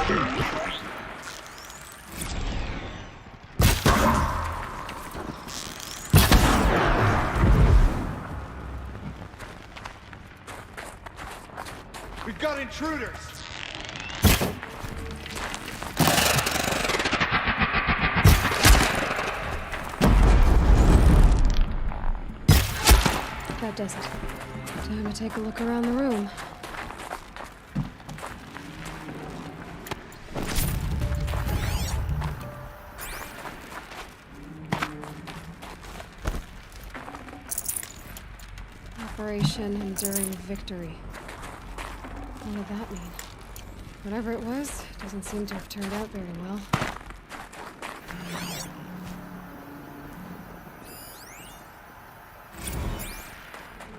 We've got intruders! That does it. Time to take a look around the room. Operation Enduring Victory. What did that mean? Whatever it was, doesn't seem to have turned out very well.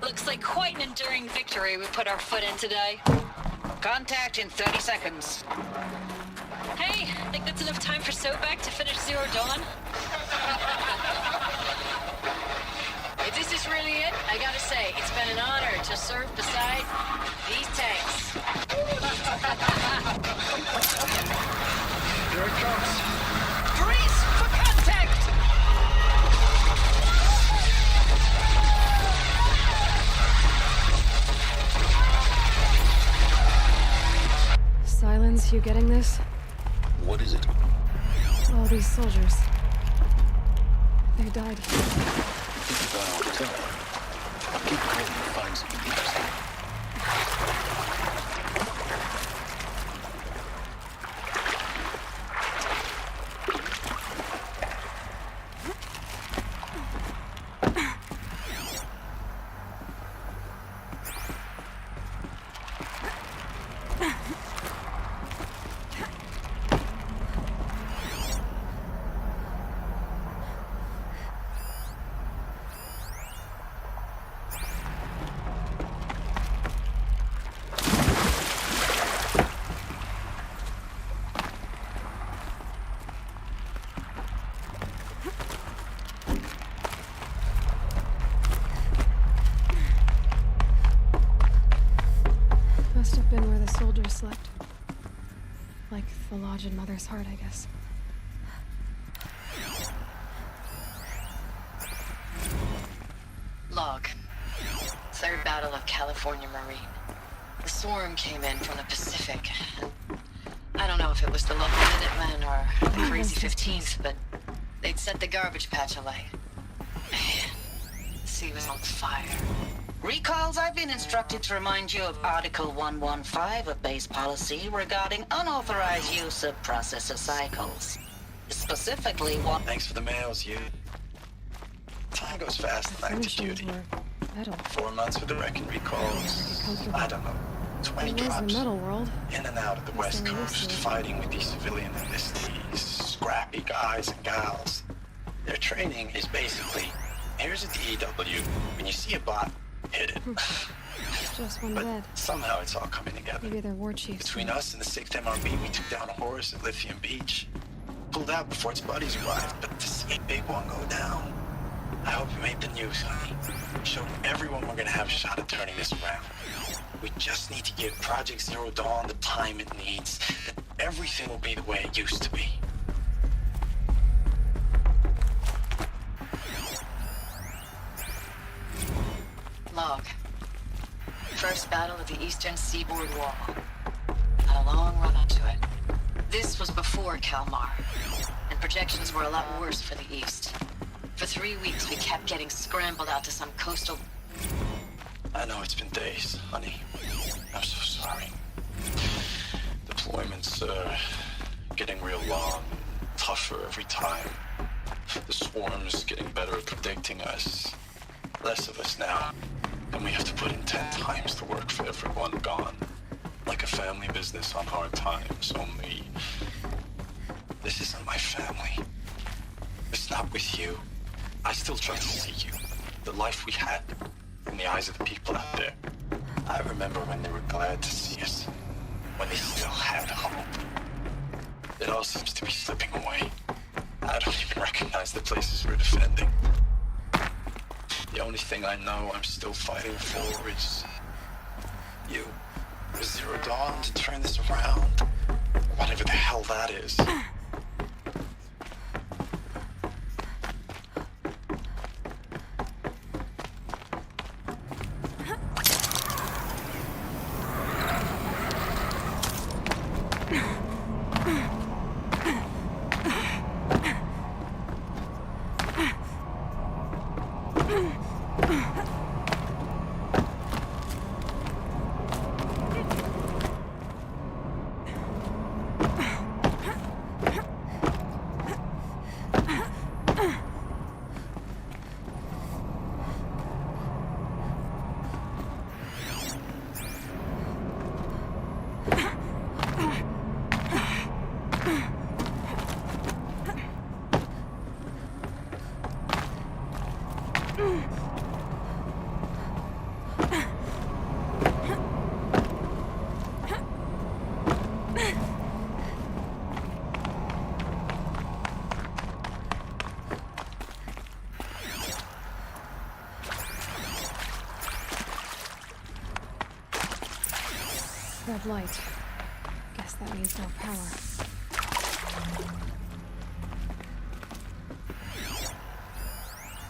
Looks like quite an enduring victory we put our foot in today. Contact in 30 seconds. Hey, think that's enough time for Sobek to finish Zero Dawn? If this is really it, I gotta say, it's been an honor to serve beside these tanks. Here it comes. Freeze for contact! Silence, you getting this? What is it? All these soldiers. They died here. You don't know what to tell me. I'll keep calling to find something interesting. Must have been where the soldiers slept. Like the lodge in Mother's Heart, I guess. Log. Third Battle of California Marine. The swarm came in from the Pacific. I don't know if it was the local Minutemen or the crazy 15th, but they'd set the garbage patch alight. Man, the sea was on fire. Recalls, I've been instructed to remind you of Article 115 of base policy regarding unauthorized use of processor cycles. Specifically, one... Thanks for the mails, you. Time goes fast in active Furnishings duty. were metal. 4 months with the wrecking recalls. I don't know. 20 It was the drops. metal world. In and out of the West they were Coast, used to it. fighting with these civilian enlistees, scrappy guys and gals. Their training is basically, here's a DEW. When you see a bot, hit it. Just one But dead. somehow it's all coming together. Maybe they're war chiefs. Between us and the 6th MRB, we took down a horse at Lithium Beach. Pulled out before its buddies arrived, but to see a big one go down, I hope it made the news, honey. Showed everyone we're gonna have a shot at turning this around. We just need to give Project Zero Dawn the time it needs, that everything will be the way it used to be. Log. First battle of the Eastern Seaboard Wall. Had a long run up to it. This was before Kalmar, and projections were a lot worse for the East. For 3 weeks, we kept getting scrambled out to some coastal... I know it's been days, honey. I'm so sorry. Deployments are getting real long, tougher every time. The swarm's getting better at predicting us. Less of us now. And we have to put in 10 times the work for everyone gone. Like a family business on hard times, only... This isn't my family. It's not with you. I still try to see you. The life we had in the eyes of the people out there. I remember when they were glad to see us. When they still had hope. It all seems to be slipping away. I don't even recognize the places we're defending. The only thing I know I'm still fighting for is you. Zero Dawn to turn this around. Whatever that is. Red light. Guess that means no power.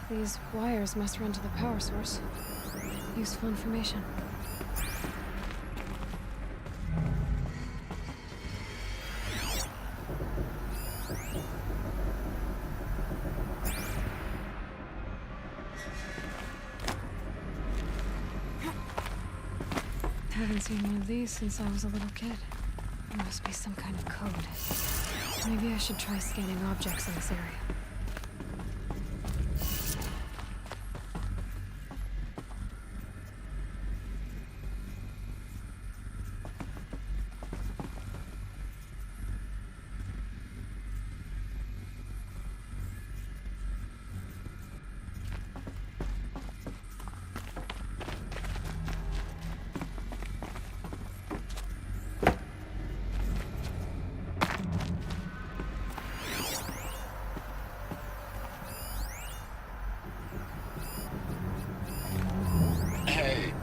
These wires must run to the power source. Useful information. Haven't seen one of these since I was a little kid. There must be some kind of code. Maybe I should try scanning objects in this area.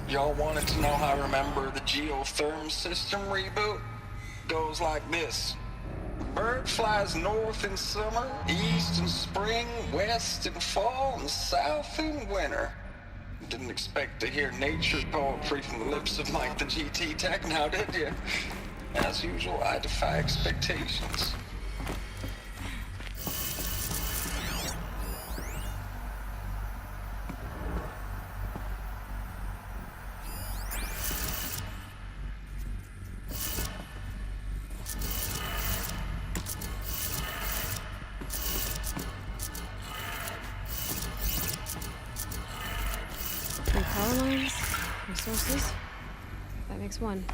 Y'all wanted to know how I remember the geotherm system reboot? Goes like this. Bird flies north in summer, east in spring, west in fall, and south in winter. Didn't expect to hear nature poetry from the lips of Mike the GT Tech now, did you? As usual, I defy expectations. Power lines, resources. That makes one.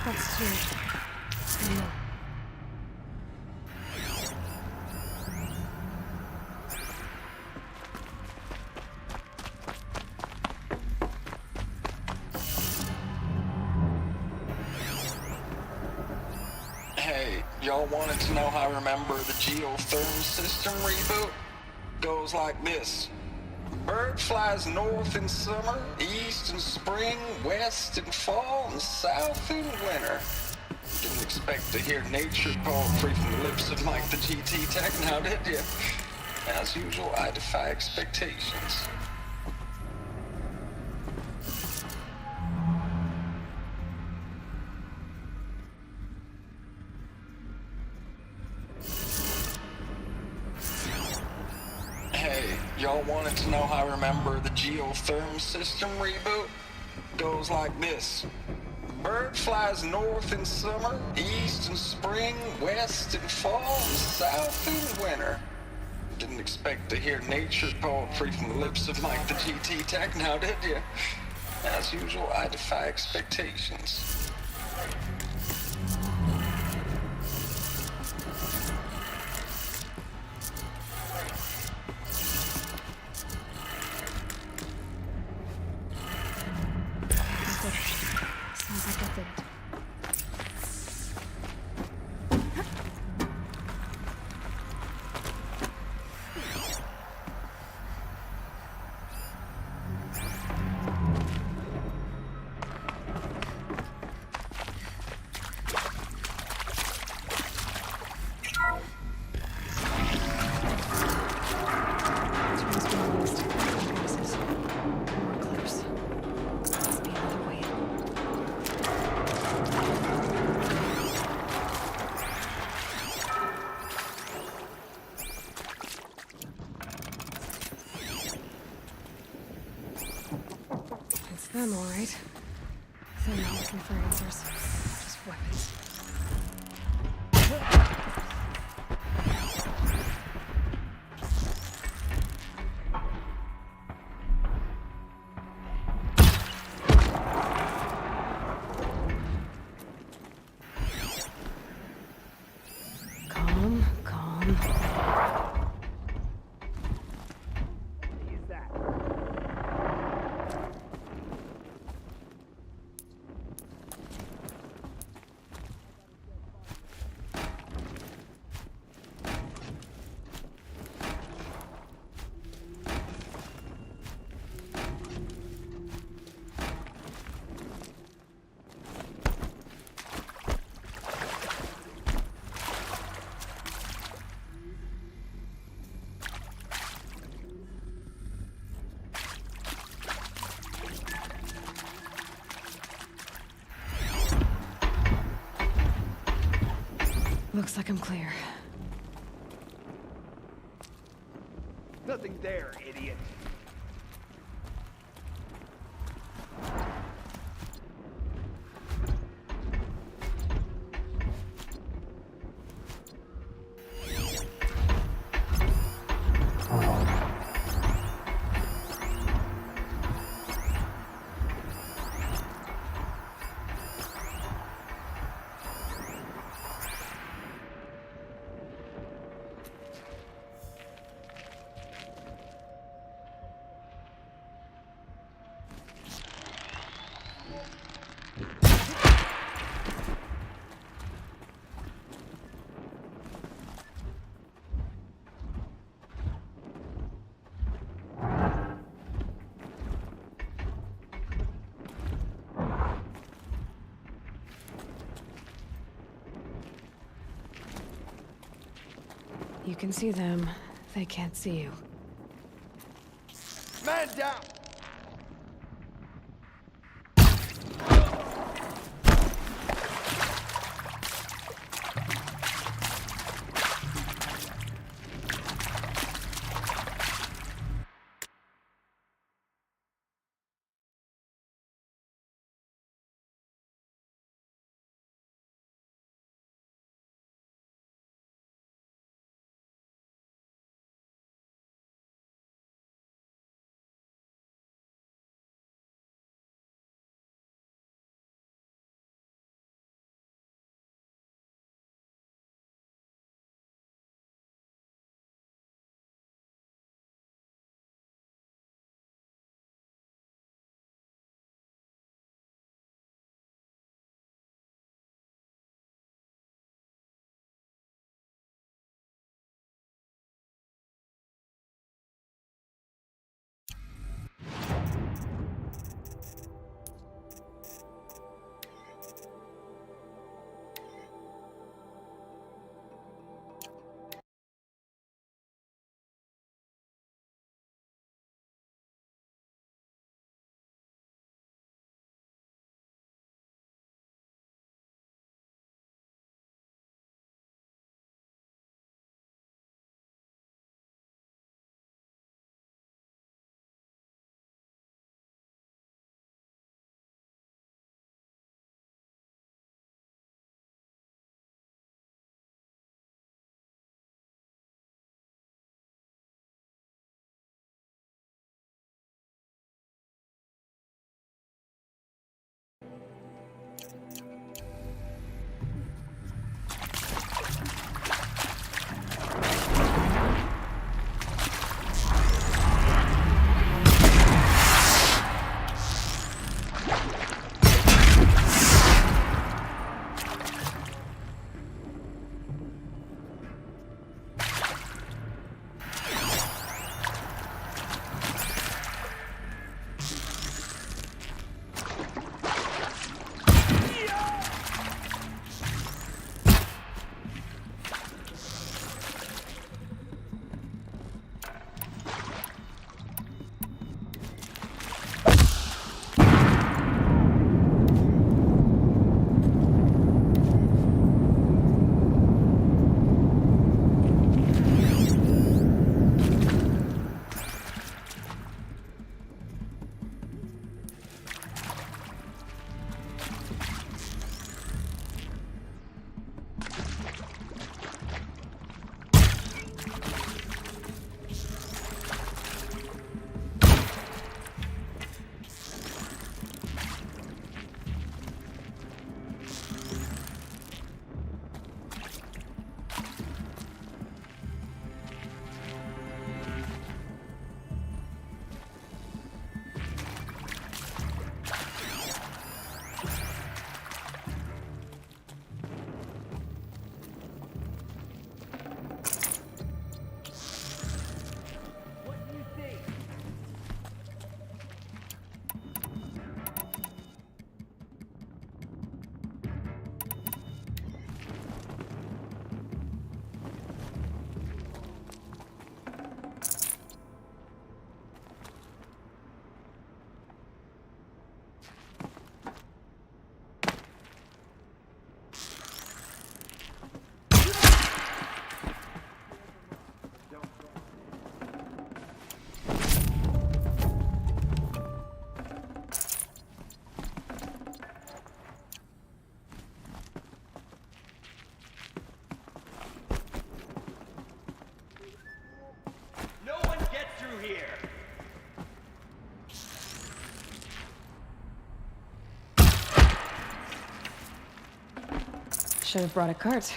That's two. One more. Hey, y'all wanted to know how I remember the geotherm system reboot? Goes like this. Bird flies north in summer, east in spring, west in fall, and south in winter. Didn't expect to hear nature poetry from the lips of Mike the GT Tech now, did you? As usual, I defy expectations. Hey, y'all wanted to know how I remember the geotherm system reboot? Goes like this. Bird flies north in summer, east in spring, west in fall, and south in winter. Didn't expect to hear nature poetry from the lips of Mike the GT Tech now, did you? As usual, I defy expectations. Sounds like it did. It's them, all right. They're not looking for answers. Just weapons. Calm, calm. Looks like I'm clear. Nothing there, idiot. You can see them. They can't see you. Man down! Should have brought a cart.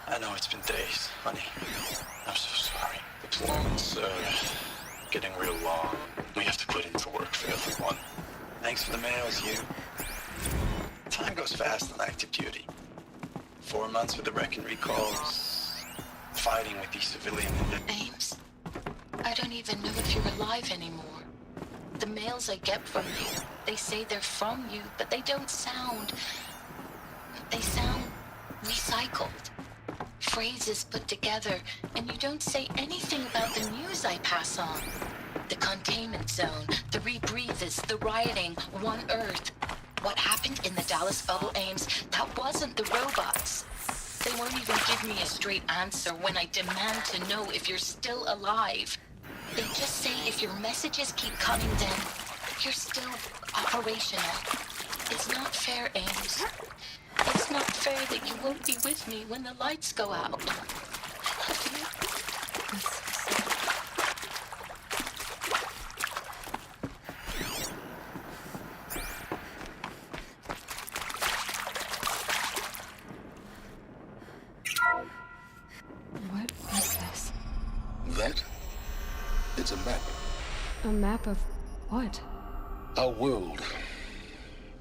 I know it's been days, honey. I'm so sorry. Deployment's, getting real long. We have to put into work for everyone. Thanks for the mails, you. Time goes fast on active duty. 4 months with the wreck and recalls. Fighting with these civilian... Ames, I don't even know if you're alive anymore. The mails I get from you, they say they're from you, but they don't sound... They sound recycled. Phrases put together, and you don't say anything about the news I pass on. The containment zone, the rebreathers, the rioting, One Earth. What happened in the Dallas bubble, Ames, that wasn't the robots. They won't even give me a straight answer when I demand to know if you're still alive. They just say if your messages keep coming, then you're still operational. It's not fair, Ames. It's not fair that you won't be with me when the lights go out. I love you. What is this? That? It's a map. A map of what? Our world.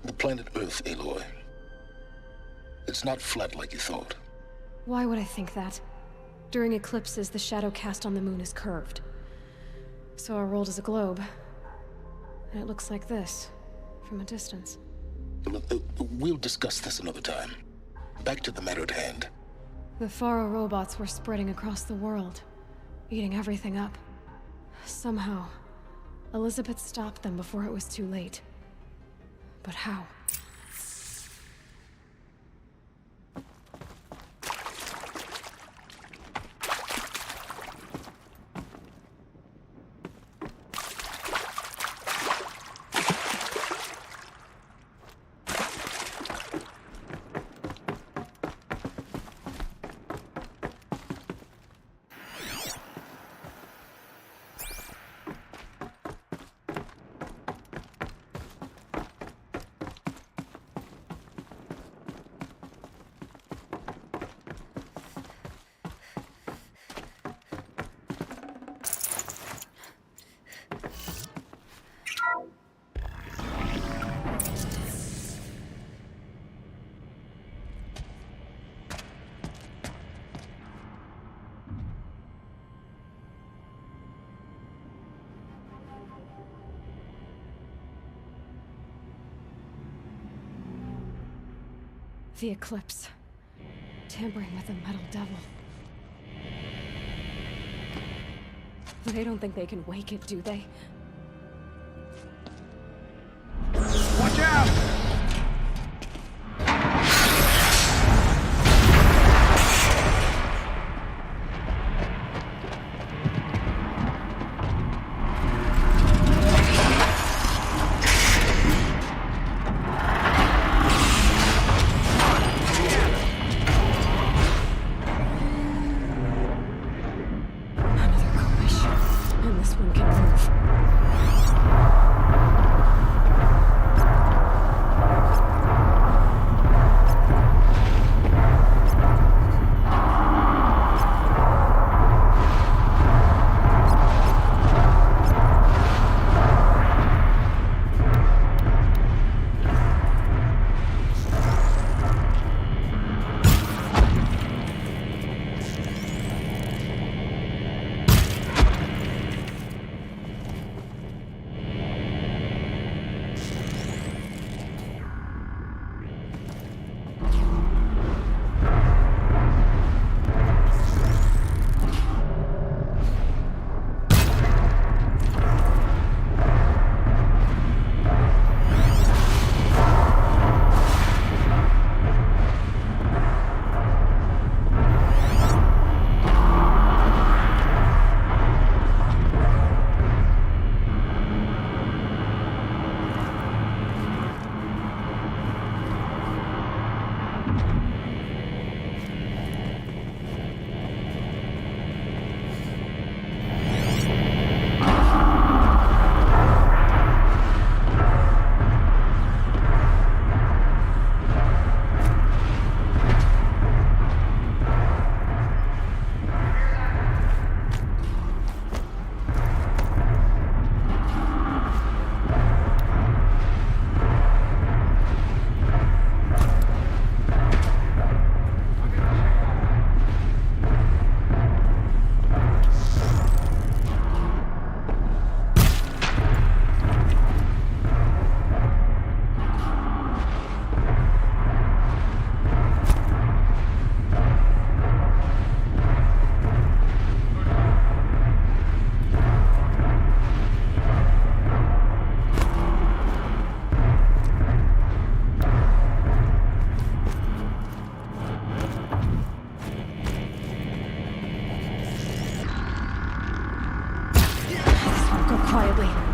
The planet Earth, Aloy. It's not flat like you thought. Why would I think that? During eclipses, the shadow cast on the moon is curved. So our world is a globe. And it looks like this, from a distance. We'll discuss this another time. Back to the matter at hand. The Faro robots were spreading across the world, eating everything up. Somehow, Elizabeth stopped them before it was too late. But how? The eclipse. Tampering with the metal devil. They don't think they can wake it, do they? Watch out! quietly.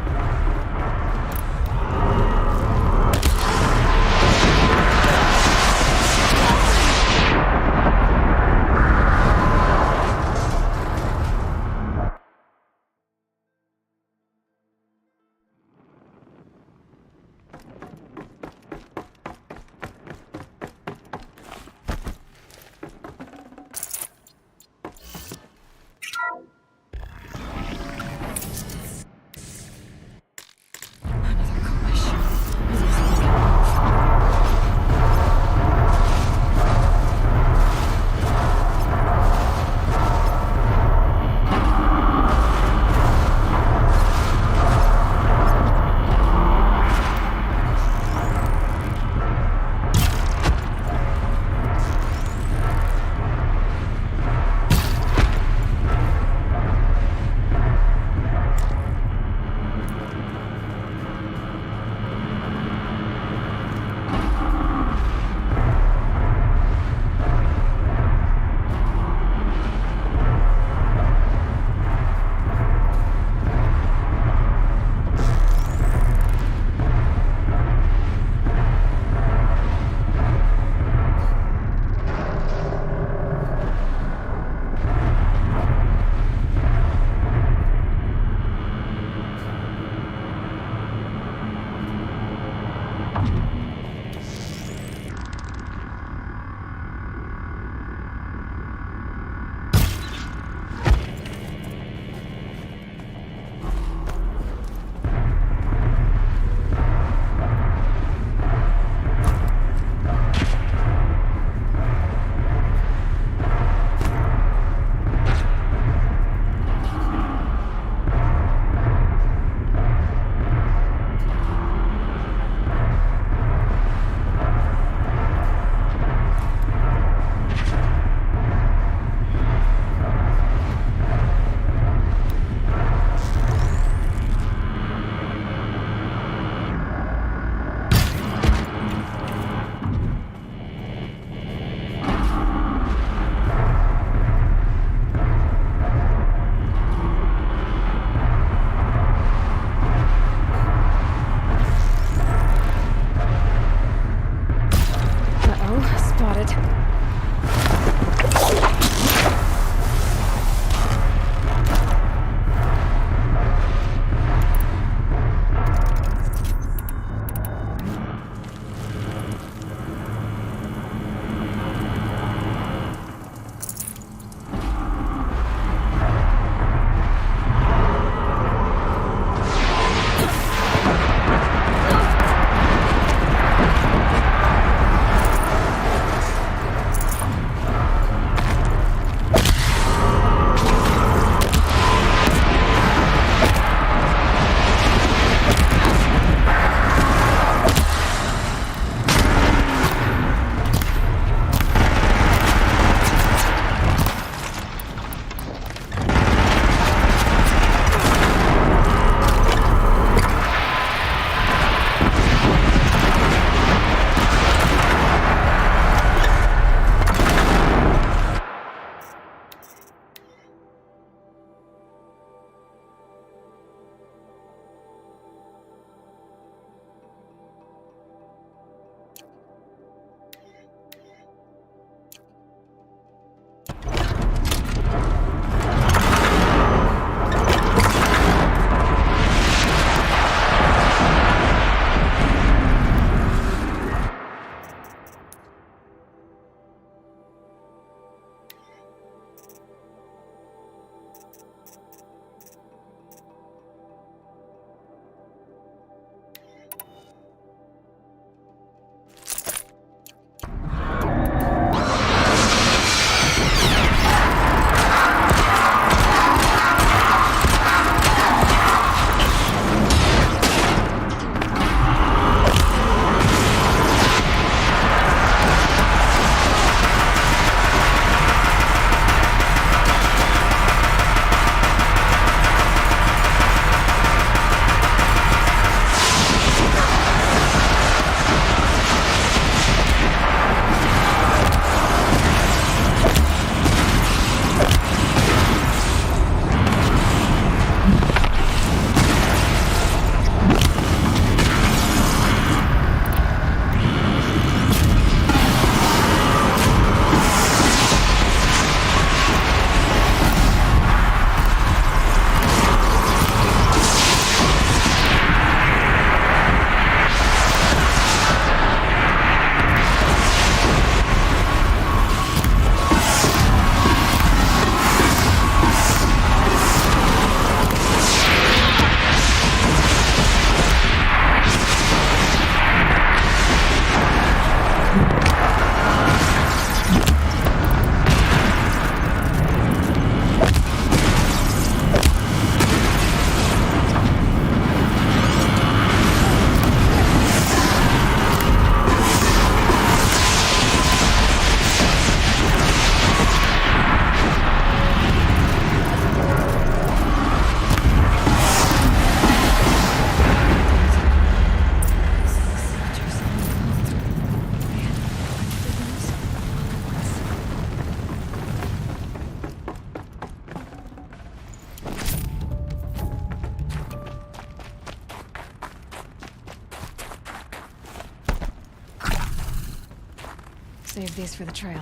Save these for the trail.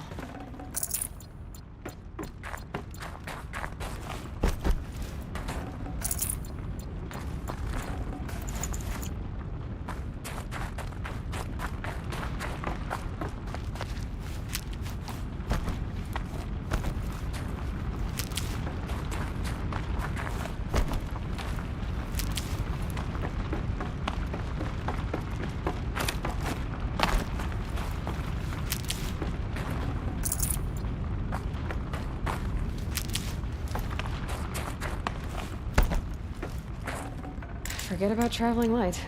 Forget about traveling light.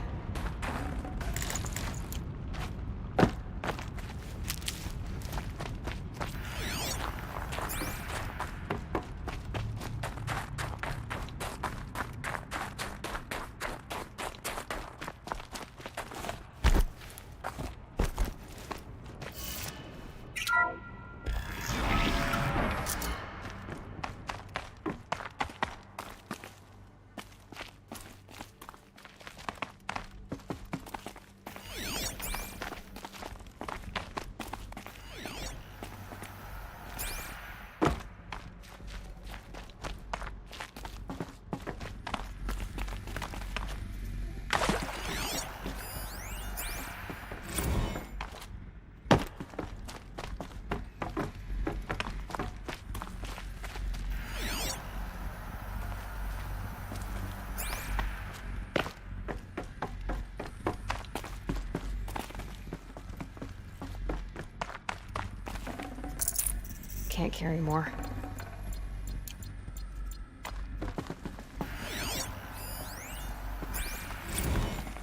Can't carry more.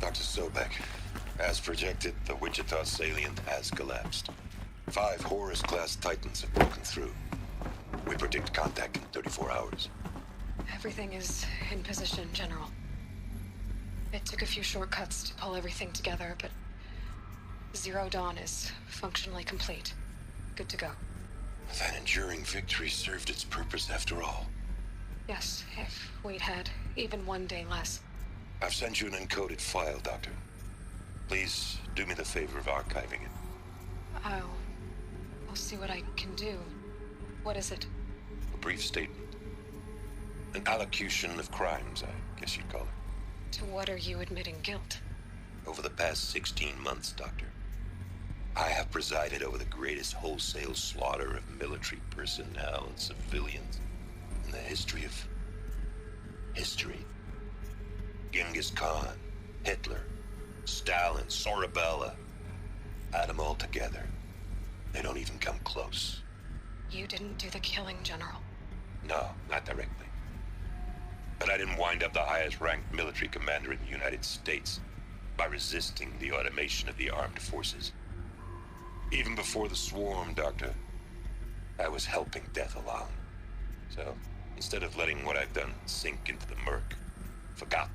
Dr. Sobek, as projected, the Wichita salient has collapsed. 5 Horus-class Titans have broken through. We predict contact in 34 hours. Everything is in position, General. It took a few shortcuts to pull everything together, but Zero Dawn is functionally complete. Good to go. That enduring victory served its purpose after all. Yes, if we'd had even one day less. I've sent you an encoded file, Doctor. Please do me the favor of archiving it. I'll see what I can do. What is it? A brief statement. An allocution of crimes, I guess you'd call it. To what are you admitting guilt? Over the past 16 months, Doctor, I have presided over the greatest wholesale slaughter of military personnel and civilians in the history of history. Genghis Khan, Hitler, Stalin, Sorabella. Add them all together. They don't even come close. You didn't do the killing, General. No, not directly. But I didn't wind up the highest-ranked military commander in the United States by resisting the automation of the armed forces. Even before the swarm, Doctor, I was helping death along. So, instead of letting what I've done sink into the murk, forgotten,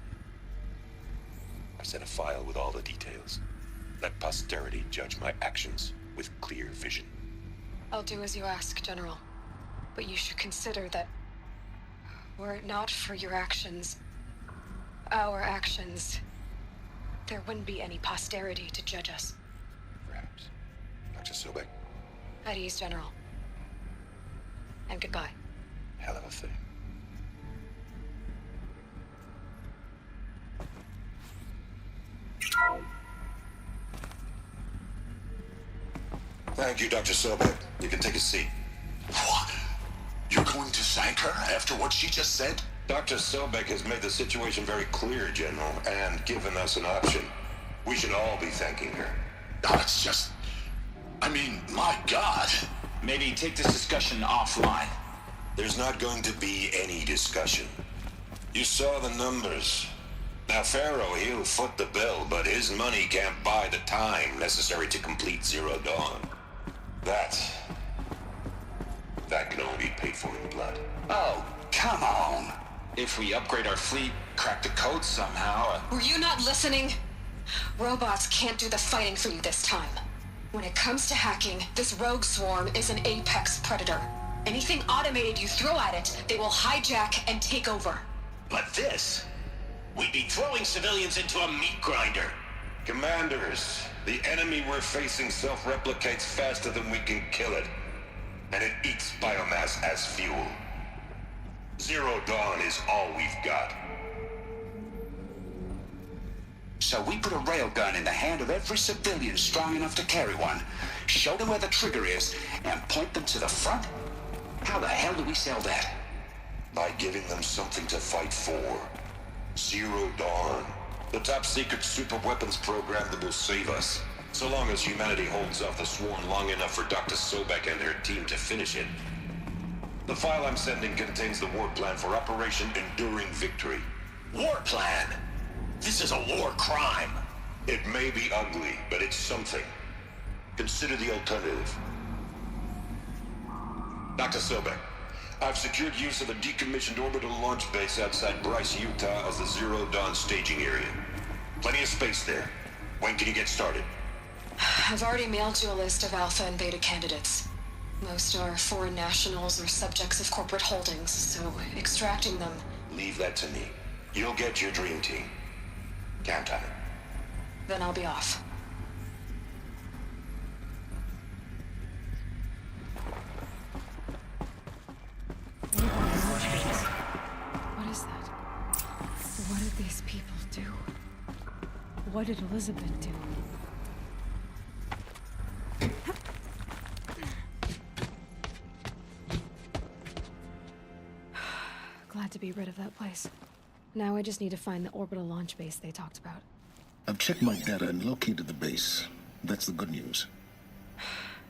I sent a file with all the details. Let posterity judge my actions with clear vision. I'll do as you ask, General. But you should consider that were it not for your actions, our actions, there wouldn't be any posterity to judge us. Perhaps. Dr. Sobek. At ease, General. And goodbye. Hell of a thing. Thank you, Dr. Sobek. You can take a seat. What? You're going to thank her after what she just said? Dr. Sobek has made the situation very clear, General, and given us an option. We should all be thanking her. Oh, it's just... I mean, my God. Maybe take this discussion offline. There's not going to be any discussion. You saw the numbers. Now, Pharaoh, he'll foot the bill, but his money can't buy the time necessary to complete Zero Dawn. That can only be paid for in blood. Oh, come on. If we upgrade our fleet, crack the code somehow... Were you not listening? Robots can't do the fighting for you this time. When it comes to hacking, this rogue swarm is an apex predator. Anything automated you throw at it, they will hijack and take over. But this... We'd be throwing civilians into a meat grinder. Commanders, The enemy we're facing self-replicates faster than we can kill it. And it eats biomass as fuel. Zero Dawn is all we've got. So we put a railgun in the hand of every civilian strong enough to carry one, show them where the trigger is, and point them to the front? How the hell do we sell that? By giving them something to fight for. Zero Dawn. The top secret super weapons program that will save us. So long as humanity holds off the swarm long enough for Dr. Sobek and her team to finish it. The file I'm sending contains the war plan for Operation Enduring Victory. War plan? This is a war crime. It may be ugly, but it's something. Consider the alternative. Dr. Sobek, I've secured use of a decommissioned orbital launch base outside Bryce, Utah as the Zero Dawn staging area. Plenty of space there. When can you get started? I've already mailed you a list of Alpha and Beta candidates. Most are foreign nationals or subjects of corporate holdings, so extracting them... Leave that to me. You'll get your dream team. Count on it. Then I'll be off. What is that? What did these people do? What did Elizabeth do? Glad to be rid of that place. Now I just need to find the orbital launch base they talked about. I've checked my data and located the base. That's the good news.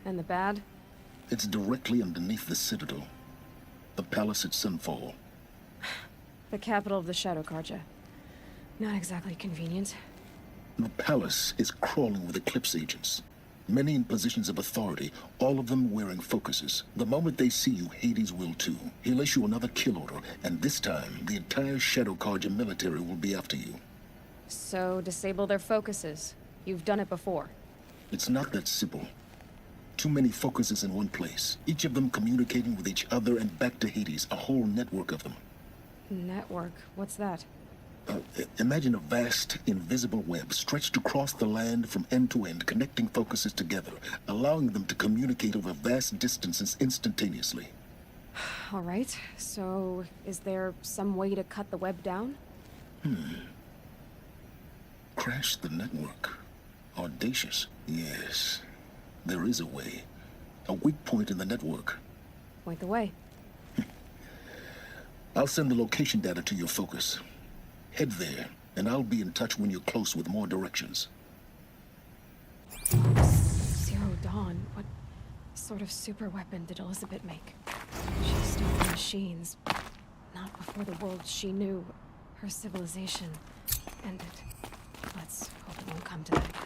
And the bad? It's directly underneath the Citadel. The palace at Sunfall. The capital of the Shadow Carja. Not exactly convenient. The palace is crawling with Eclipse agents. Many in positions of authority, all of them wearing focuses. The moment they see you, Hades will too. He'll issue another kill order, and this time, the entire Shadow Carja military will be after you. So, disable their focuses. You've done it before. It's not that simple. Too many focuses in one place, each of them communicating with each other and back to Hades, a whole network of them. Network? What's that? Imagine a vast, invisible web stretched across the land from end to end, connecting focuses together, allowing them to communicate over vast distances instantaneously. All right, so is there some way to cut the web down? Crash the network. Audacious. Yes, there is a way. A weak point in the network. Point the way. I'll send the location data to your focus. Head there, and I'll be in touch when you're close with more directions. Zero Dawn? What sort of super weapon did Elizabeth make? She stopped machines. Not before the world she knew, her civilization, ended. Let's hope it won't come to that again.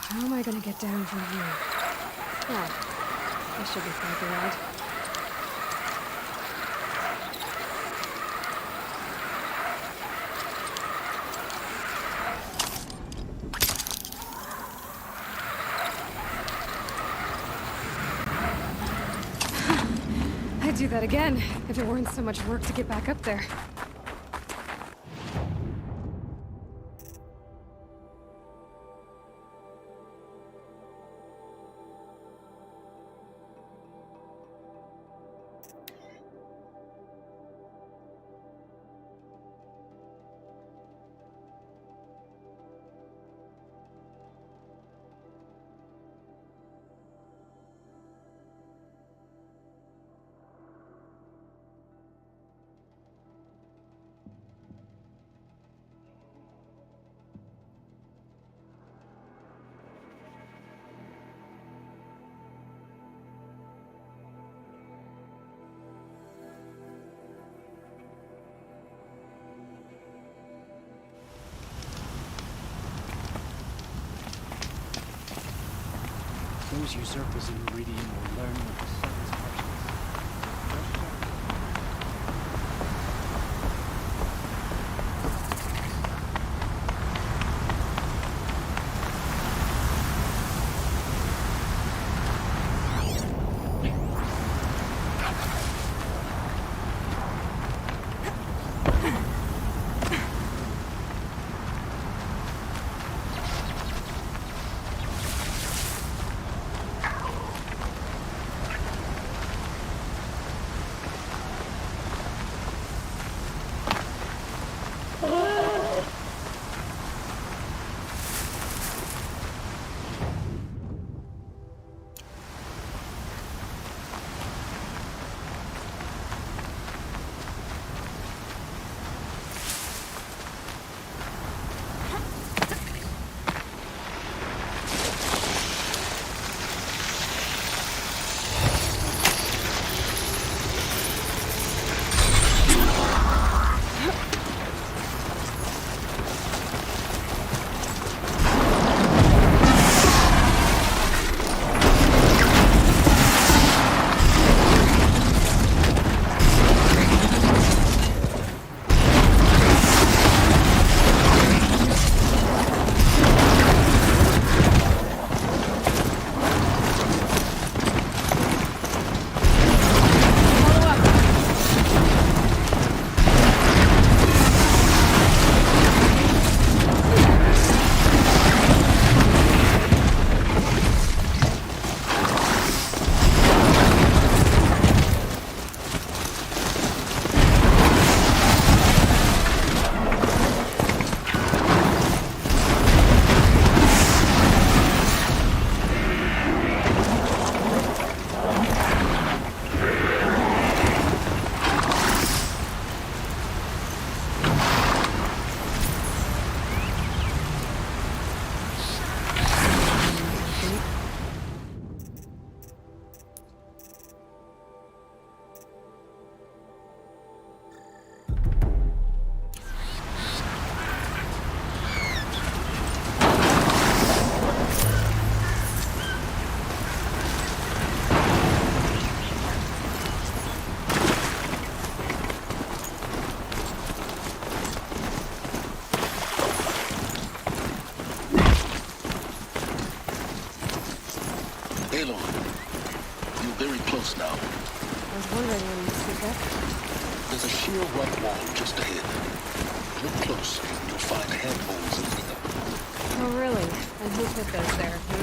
How am I gonna get down from here? Oh, this should be quite the ride. I'd do that again, if it weren't so much work to get back up there. Those usurpers in Meridian will learn what the sun's Aloy, you're very close now. I was wondering when you'd speak up. There's a sheer rock wall just ahead. Look close, and you'll find handholds leading up. Oh, really? And who put those there? Me?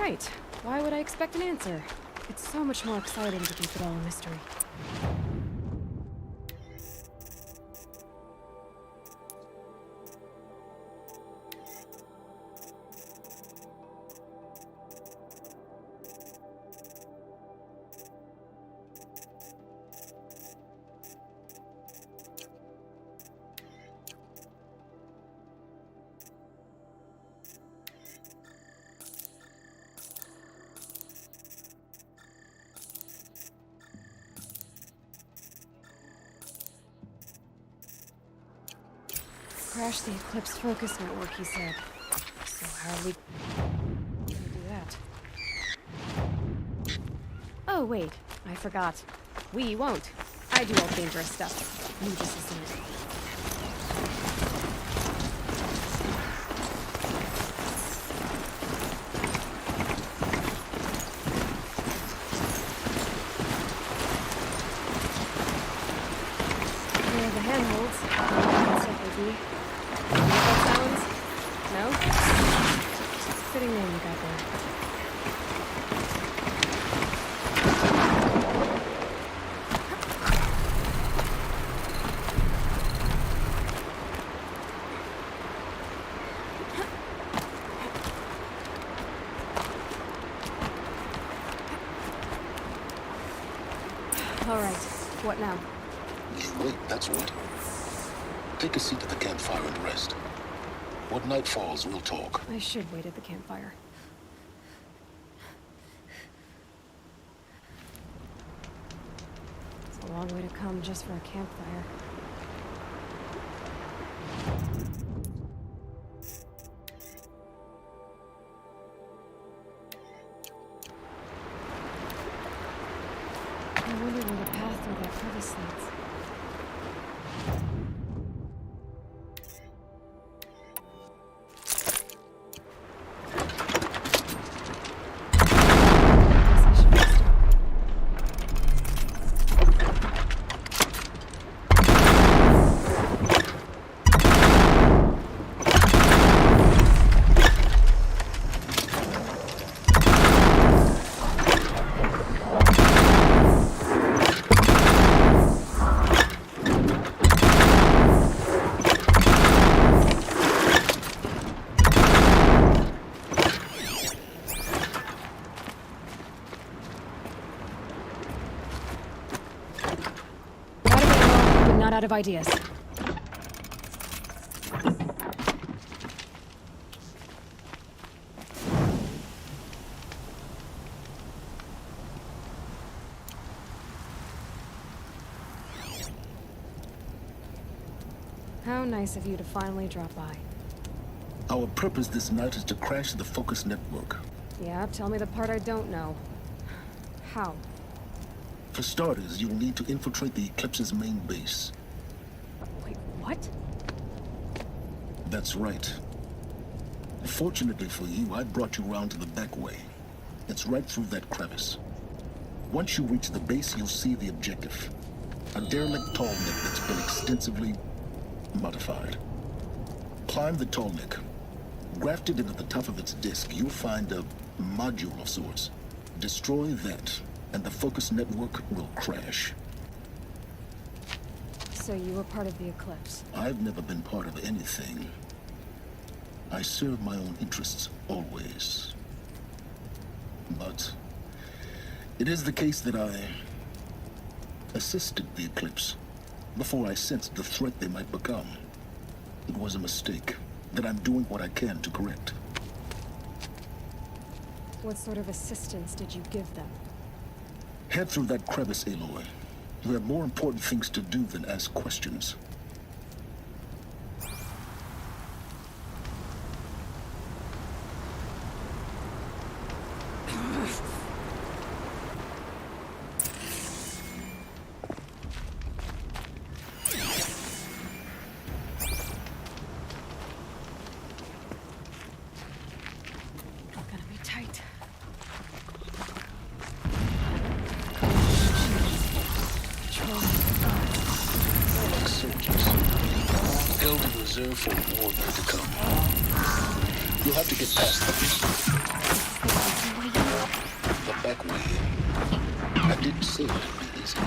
Right. Why would I expect an answer? It's so much more exciting to keep it all a mystery. Crash the Eclipse focus network, he said. So how are we gonna do that? Oh, wait. I forgot. We won't. I do all dangerous stuff. You just listen to me. There are the handholds. That's what they be. You know what that sounds? No? Fitting name you got there. All right. What now? You wait, that's what. Take a seat at the campfire and rest. When night falls, we'll talk. I should wait at the campfire. It's a long way to come just for a campfire. I wonder where the path through that crevice leads. Guess I should rest up. Gotta get home, but not out of ideas. How nice of you to finally drop by. Our purpose this night is to crash the focus network. Yeah, tell me the part I don't know. How? For starters, you'll need to infiltrate the Eclipse's main base. Wait, what? That's right. Fortunately for you, I brought you round to the back way. It's right through that crevice. Once you reach the base, you'll see the objective. A derelict tall neck that's been extensively modified. Climb the tall neck. Grafted into the top of its disk, you'll find a module of sorts. Destroy that, and the focus network will crash. So you were part of the Eclipse. I've never been part of anything. I serve my own interests, always. But it is the case that I assisted the Eclipse before I sensed the threat they might become. It was a mistake that I'm doing what I can to correct. What sort of assistance did you give them? Head through that crevice, Aloy. You have more important things to do than ask questions. Gonna be tight. Like soldiers, held in reserve for a war yet to come. You'll have to get past the back way. I didn't say it would be easy.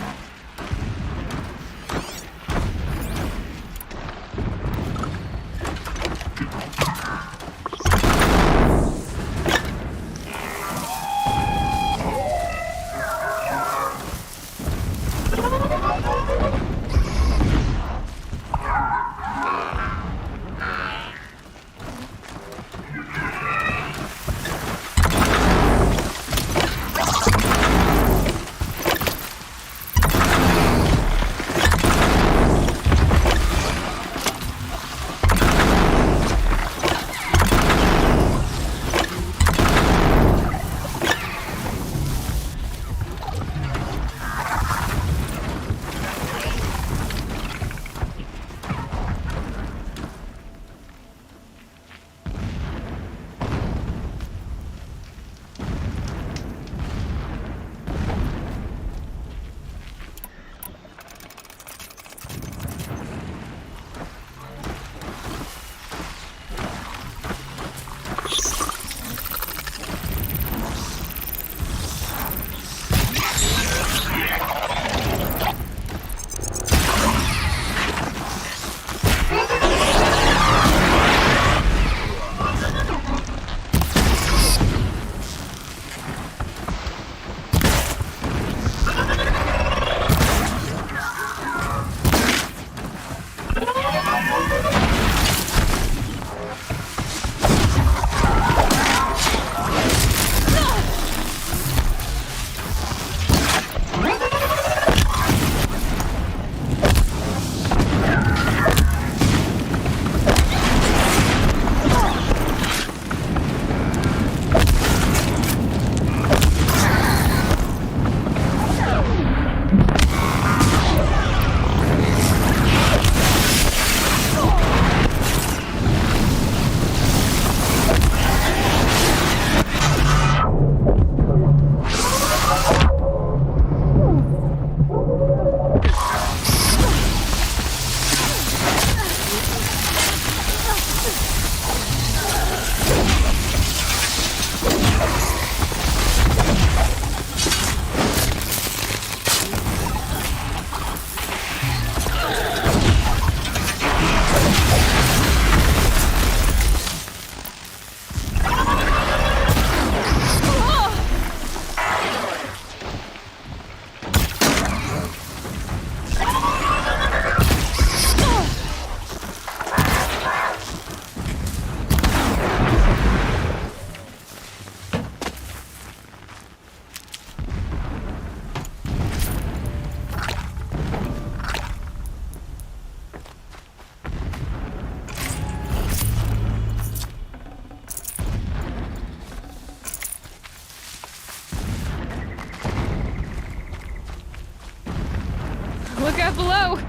below!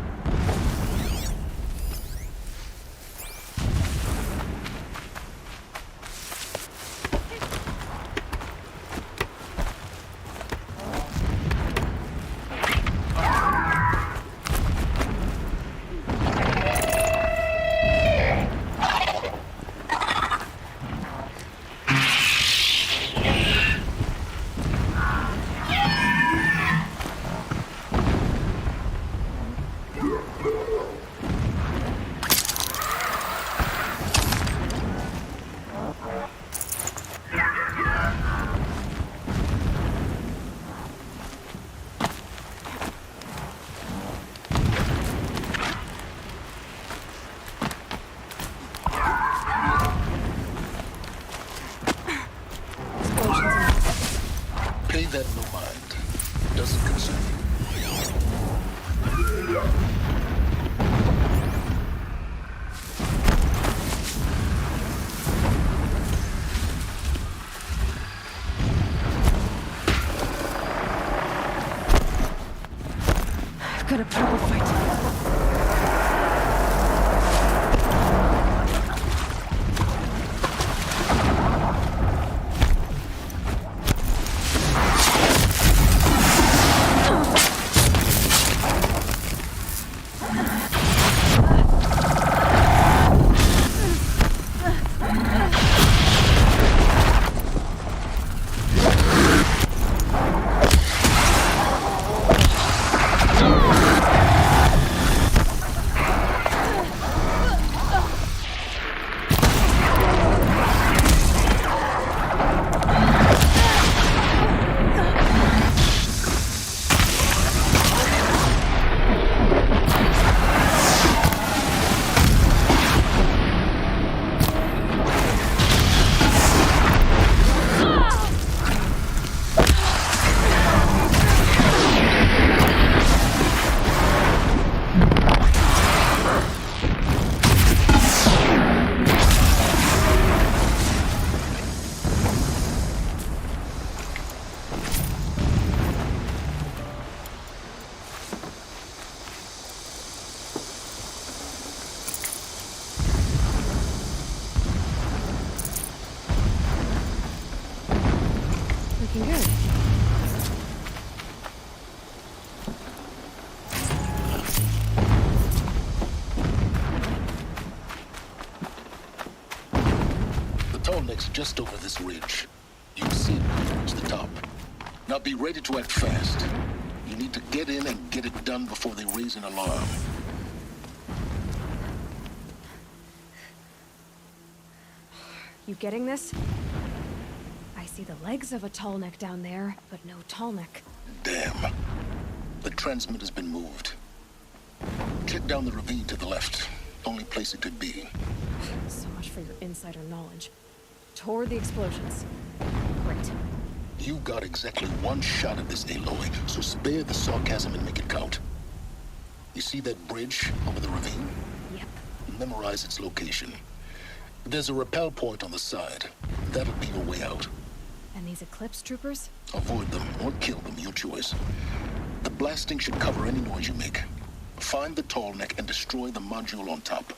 Pay that no mind. Doesn't concern you. I've got to put up a fight. Looking good. The tall neck's just over this ridge. You'll see it when you reach the top. Now be ready to act fast. You need to get in and get it done before they raise an alarm. You getting this? I see the legs of a tall neck down there, but no tall neck. Damn. The transmitter's been moved. Check down the ravine to the left. Only place it could be. So much for your insider knowledge. Toward the explosions. Great. You got exactly one shot at this, Aloy, so spare the sarcasm and make it count. You see that bridge over the ravine? Yep. Memorize its location. There's a rappel point on the side. That'll be your way out. And these Eclipse troopers? Avoid them or kill them, your choice. The blasting should cover any noise you make. Find the tall neck and destroy the module on top.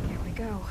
Here we go.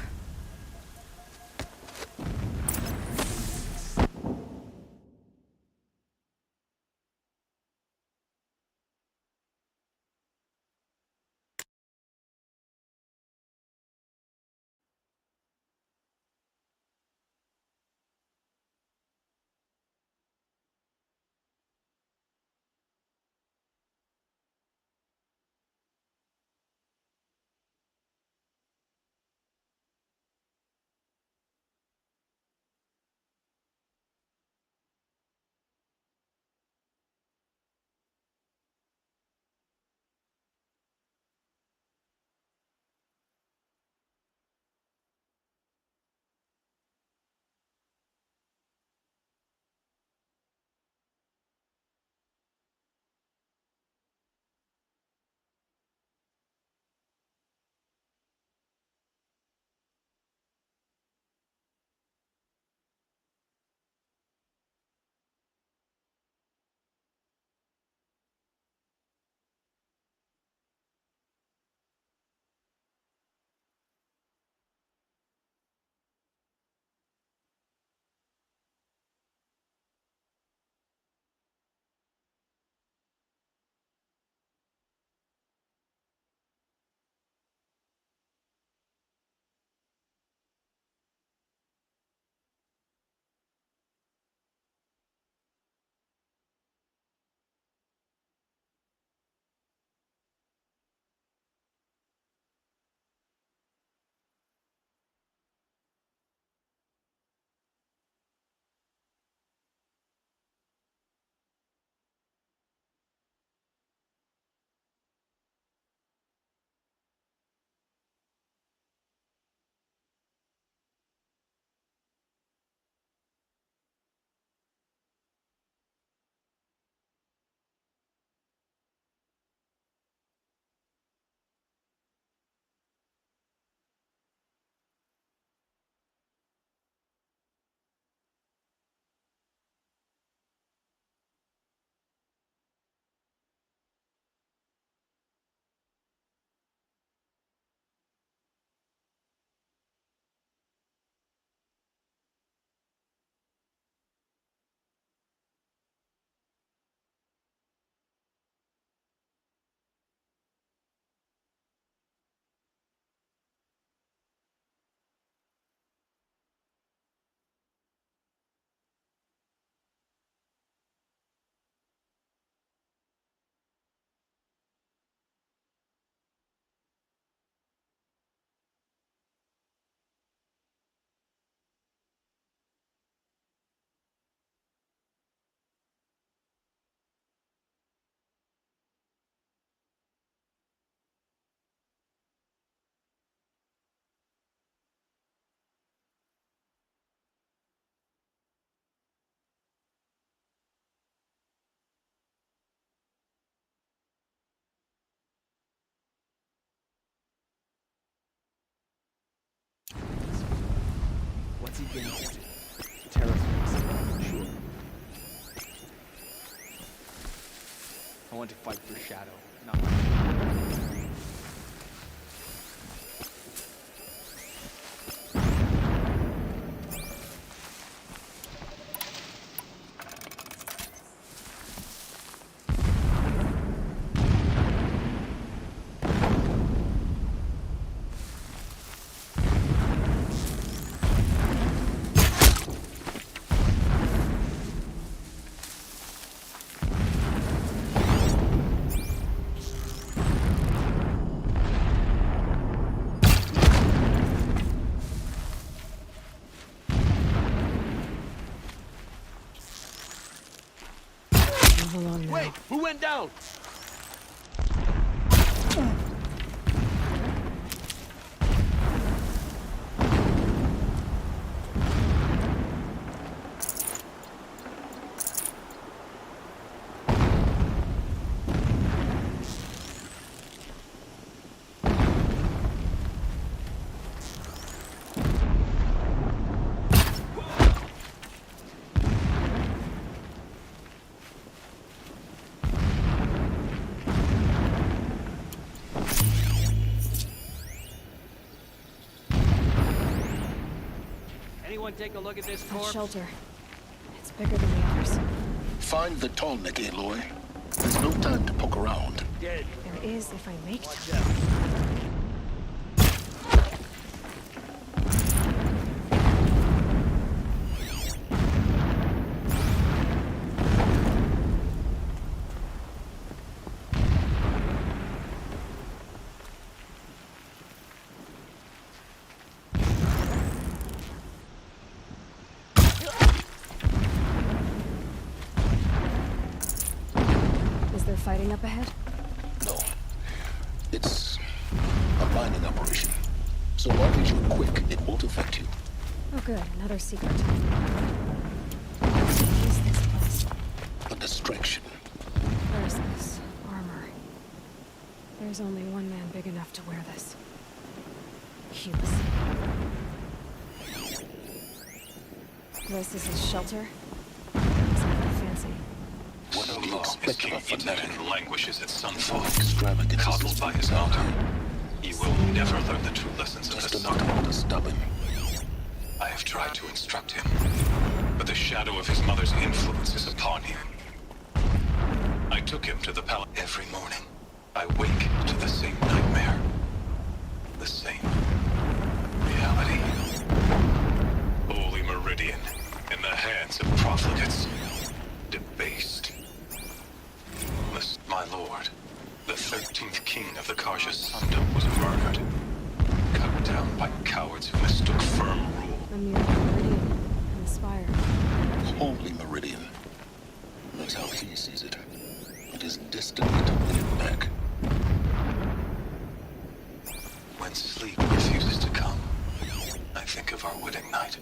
seeking terraforming. Sure. I want to fight for Shadow, not Move along now. Wait! Who went down? Anyone take a look at this That corpse? shelter. It's bigger than the others. Find the tall neck, Aloy. There's no time to poke around. Dead. There is if I make Watch time. out. Is there fighting up ahead? No. It's a mining operation. So long as you're quick, it won't affect you. Oh good, another secret. What is this place? A distraction. Where's this armor? There's only one man big enough to wear this. Hughes. This is his shelter? Something fancy. What do you expect of a fanatic? Languishes at sunfall, Extravagant. coddled by his mother. He will never learn the true lessons of the Just sun. enough to stop him. I have tried to instruct him, but the shadow of his mother's influence is upon him. I took him to the palace every morning. I wake to the same nightmare. The same reality. Holy Meridian, in the hands of profligates. Debased. My lord, the 13th king of the Karja Sundom was murdered. Cut down by cowards who mistook firm rule. A mere meridian. Inspired. Holy Meridian. That's how he sees it. It is destined to win it back. When sleep refuses to come, I think of our wedding night.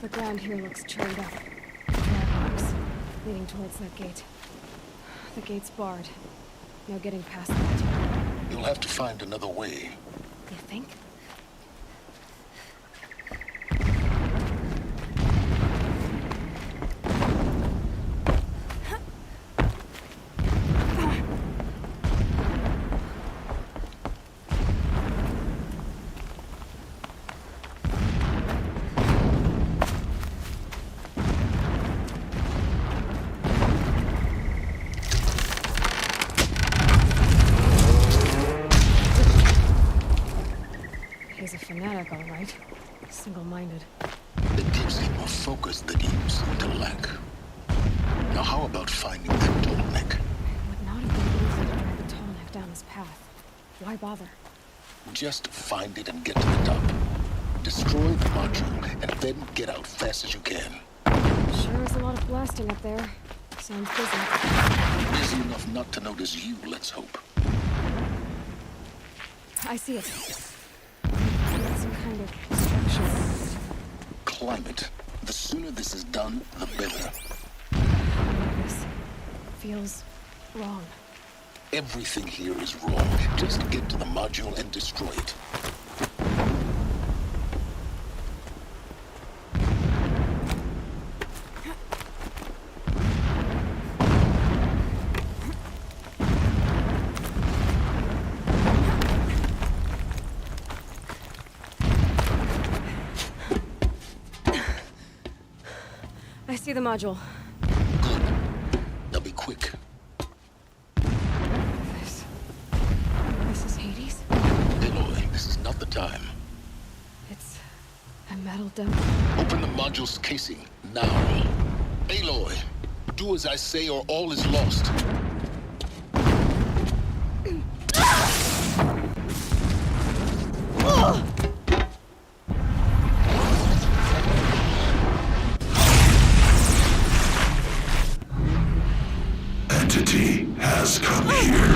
The ground here looks churned up. Drag marks leading towards that gate. The gate's barred. No getting past that. You'll have to find another way. You think? right. Single-minded. It gives him a focus that you seem to lack. Now how about finding that tall neck? It would not have been easy to drag the tall neck down his path. Why bother? Just find it and get to the top. Destroy the module, and then get out fast as you can. Sure is a lot of blasting up there. Sounds busy. Busy enough not to notice you, let's hope. I see it. It's some kind of structure. Climb it. The sooner this is done, the better. This feels wrong. Everything here is wrong. Just get to the module and destroy it. I see the module. Good. Now be quick. This is Hades? Aloy, this is not the time. It's a metal dome. Open the module's casing, now. Aloy, do as I say or all is lost. Entity has come here.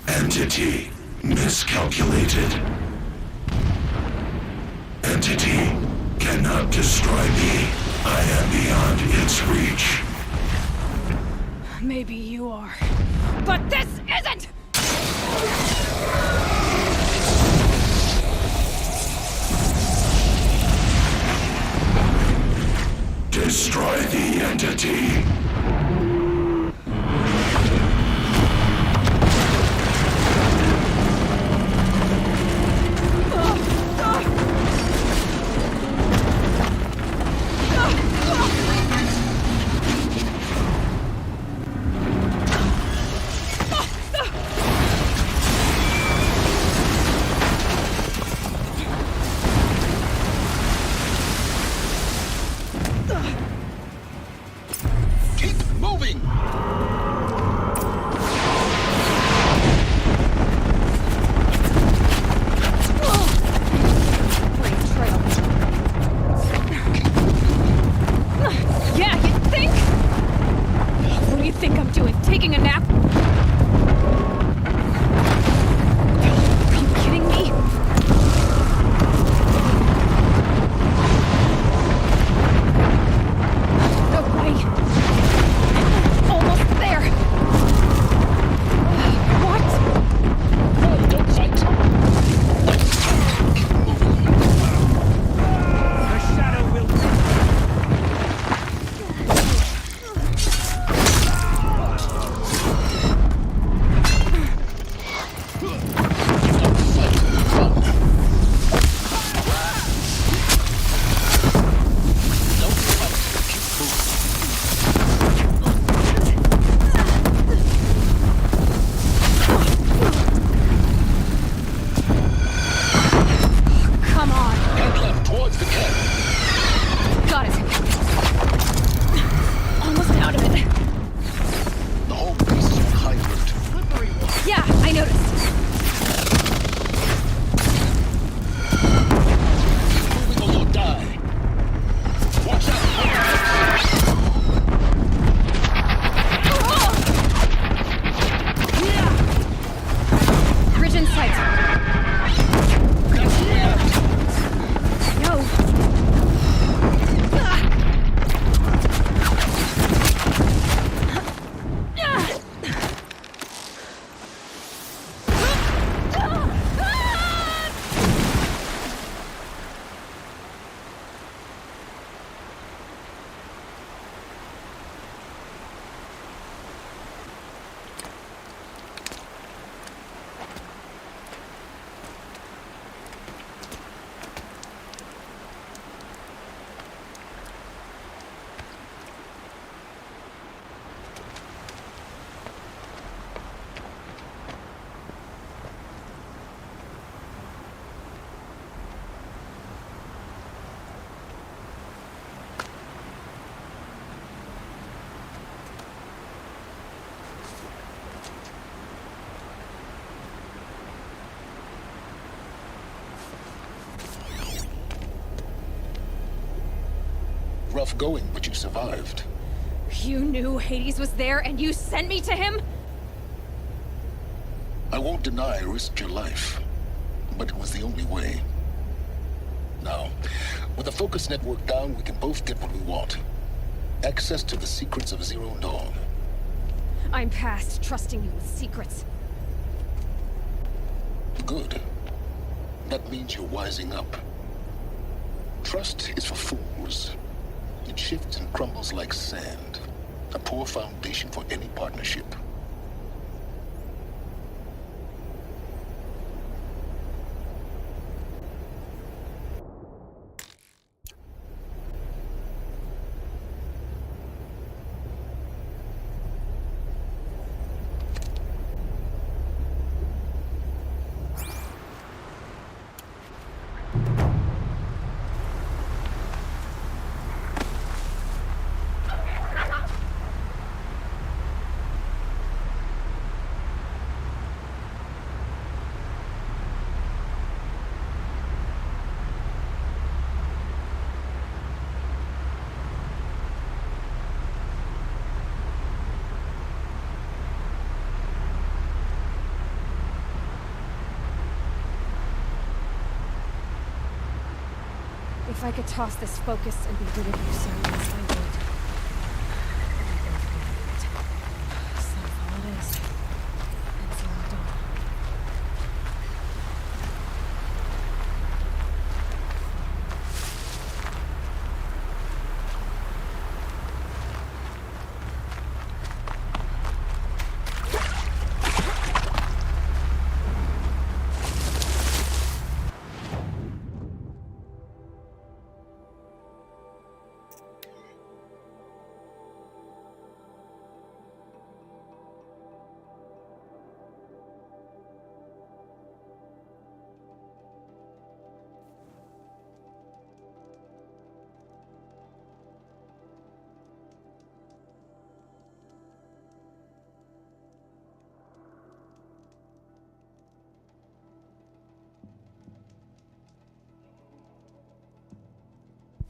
Entity miscalculated. Entity cannot destroy me. I am beyond its reach. Maybe you are. But this isn't! Destroy the entity. Keep moving! rough going, but you survived. You knew Hades was there and you sent me to him? I won't deny I risked your life, but it was the only way. Now, with the focus network down, we can both get what we want. Access to the secrets of Zero Dawn. I'm past trusting you with secrets. Good. That means you're wising up. Trust is for fools. It shifts and crumbles like sand. A poor foundation for any partnership. If I could toss this focus and be rid of you, sir, yes, I would. Sunfall it is. And Zero Dawn.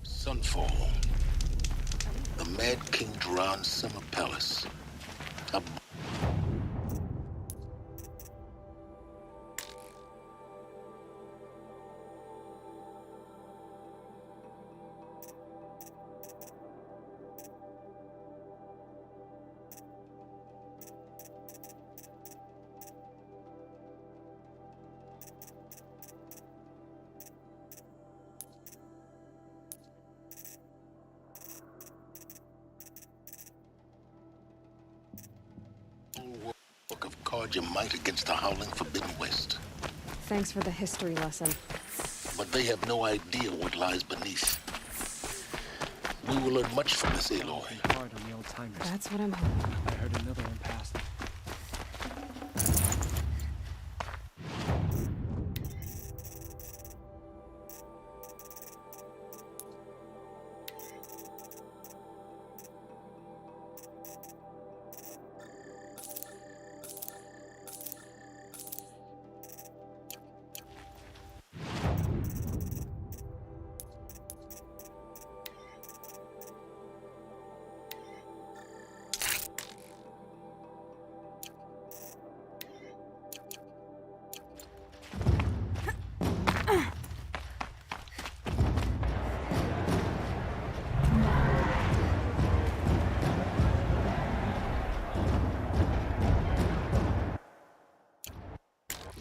Sunfall. The Mad King Duran's summer palace. A work of card your might against the howling Forbidden West. Thanks for the history lesson. But they have no idea what lies beneath. We will learn much from this, Aloy. Hard on the old timers. That's what I'm hoping. I heard another one passed.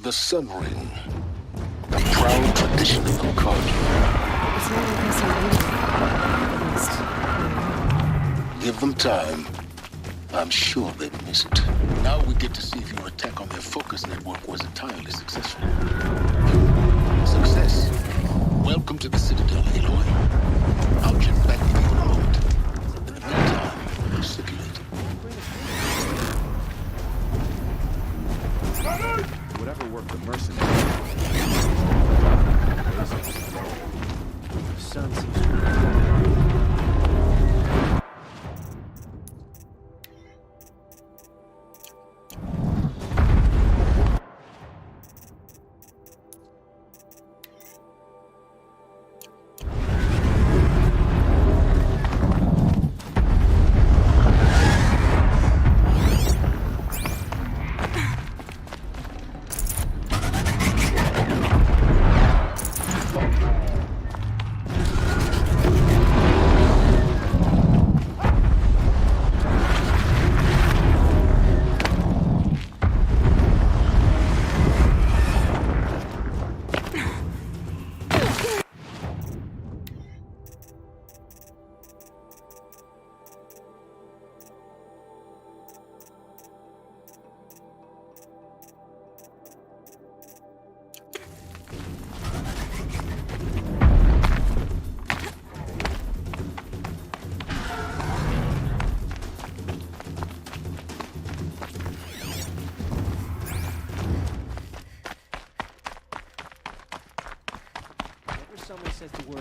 The Sun Ring. A proud tradition of the card. It's not like us are waiting. At least, Give them time. I'm sure they'd miss it. Now we get to see if your attack on their focus network was entirely successful. Success. Welcome to the Citadel, Aloy. I'll check back with you in a moment. In the meantime, circulate. Whatever worked the mercenaries. The sun seems to be...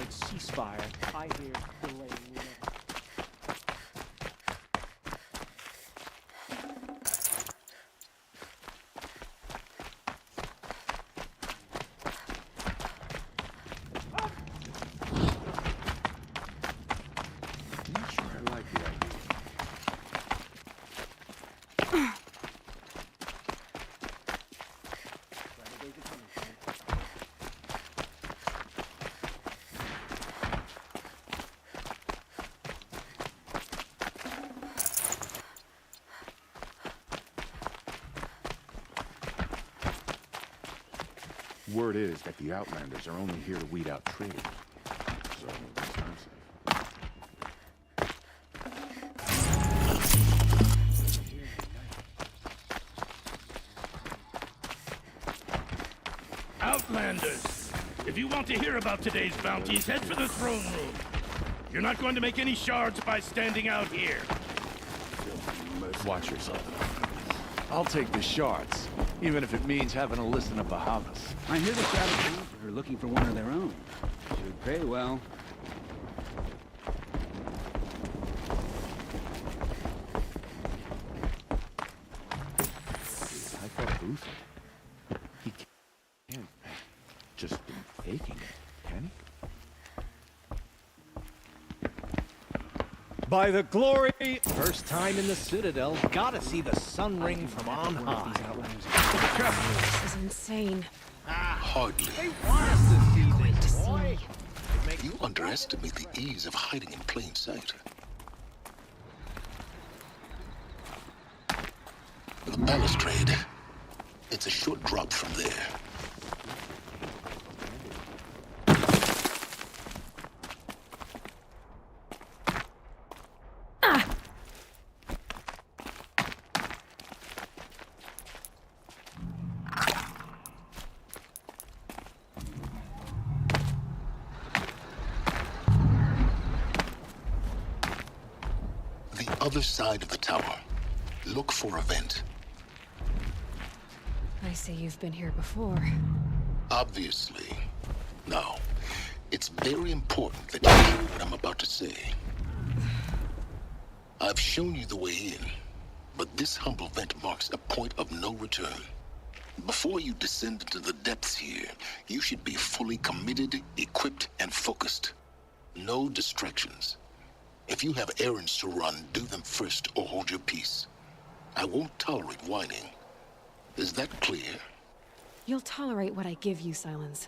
ceasefire. I hear delaying the event. Not sure I like the idea. Word is that the Outlanders are only here to weed out traitors. So, that's what I'm saying. Outlanders! If you want to hear about today's bounties, head for the throne room. You're not going to make any shards by standing out here. Watch yourself. I'll take the shards, even if it means having to listen to Bahamas. I hear the Shadows are looking for one of their own. Should pay well. I thought Booth. He can't just been faking it, can he? By the glory! First time in the Citadel. Gotta see the sun ring from on high. This is insane. Hardly. They want us to see this, boy. You underestimate the ease of hiding in plain sight. The balustrade. It's a short drop from there. Other side of the tower. Look for a vent. I see you've been here before. Obviously. Now, it's very important that you hear what I'm about to say. I've shown you the way in, but this humble vent marks a point of no return. Before you descend into the depths here, you should be fully committed, equipped, and focused. No distractions. If you have errands to run, do them first or hold your peace. I won't tolerate whining. Is that clear? You'll tolerate what I give you, Silence.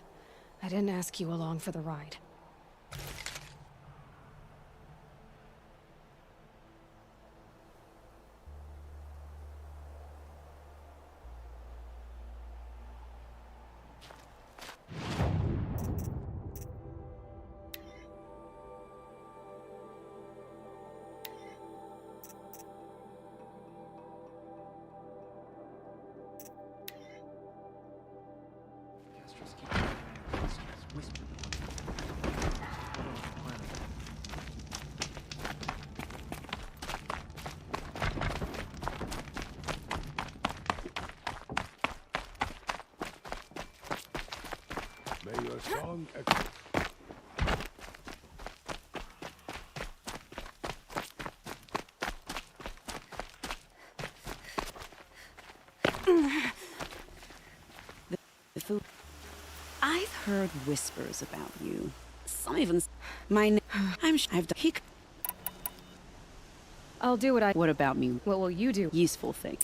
I didn't ask you along for the ride. May your song echo. The food. I've heard whispers about you. Some even my name. I've done. I'll do what I. What about me? What will you do? Useful thing.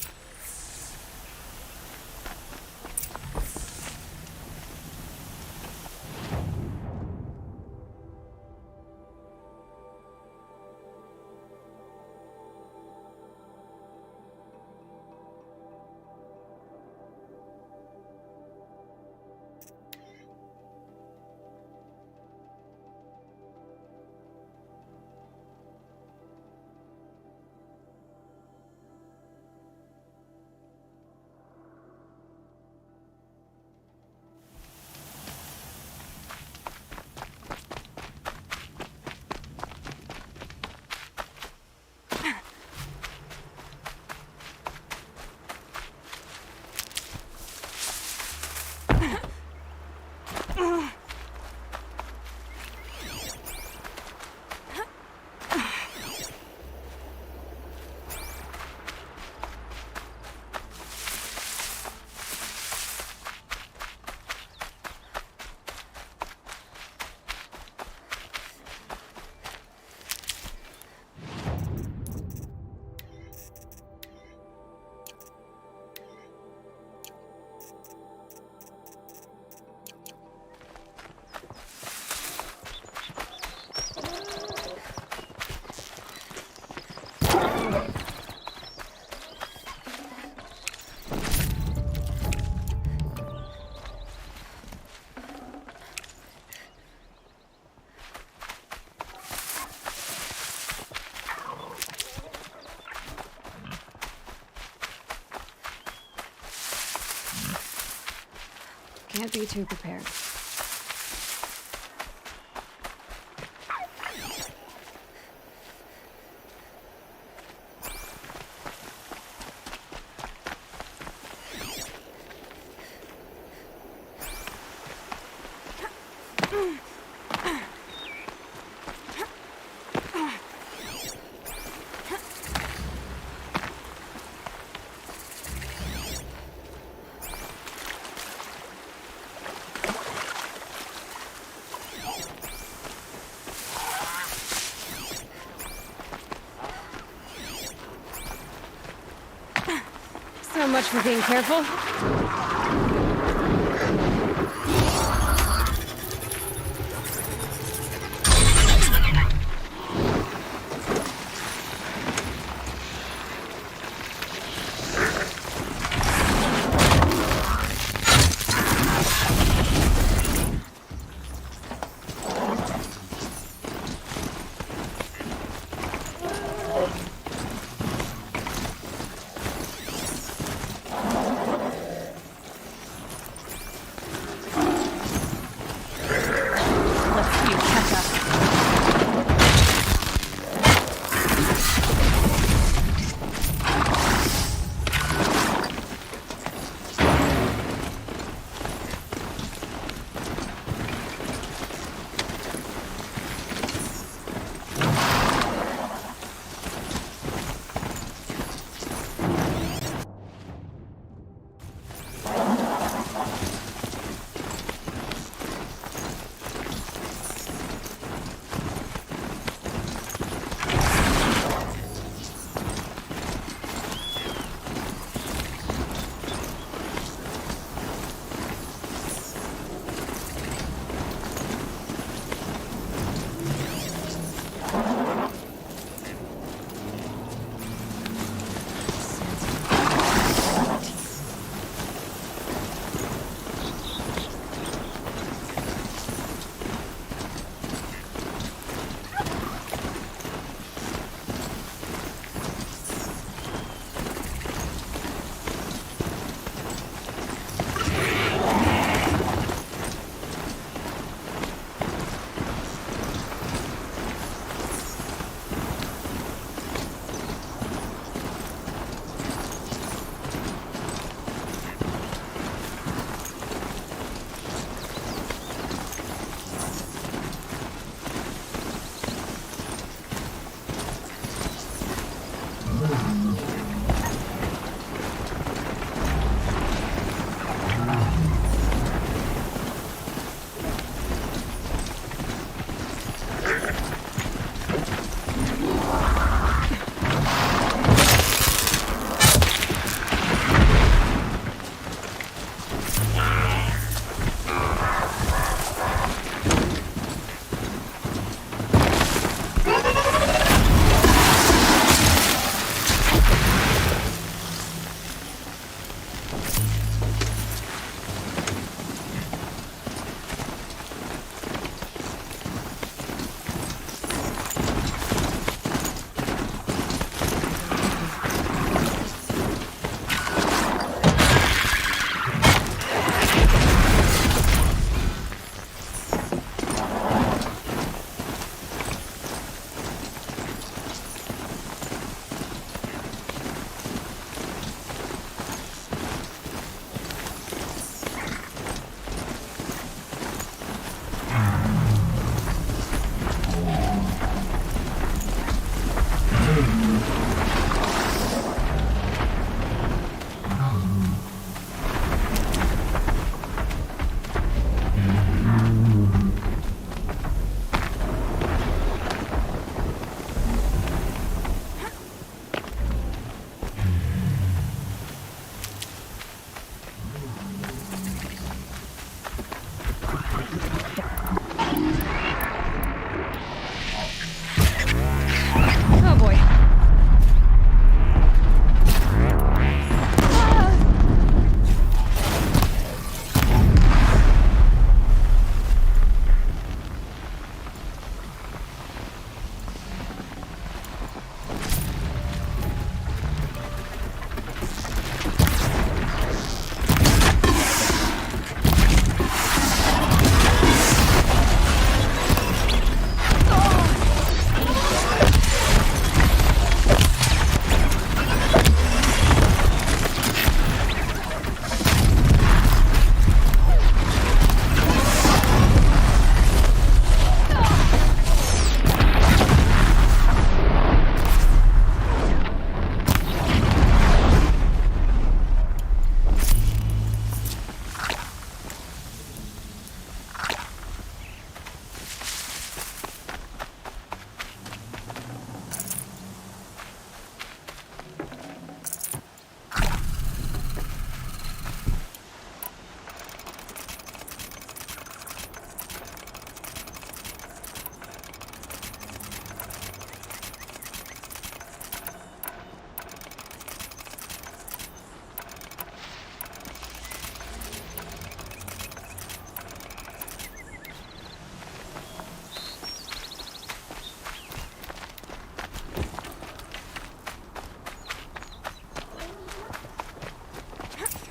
Can't be too prepared. So much for being careful.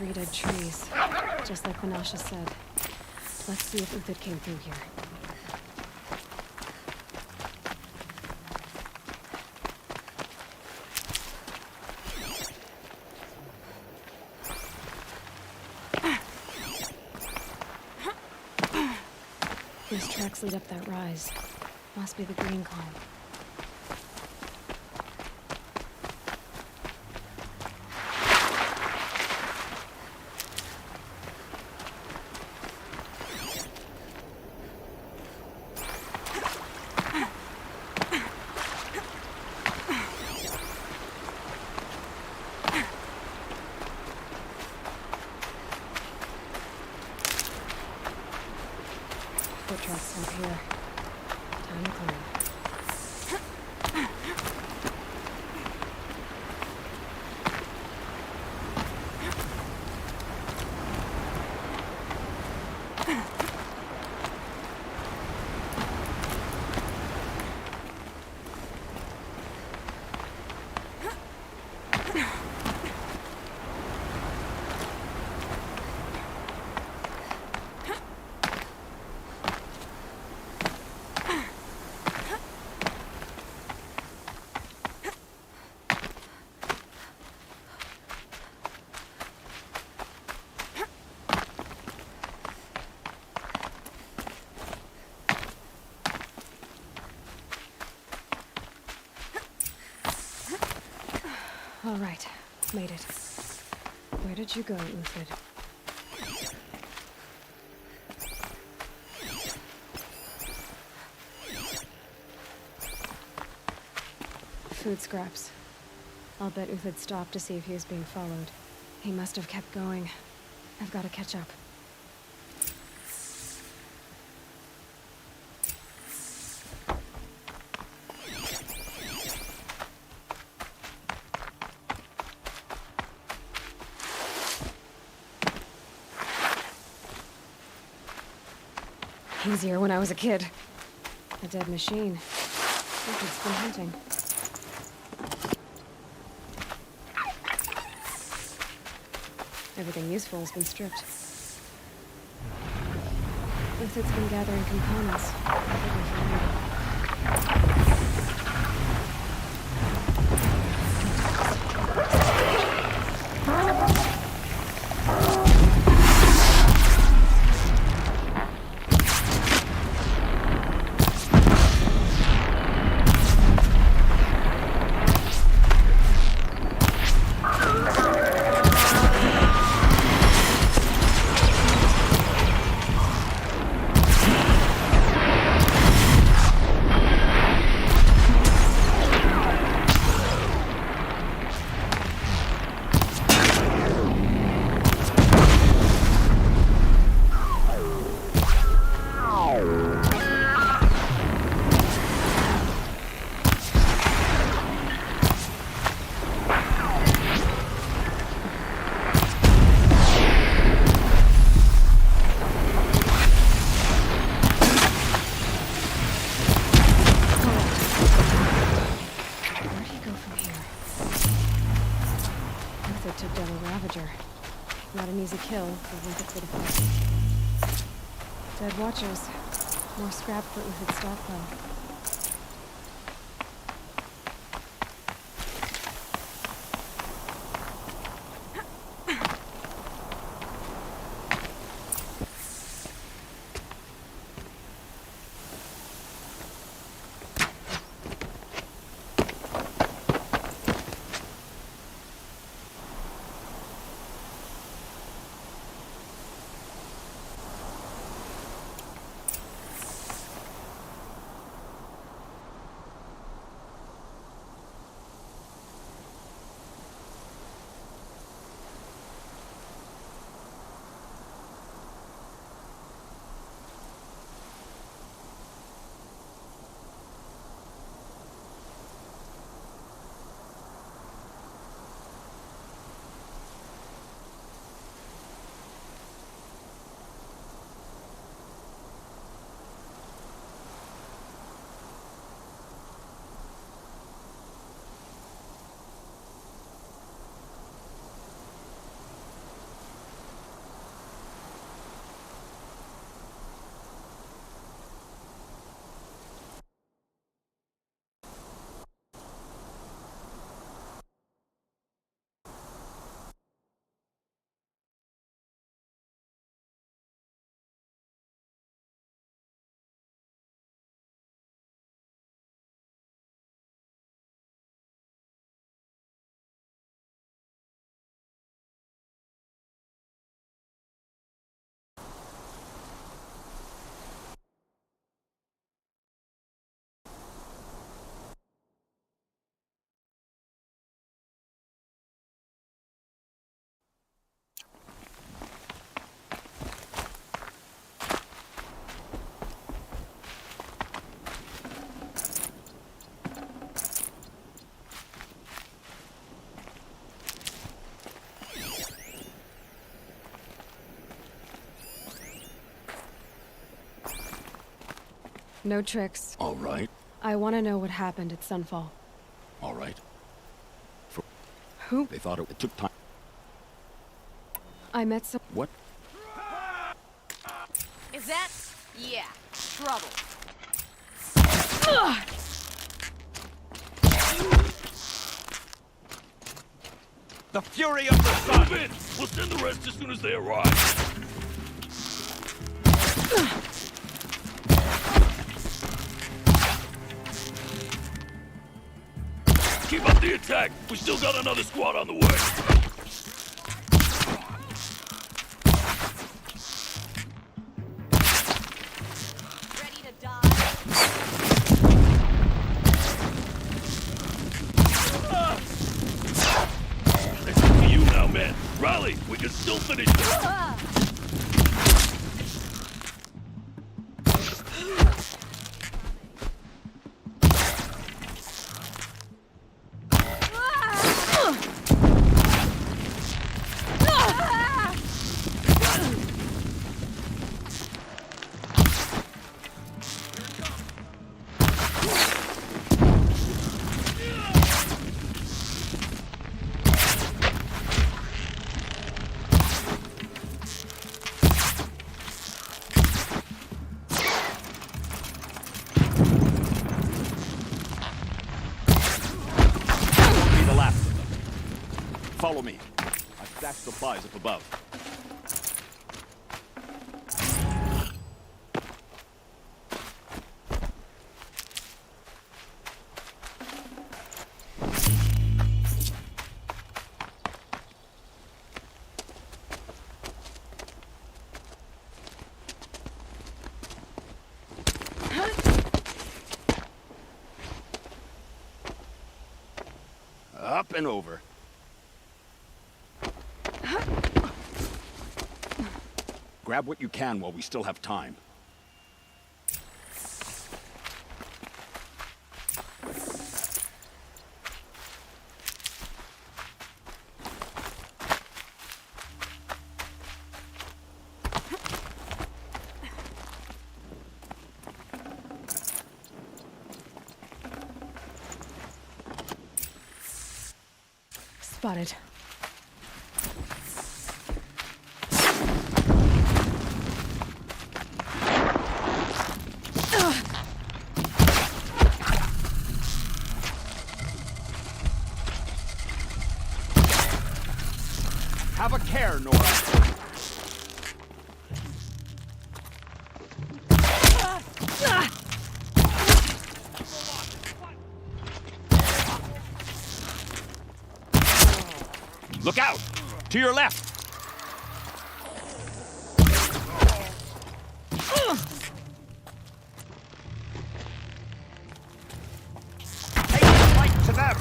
3 dead trees, just like Vinasha said. Let's see if Uthid came through here. These tracks lead up that rise. Must be the green column. Foot tracks up here. Time to climb. All right, made it. Where did you go, Uthid? Food scraps. I'll bet Uthid stopped to see if he was being followed. He must have kept going. I've got to catch up. Easier when I was a kid. A dead machine. Uthid's been hunting. Everything useful has been stripped. Uthid's been gathering components. Not an easy kill, but worth it for the fight. Dead watchers. More scrap for Uthid's stockpile. No tricks. All right. I want to know what happened at Sunfall. All right. Who? They thought it took time. I met some... What? Is that? Yeah. Trouble. Ugh! The fury of the sun! Move in! We'll send the rest as soon as they arrive. Keep up the attack! We still got another squad on the way! Ready to die? It's up to you now, man! Rally! We can still finish this! Follow me. I've stacked supplies up above. Up and over. Grab what you can while we still have time. Spotted. Have a care, Nora. Look out! To your left! Take the fight to them!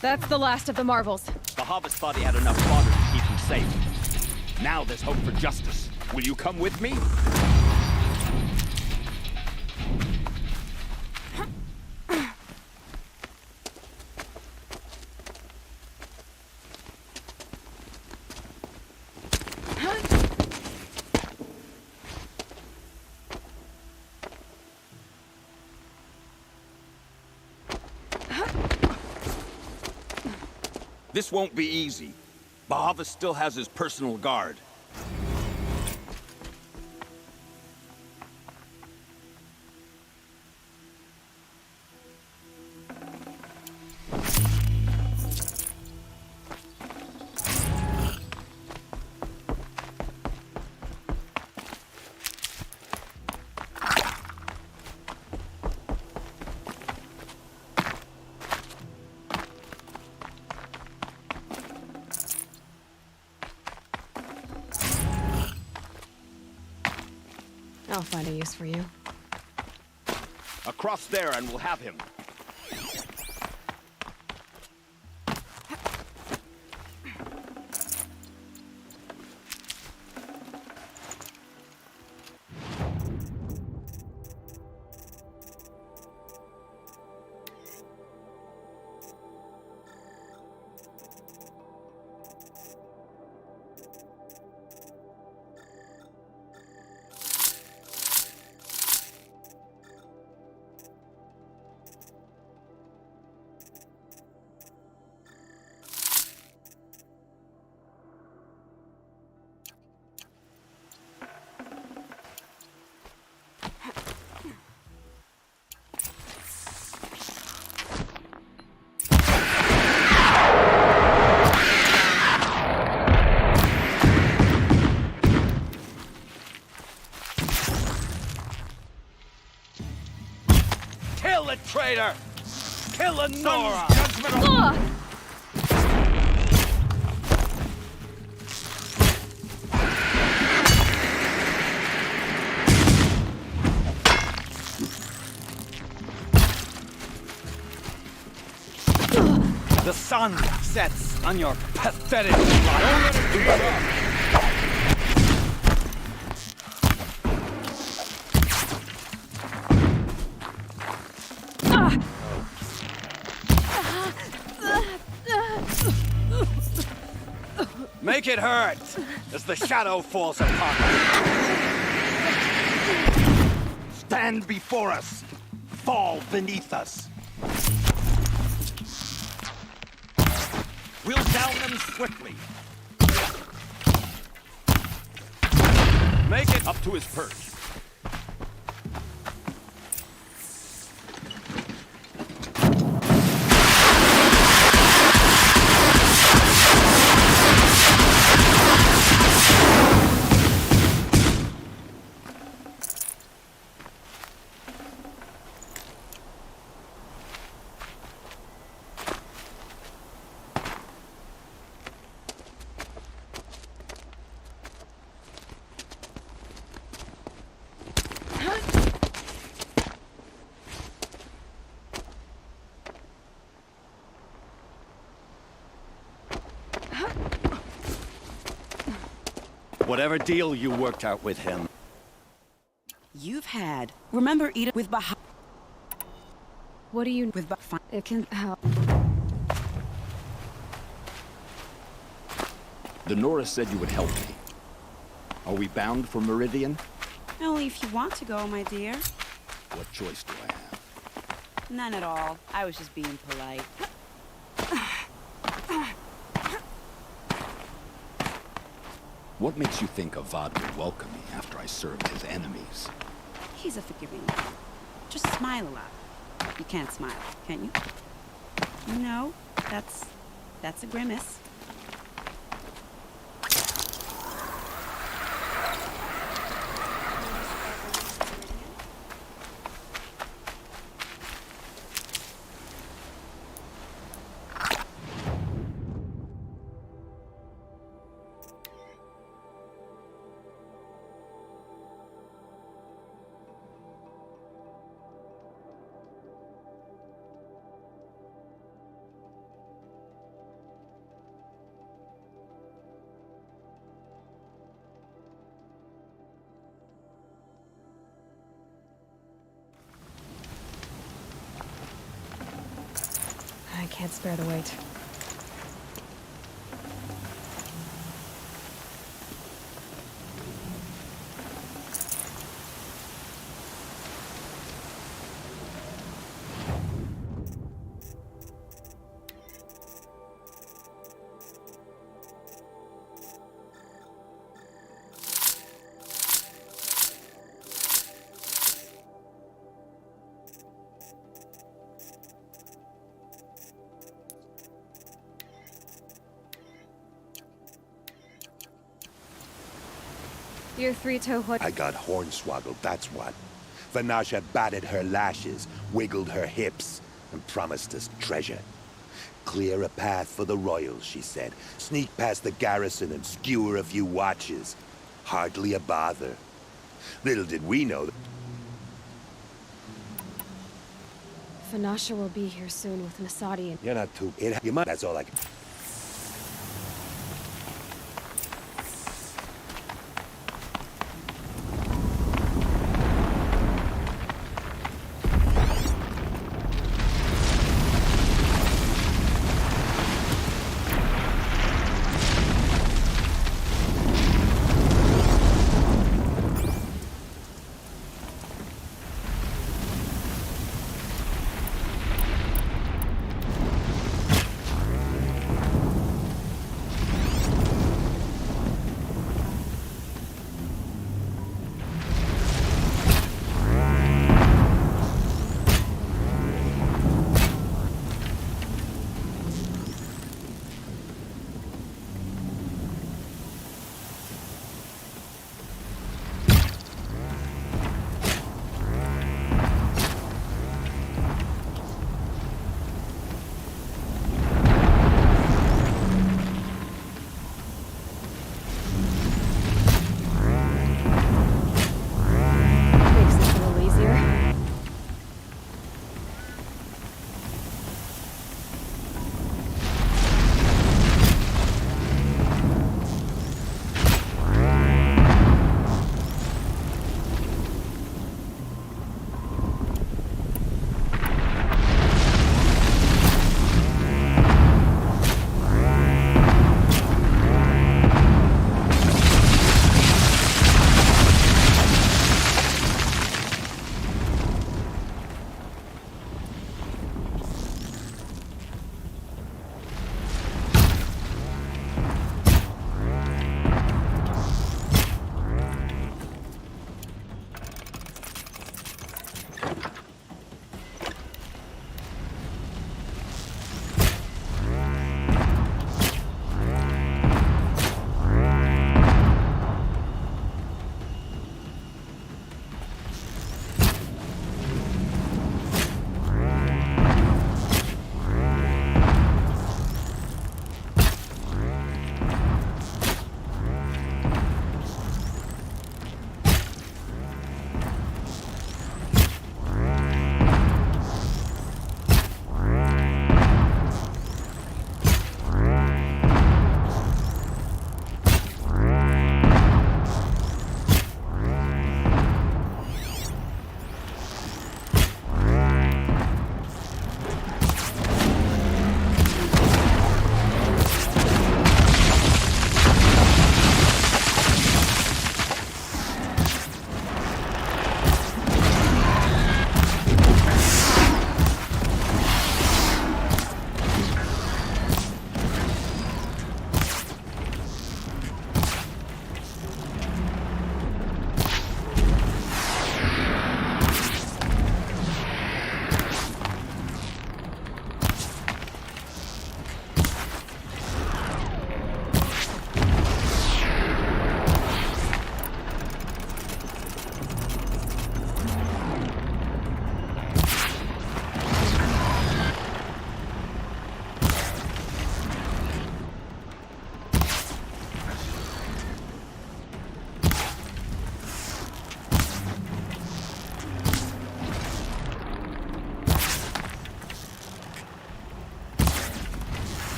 That's the last of the marvels. The Harvest thought he had enough fodder to keep him safe. Now there's hope for justice. Will you come with me? This won't be easy. Bahava still has his personal guard. I'll find a use for you. Across there and we'll have him. Kill the traitor! Kill the Nora! The sun sets on your pathetic life. Don't let it give up. Make it hurt as the shadow falls upon us. Stand before us. Fall beneath us. We'll down them swiftly. Make it up to his perch. Whatever deal you worked out with him. You've had. Remember Edith with Baha. What do you with Baha? It can help. The Nora said you would help me. Are we bound for Meridian? Only if you want to go, my dear. What choice do I have? None at all. I was just being polite. What makes you think Avad would welcome me after I served his enemies? He's a forgiving man. Just smile a lot. You can't smile, can you? No, that's a grimace. I can't spare the weight. Your three-toe hood. I got hornswoggled, that's what. Vanasha batted her lashes, wiggled her hips, and promised us treasure. Clear a path for the royals, she said. Sneak past the garrison and skewer a few watches. Hardly a bother. Little did we know that. Fanasha will be here soon with Nasadi and... You're not too... You might... That's all I can...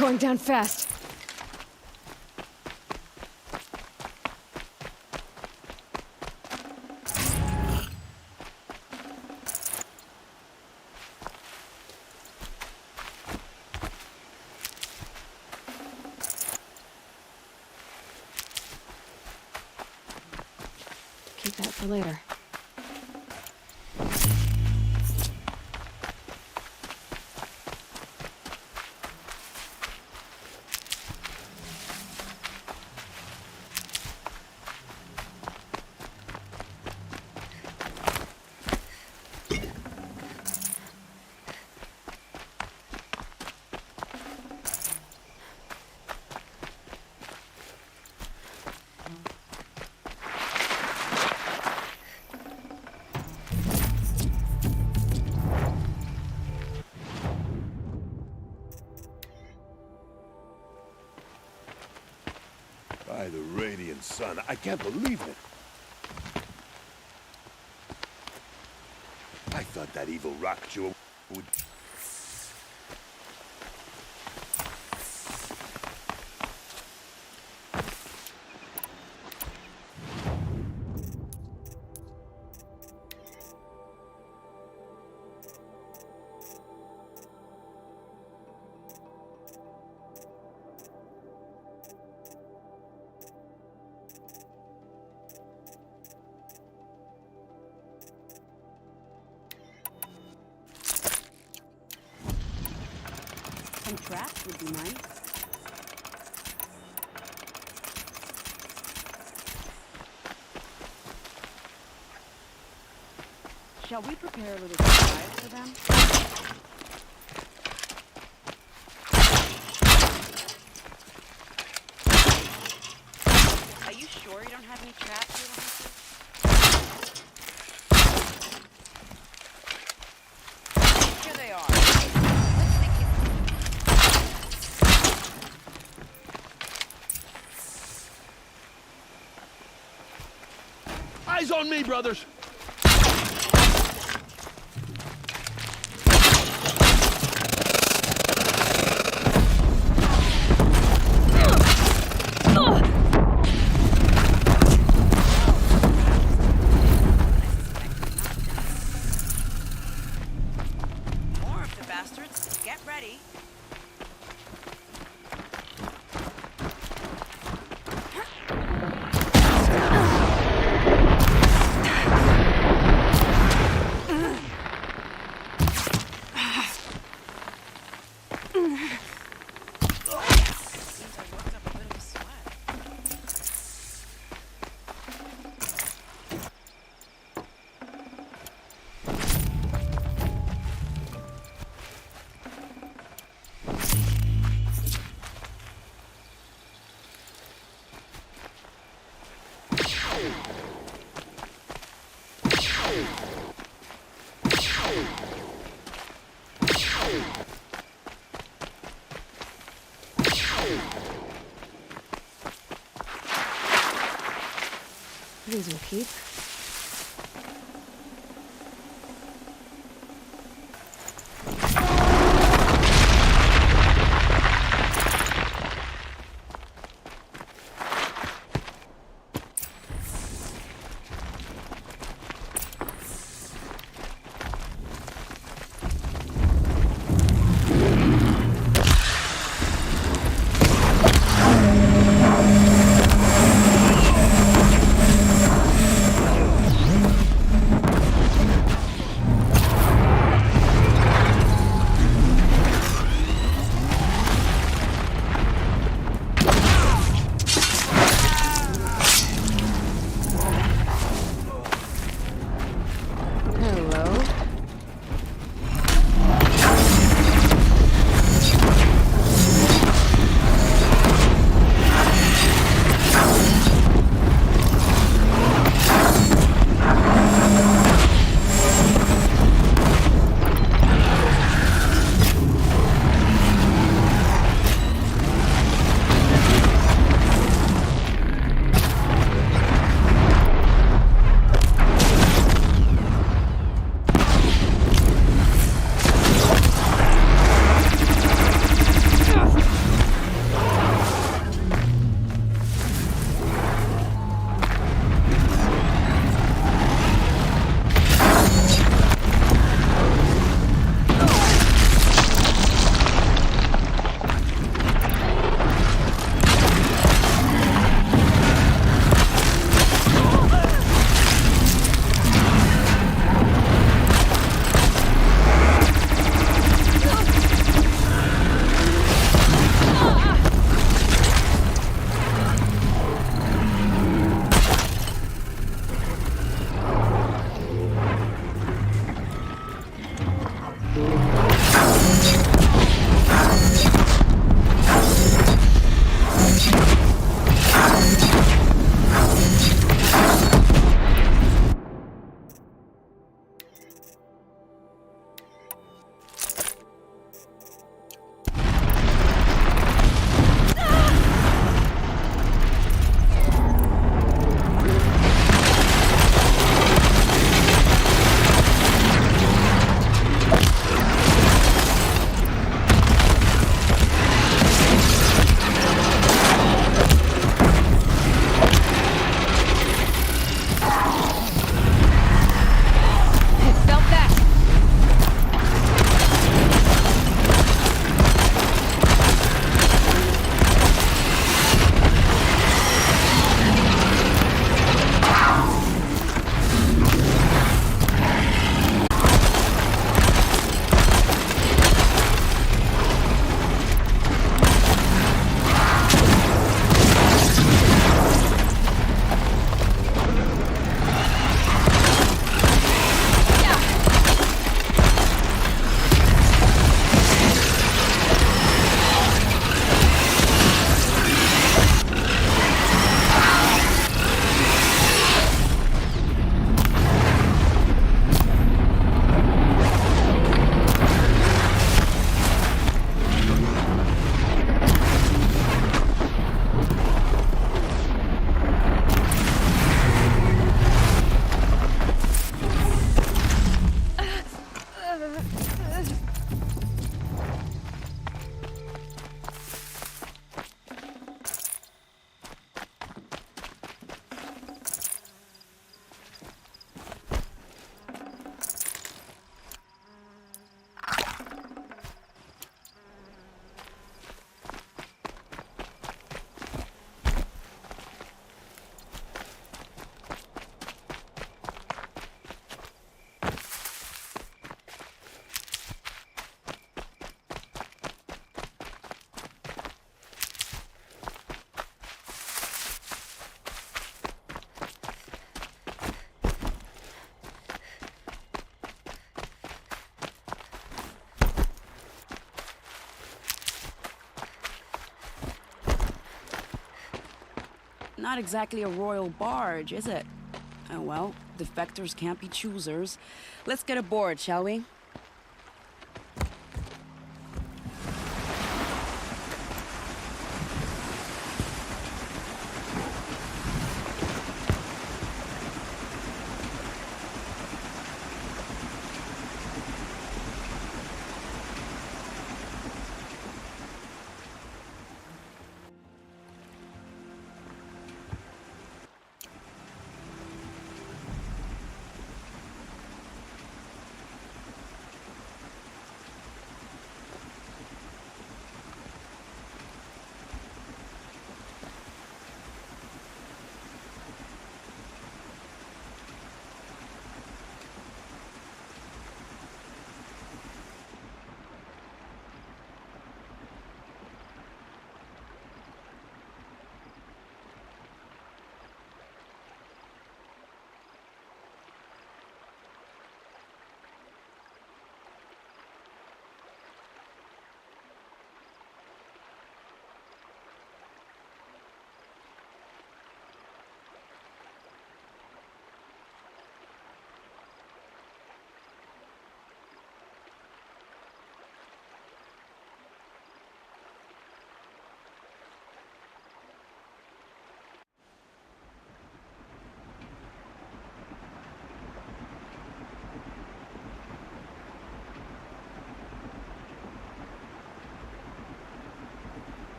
Going down fast. Keep that for later. son. I can't believe it. I thought that evil rock jewel would... Some traps would be nice. Shall we prepare a little surprise for them? Are you sure you don't have any traps, little hunter? Here they are. Eyes on me, brothers! More of the bastards. Get ready. Losing Pete. Not exactly a royal barge, is it? Oh well, defectors can't be choosers. Let's get aboard, shall we?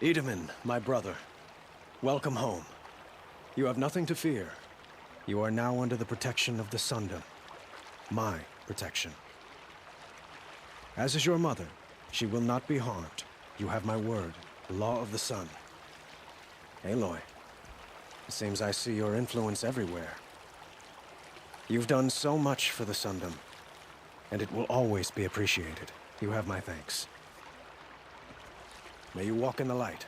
Edaman, my brother, welcome home. You have nothing to fear. You are now under the protection of the Sundom. My protection. As is your mother, she will not be harmed. You have my word, the law of the sun. Aloy, it seems I see your influence everywhere. You've done so much for the Sundom, and it will always be appreciated. You have my thanks. May you walk in the light.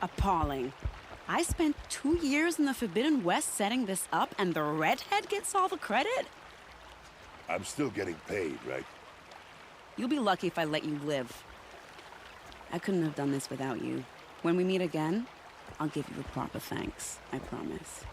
Appalling. I spent 2 years in the Forbidden West setting this up, and the redhead gets all the credit? I'm still getting paid, right? You'll be lucky if I let you live. I couldn't have done this without you. When we meet again, I'll give you the proper thanks. I promise.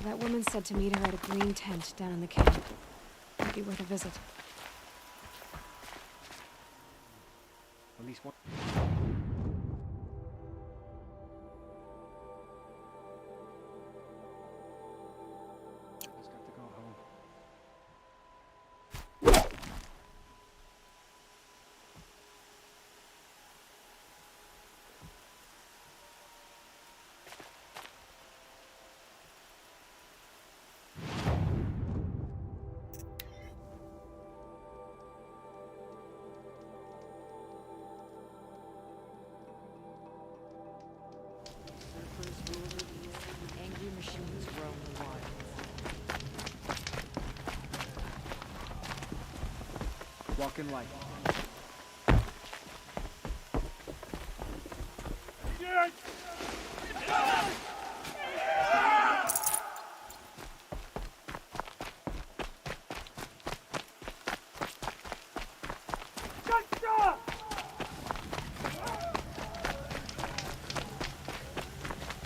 That woman said to meet her at a green tent down in the camp. Might be worth a visit. At least one. Just got to go home. Angry machines roam the wilds. Walking light.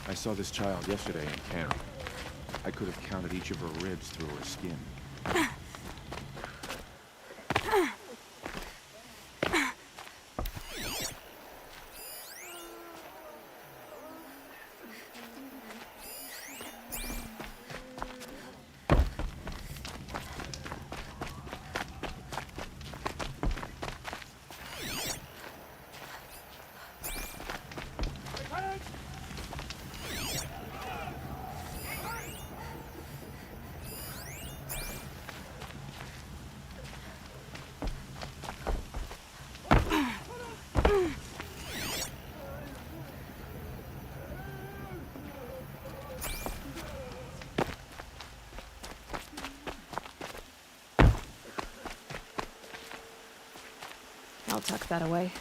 I saw this child yesterday in camp. I could have counted each of her ribs through her skin. I'll tuck that away.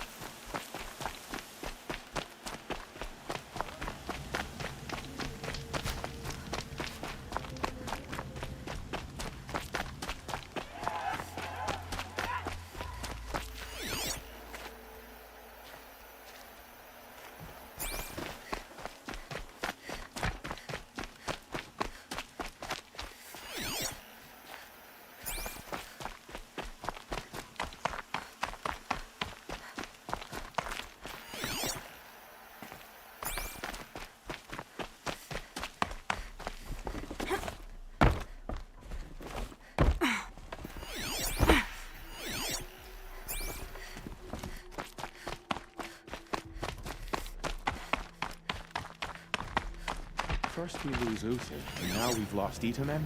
First we lose Uther, and now we've lost Itamen?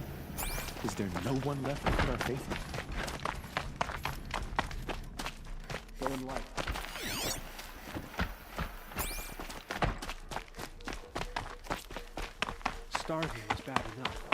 Is there no one left to put our faith in? Going light. Starving is bad enough.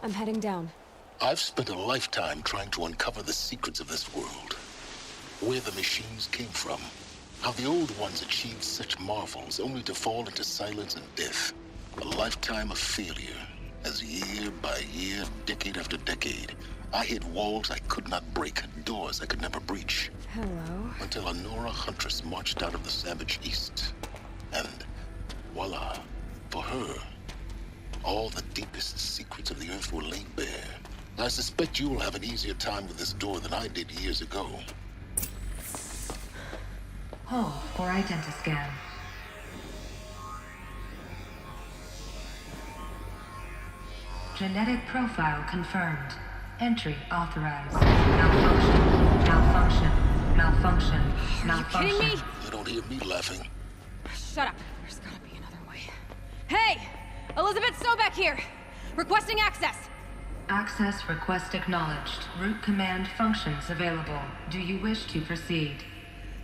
I'm heading down. I've spent a lifetime trying to uncover the secrets of this world. Where the machines came from. How the old ones achieved such marvels only to fall into silence and death. A lifetime of failure. As year by year, decade after decade, I hit walls I could not break, doors I could never breach. Hello. Until a Nora huntress marched out of the savage east. And voila, for her, all the deepest secrets of the earth were laid bare. I suspect you will have an easier time with this door than I did years ago. Hold for identiscan. Genetic profile confirmed. Entry authorized. Malfunction. Malfunction. Malfunction. Are you kidding me? It don't hear me laughing. Shut up. There's gotta be another way. Hey! Elizabeth Sobeck here! Requesting access! Access request acknowledged. Root command functions available. Do you wish to proceed?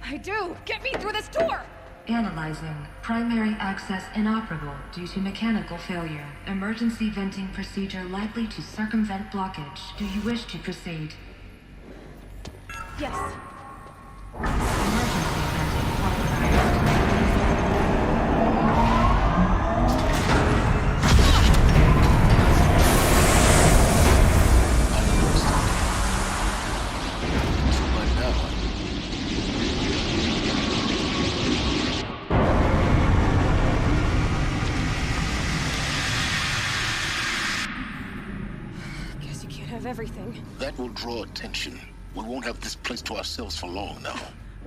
I do! Get me through this door! Analyzing. Primary access inoperable due to mechanical failure. Emergency venting procedure likely to circumvent blockage. Do you wish to proceed? Yes. Emergency venting authorized. Guess you can't have everything. That will draw attention. We won't have this place to ourselves for long now.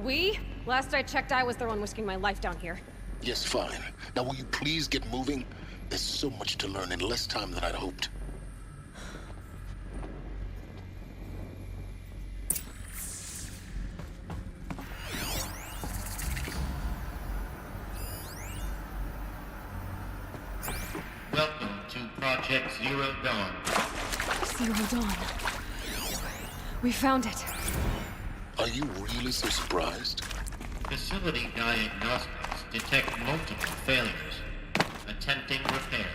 We? Last I checked, I was the one risking my life down here. Yes, fine. Now will you please get moving? There's so much to learn in less time than I'd hoped. Welcome to Project Zero Dawn. Zero Dawn. We found it. Are you really so surprised? Facility diagnostics detect multiple failures. Attempting repair.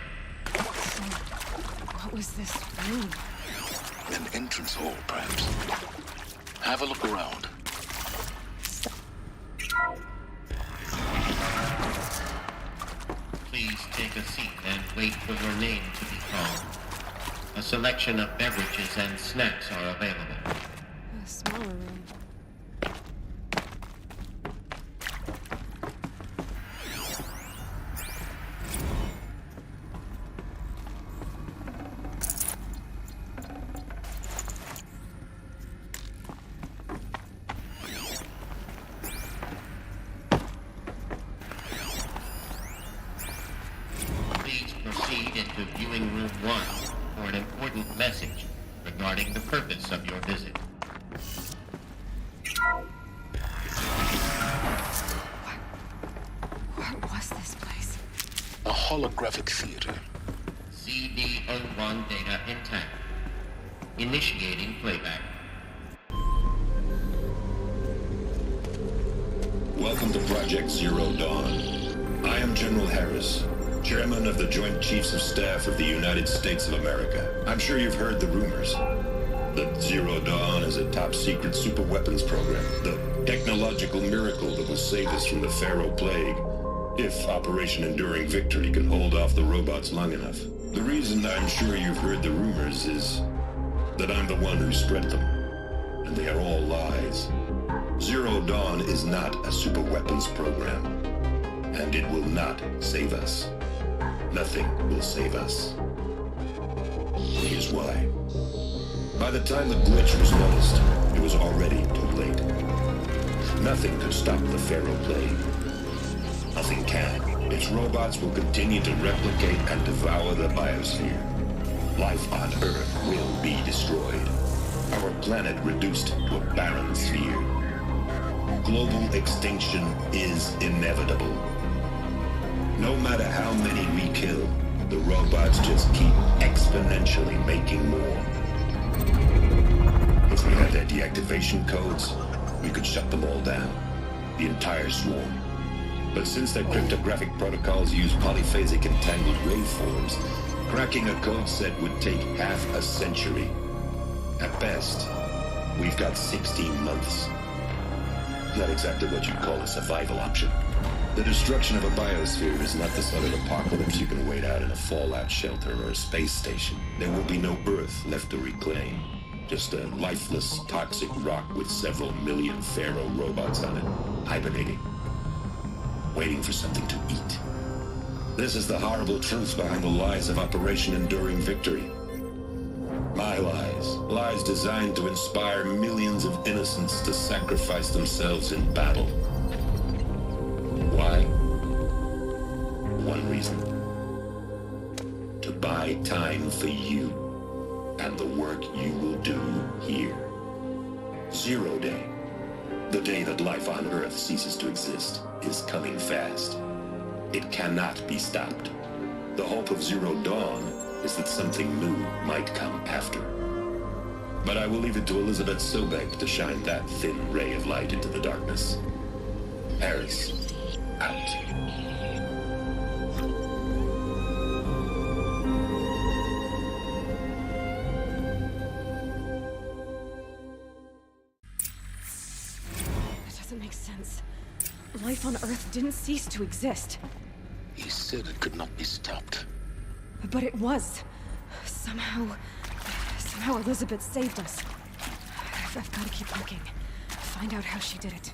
What was this room? An entrance hall, perhaps. Have a look around. Please take a seat and wait for your name to be called. A selection of beverages and snacks are available. A smaller room. Please proceed into viewing room 1 for an important message regarding the purpose of your visit. What was this place? A holographic theater. CD01 data intact. Initiating playback. Welcome to Project Zero Dawn. I am General Harris, Chairman of the Joint Chiefs of Staff of the United States of America. I'm sure you've heard the rumors. That Zero Dawn is a top-secret superweapons program. The technological miracle that will save us from the Pharaoh Plague, if Operation Enduring Victory can hold off the robots long enough. The reason I'm sure you've heard the rumors is that I'm the one who spread them. And they are all lies. Zero Dawn is not a superweapons program. And it will not save us. Nothing will save us. Here's why. By the time the glitch was noticed, it was already too late. Nothing could stop the Pharaoh Plague. Nothing can. Its robots will continue to replicate and devour the biosphere. Life on Earth will be destroyed. Our planet reduced to a barren sphere. Global extinction is inevitable. No matter how many we kill, the robots just keep exponentially making more. If we had their deactivation codes, we could shut them all down. The entire swarm. But since their cryptographic protocols use polyphasic entangled waveforms, cracking a code set would take half a century. At best, we've got 16 months. Not exactly what you'd call a survival option. The destruction of a biosphere is not the sort of apocalypse you can wait out in a fallout shelter or a space station. There will be no Earth left to reclaim. Just a lifeless, toxic rock with several million Pharaoh robots on it, hibernating, waiting for something to eat. This is the horrible truth behind the lies of Operation Enduring Victory. My lies. Lies designed to inspire millions of innocents to sacrifice themselves in battle. Why? One reason. To buy time for you and the work you will do here. Zero Day. The day that life on Earth ceases to exist is coming fast. It cannot be stopped. The hope of Zero Dawn is that something new might come after. But I will leave it to Elizabeth Sobek to shine that thin ray of light into the darkness. Paris, out. That doesn't make sense. Life on Earth didn't cease to exist. He said it could not be stopped. But it was. Somehow Elizabeth saved us. I've got to keep looking. Find out how she did it.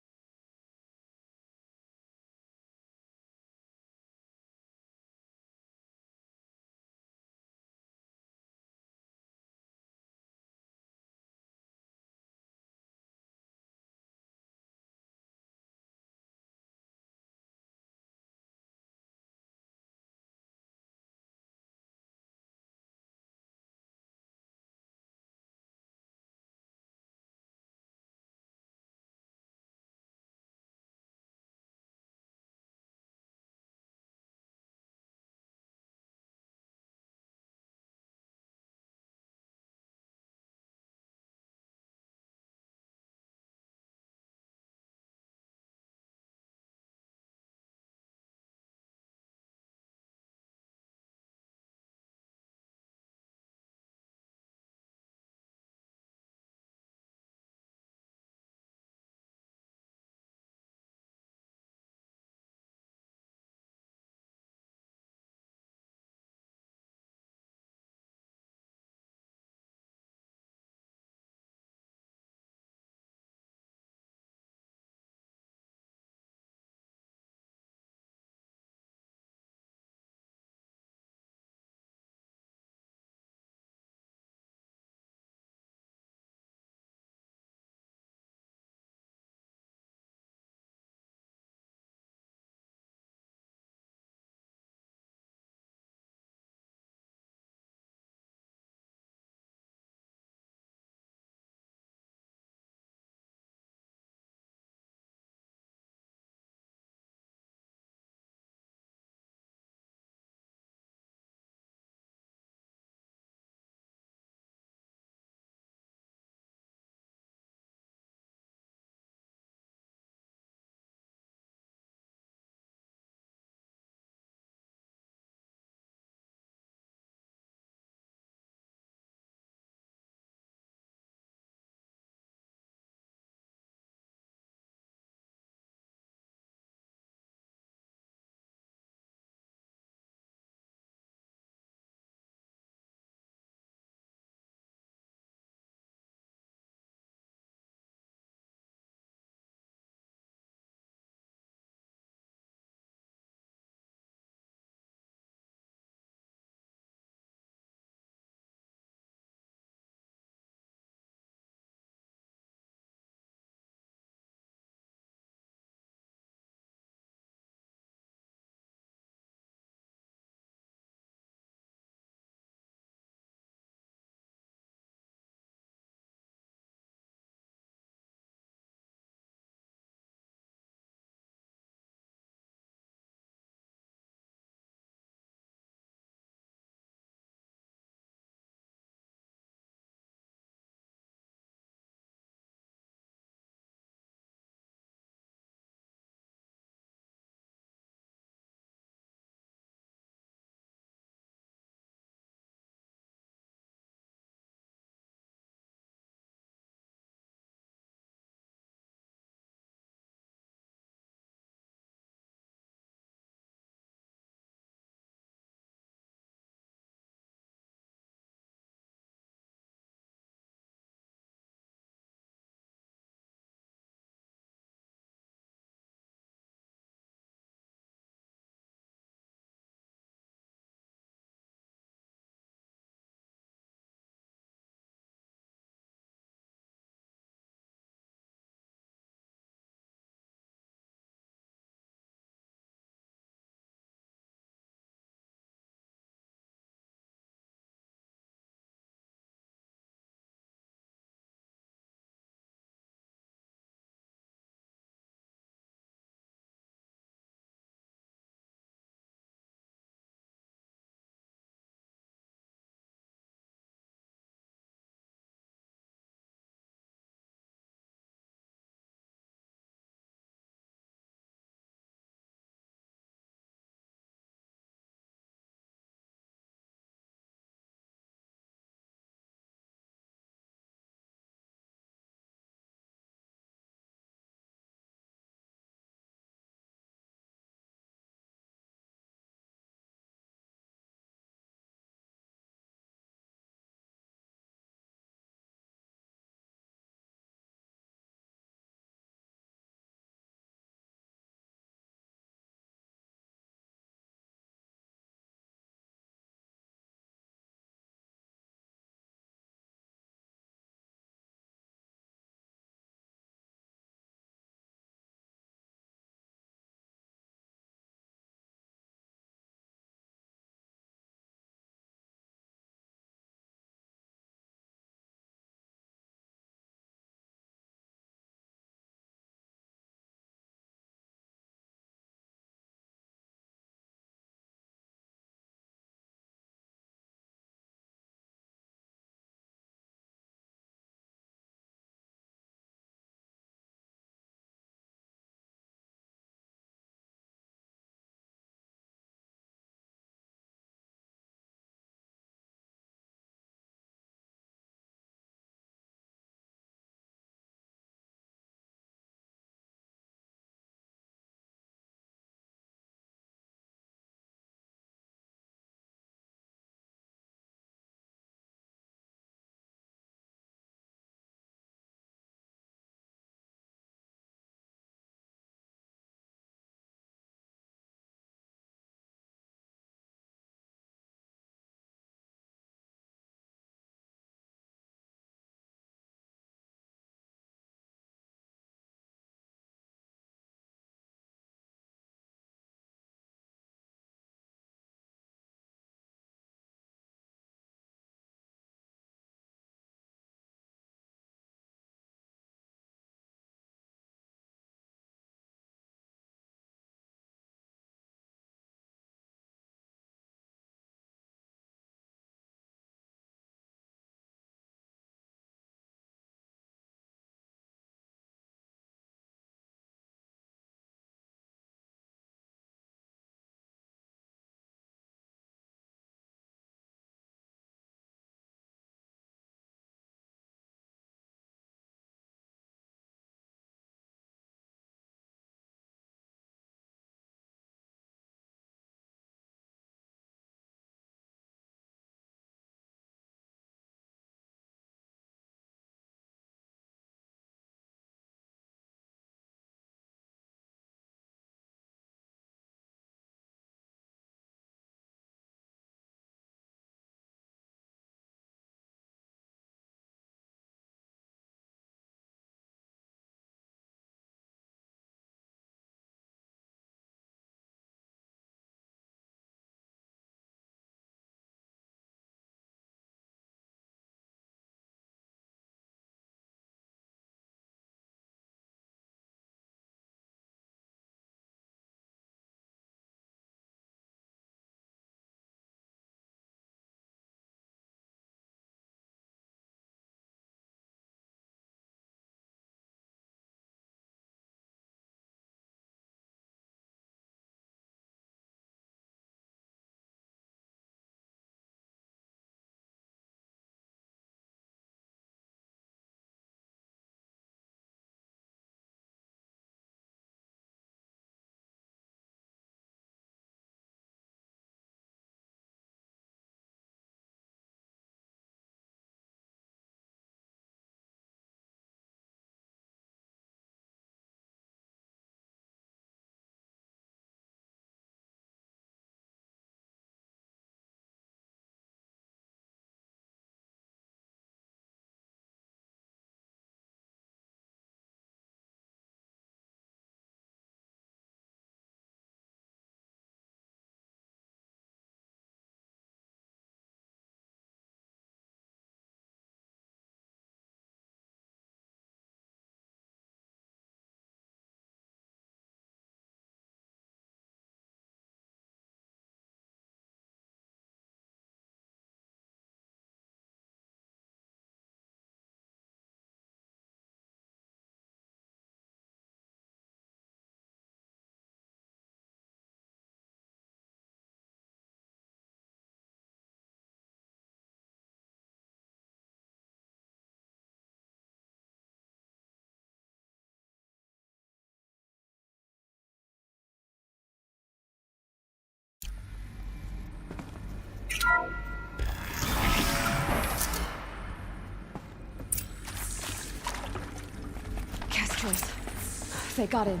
choice. They got in.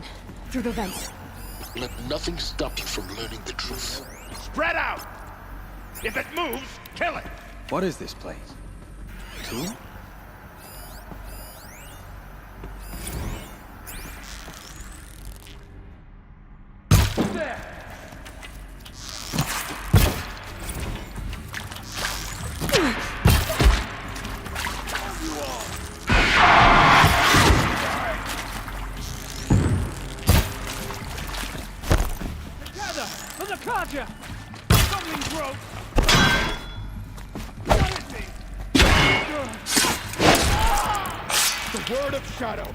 Through the vents. Let nothing stop you from learning the truth. Spread out! If it moves, kill it! What is this place? Two? There! Together! For the Kaja! Something broke! What is it? The word of Shadow.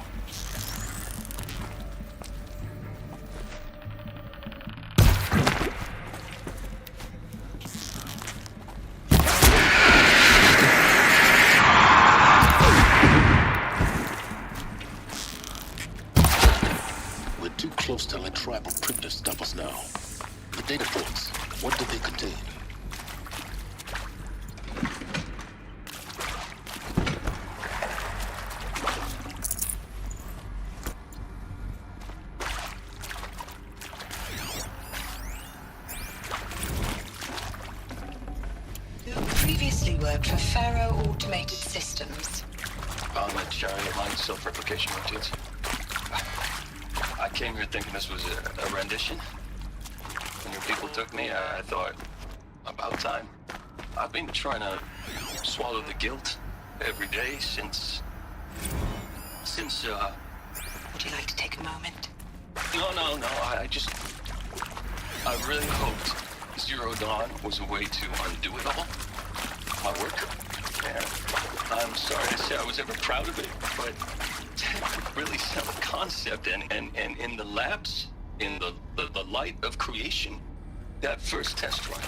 We're too close to let tribal printers stop us now. The data ports, what did they contain? Previously worked for Pharaoh Automated Systems. On the chariot line self-replication routines. I came here thinking this was a rendition. When your people took me, I thought, about time. I've been trying to swallow the guilt every day since... Would you like to take a moment? No, I really hoped Zero Dawn was a way to undo it all. My work. And I'm sorry to say I was ever proud of it, but to really sell a concept and in the labs, in the light of creation, that first test run,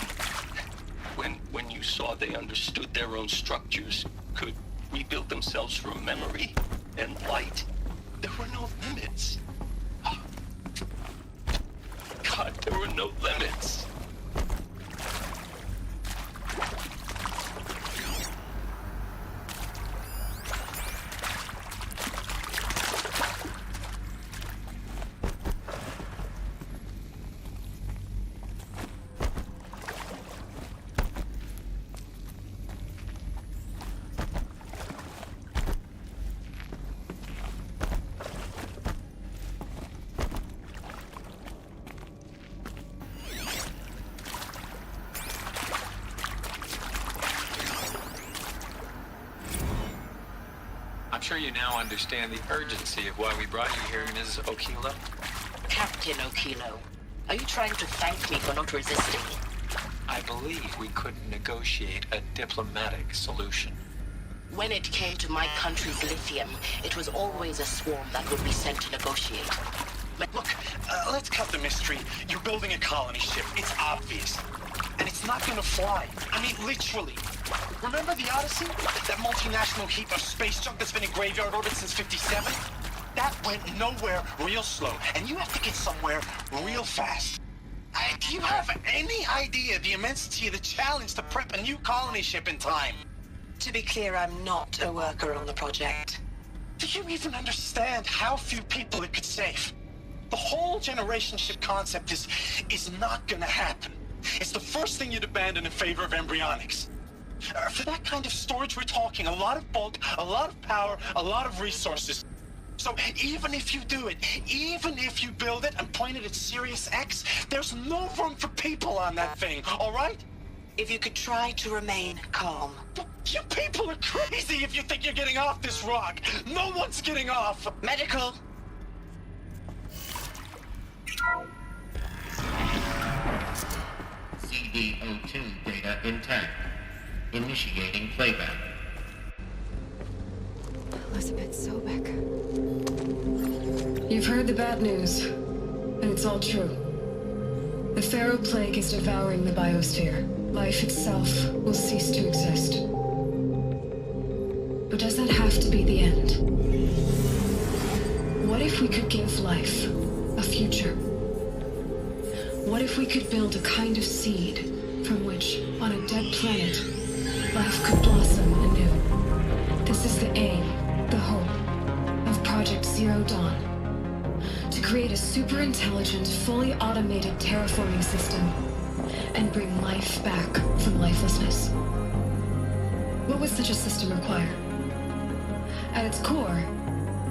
when you saw they understood their own structures, could rebuild themselves from memory and light, there were no limits. God, there were no limits. I'm sure you now understand the urgency of why we brought you here, Ms. Okilo. Captain Okilo, are you trying to thank me for not resisting? I believe we could negotiate a diplomatic solution. When it came to my country's lithium, it was always a swarm that would be sent to negotiate. Look, let's cut the mystery. You're building a colony ship. It's obvious. And it's not gonna fly. I mean, literally. Remember the Odyssey? That multinational heap of space junk that's been in graveyard orbit since 57? That went nowhere real slow. And you have to get somewhere real fast. Do you have any idea the immensity of the challenge to prep a new colony ship in time? To be clear, I'm not a worker on the project. Do you even understand how few people it could save? The whole generation ship concept is not gonna happen. It's the first thing you'd abandon in favor of embryonics. For that kind of storage, we're talking a lot of bulk, a lot of power, a lot of resources. So even if you do it, even if you build it and point it at Sirius X, there's no room for people on that thing, all right? If you could try to remain calm. You people are crazy if you think you're getting off this rock. No one's getting off. Medical. CD02 data intact. Initiating playback. Elizabeth Sobek. You've heard the bad news, and it's all true. The Pharaoh Plague is devouring the biosphere. Life itself will cease to exist. But does that have to be the end? What if we could give life a future? What if we could build a kind of seed from which, on a dead planet, life could blossom anew? This is the aim, the hope, of Project Zero Zero Dawn. To create a super-intelligent, fully automated terraforming system and bring life back from lifelessness. What would such a system require? At its core,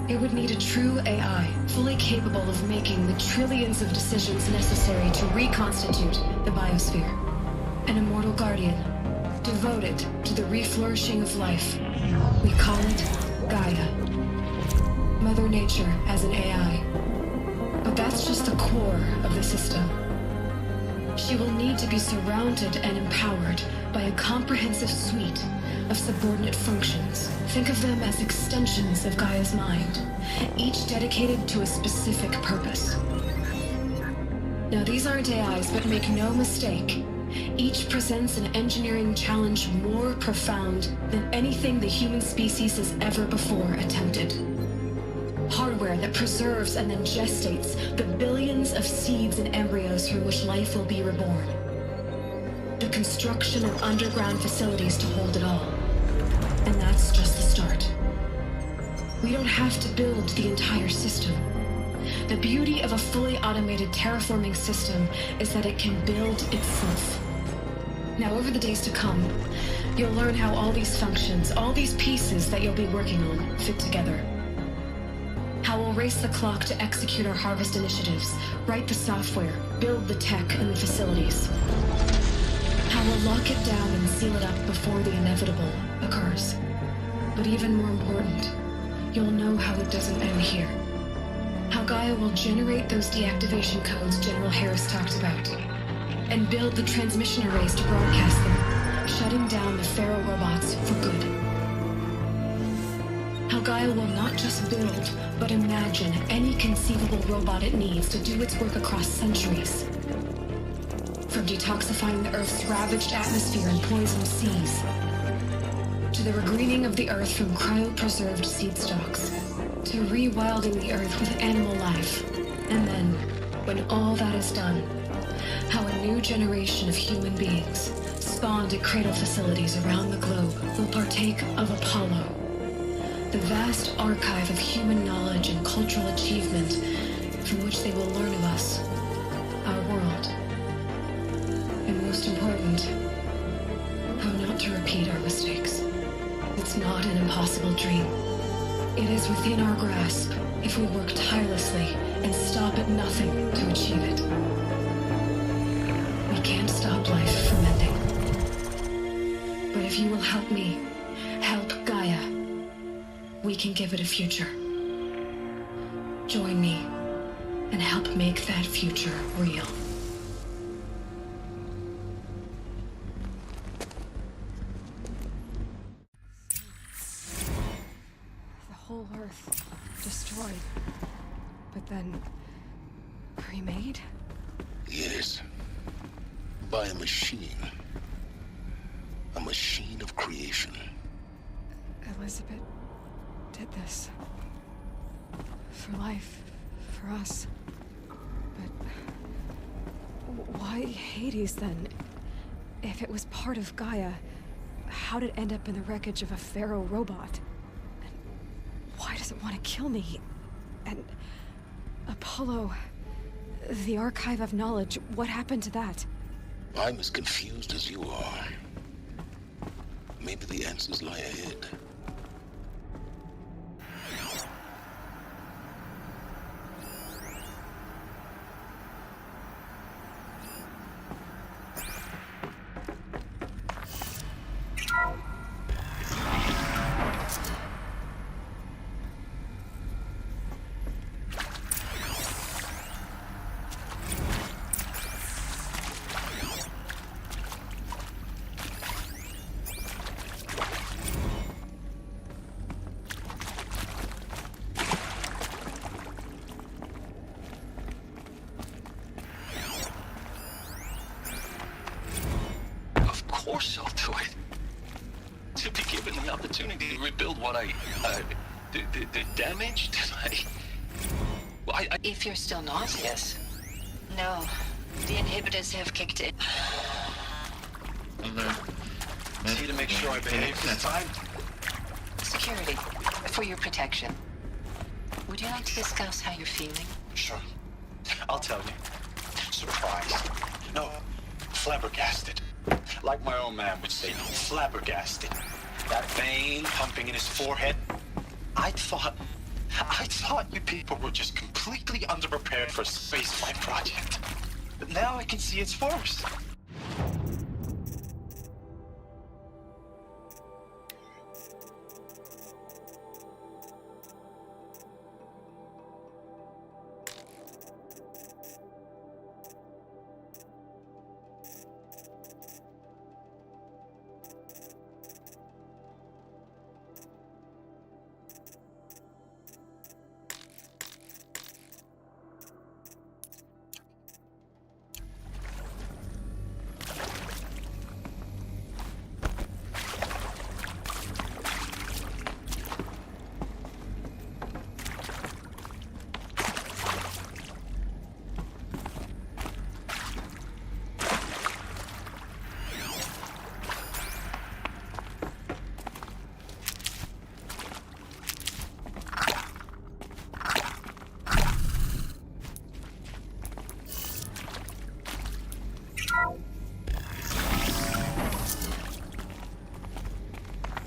it would need a true AI, fully capable of making the trillions of decisions necessary to reconstitute the biosphere. An immortal guardian, devoted to the reflourishing of life. We call it Gaia. Mother Nature as an AI. But that's just the core of the system. She will need to be surrounded and empowered by a comprehensive suite of subordinate functions. Think of them as extensions of Gaia's mind, each dedicated to a specific purpose. Now, these aren't AIs, but make no mistake, each presents an engineering challenge more profound than anything the human species has ever before attempted. Hardware that preserves and then gestates the billions of seeds and embryos from which life will be reborn. The construction of underground facilities to hold it all. And that's just the start. We don't have to build the entire system. The beauty of a fully automated terraforming system is that it can build itself. Now, over the days to come, you'll learn how all these functions, all these pieces that you'll be working on, fit together. How we'll race the clock to execute our harvest initiatives, write the software, build the tech and the facilities. How we'll lock it down and seal it up before the inevitable occurs. But even more important, you'll know how it doesn't end here. How Gaia will generate those deactivation codes General Harris talked about, and build the transmission arrays to broadcast them, shutting down the Pharaoh robots for good. How Gaia will not just build, but imagine any conceivable robot it needs to do its work across centuries. From detoxifying the Earth's ravaged atmosphere and poisoned seas, to the regreening of the Earth from cryopreserved seed stalks, to rewilding the Earth with animal life. And then, when all that is done, how a new generation of human beings, spawned at cradle facilities around the globe, will partake of Apollo, the vast archive of human knowledge and cultural achievement from which they will learn of us, our world. And most important, how not to repeat our mistakes. It's not an impossible dream. It is within our grasp if we work tirelessly and stop at nothing to achieve it. We can't stop life from ending. But if you will help me, help Gaia, we can give it a future. Join me and help make that future real. The whole Earth destroyed, but then remade? Yes. By a machine. A machine of creation. Elizabeth did this. For life. For us. But why Hades then? If it was part of Gaia, how did it end up in the wreckage of a Pharaoh robot? And why does it want to kill me? And Apollo, the archive of knowledge, what happened to that? I'm as confused as you are. Maybe the answers lie ahead. Of course I'll do it. To be given the opportunity to rebuild what I damaged? If you're still nauseous. No, the inhibitors have kicked in. Alert. See to make sure I behave this time. Security, for your protection. Would you like to discuss how you're feeling? Sure. I'll tell you. Surprised. No, flabbergasted. Like my old man would say, flabbergasted. That vein pumping in his forehead. I thought you people were just completely underprepared for a spaceflight project. But now I can see its worse.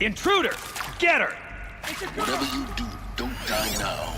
Intruder! Get her! Whatever you do, don't die now.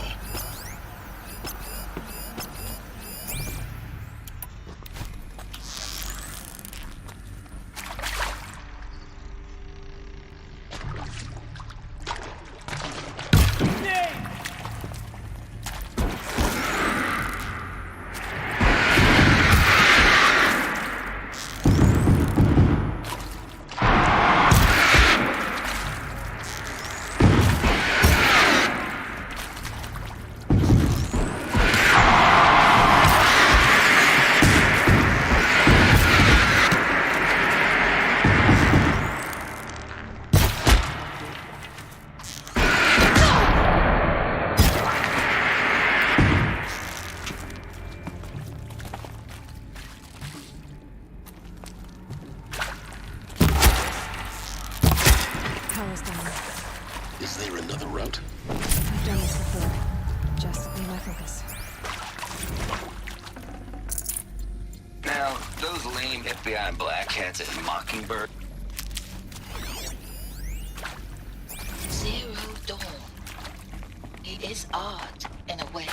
Is there another route? I've done this before. Just be my focus. Now, those lame FBI blackheads at Mockingbird. Zero Dawn. It is art, in a way.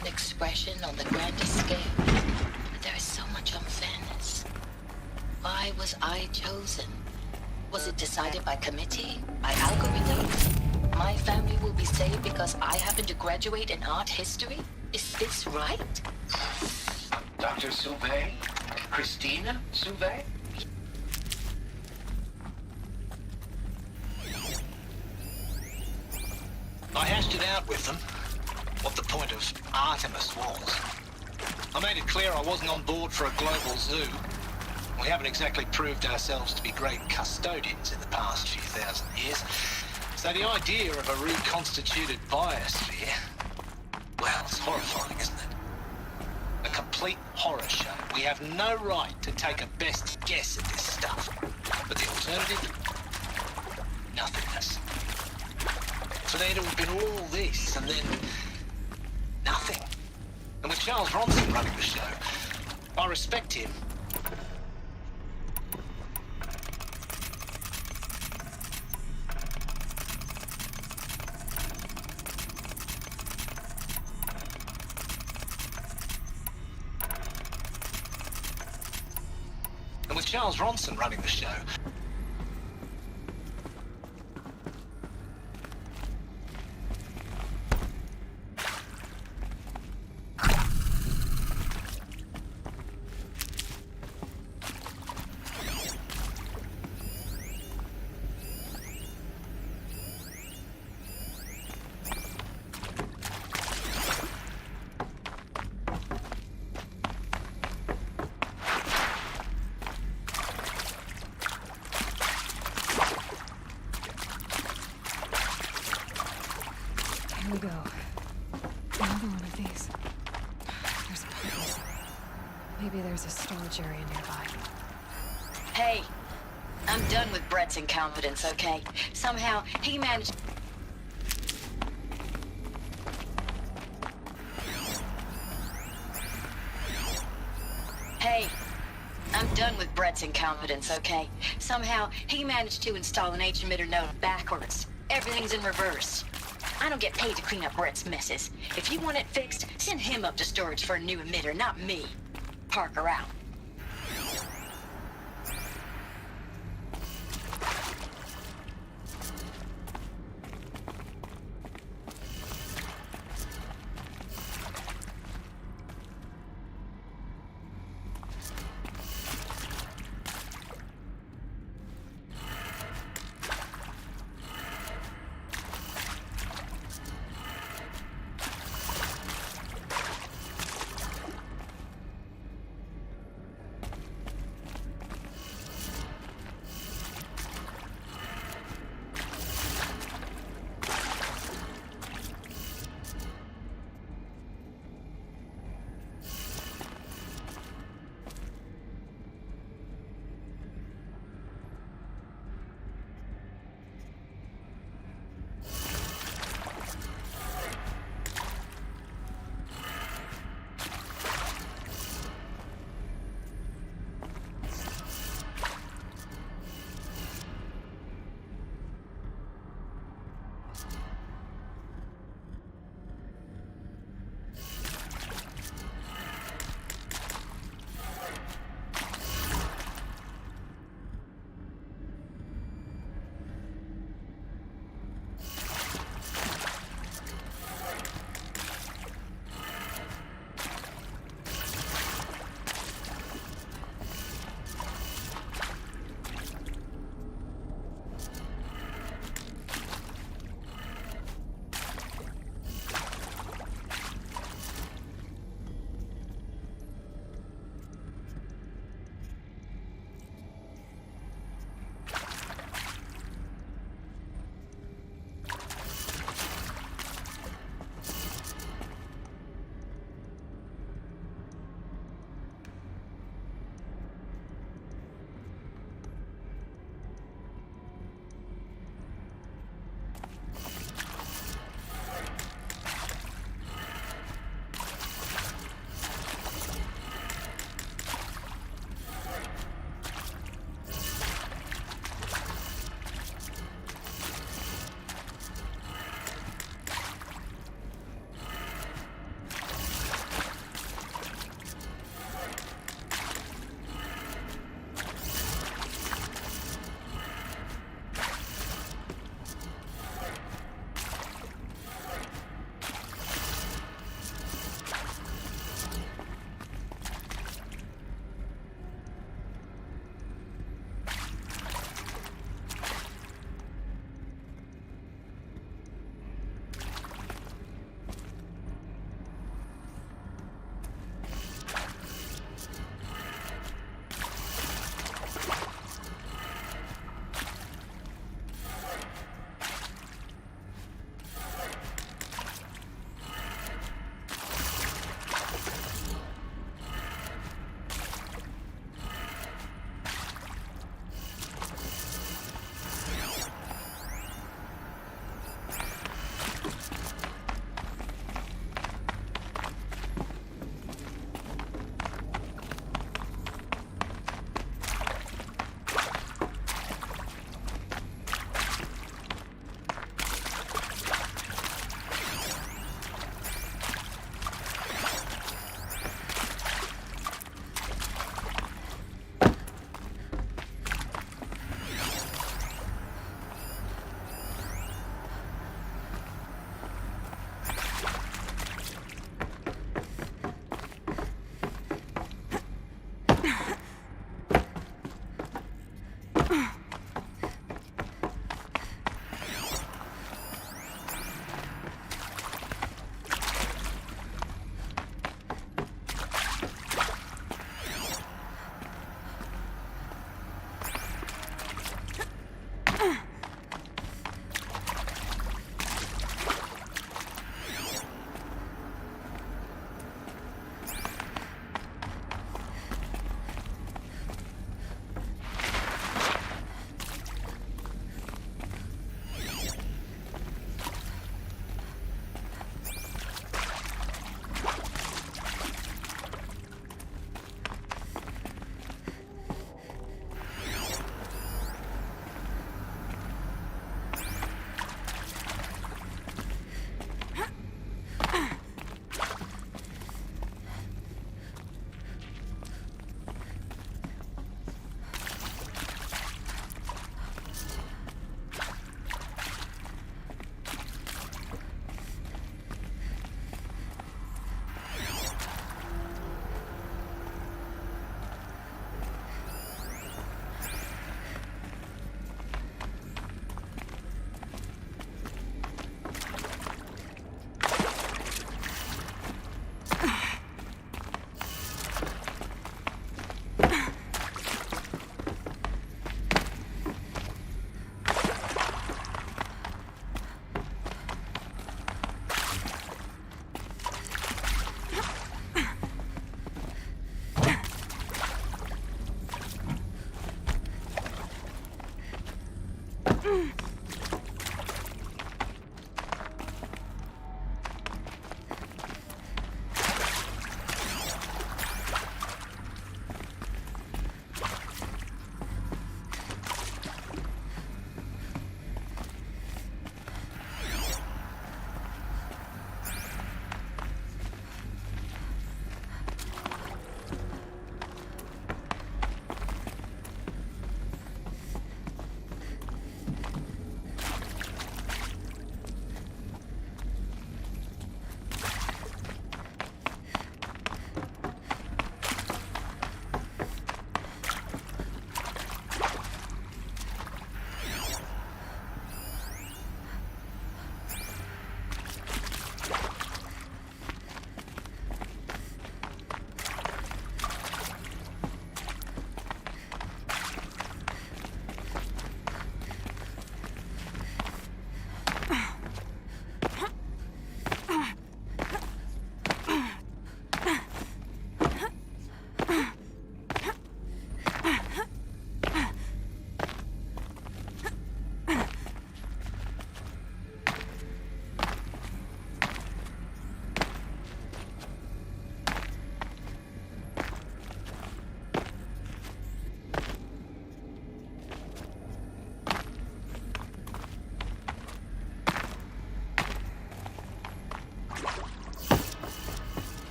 An expression on the grandest scale. But there is so much unfairness. Why was I chosen? Was it decided by committee? By algorithm? My family will be saved because I happen to graduate in art history? Is this right? Dr. Sauvé? Christina Sauvé? I hashed it out with them, what the point of Artemis was. I made it clear I wasn't on board for a global zoo. We haven't exactly proved ourselves to be great custodians in the past few thousand years. So the idea of a reconstituted biosphere, well, it's horrifying, isn't it? A complete horror show. We have no right to take a best guess at this stuff. But the alternative? Nothingness. For there to have been all this, and then nothing. And with Charles Ronson running the show, I respect him. And with Charles Ronson running the show, Here we go. Another one of these. There's a purpose. Maybe there's a storage area nearby. Hey, I'm done with Brett's incompetence, okay? Somehow, he managed... Hey, I'm done with Brett's incompetence, okay? Somehow, he managed to install an H-emitter node backwards. Everything's in reverse. I don't get paid to clean up Brett's messes. If you want it fixed, send him up to storage for a new emitter, not me. Parker out.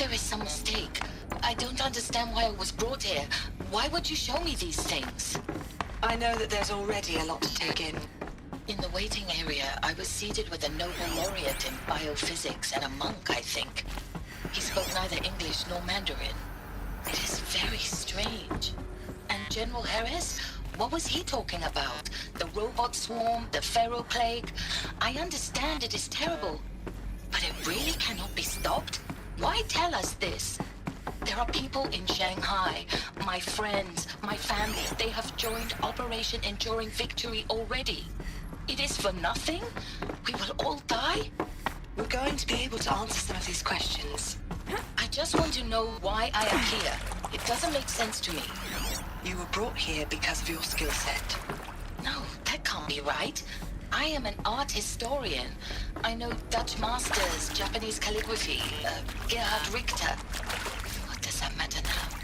There is some mistake. I don't understand why I was brought here. Why would you show me these things? I know that there's already a lot to take in. In the waiting area, I was seated with a Nobel laureate in biophysics and a monk, I think. He spoke neither English nor Mandarin. It is very strange. And General Harris? What was he talking about? The robot swarm, the pharaoh plague? I understand it is terrible. But it really cannot be stopped? Why tell us this? There are people in Shanghai, my friends, my family. They have joined Operation Enduring Victory already. It is for nothing? We will all die? We're going to be able to answer some of these questions. I just want to know why I am here. It doesn't make sense to me. You were brought here because of your skill set. No, that can't be right. I am an art historian. I know Dutch masters, Japanese calligraphy, Gerhard Richter. What does that matter now?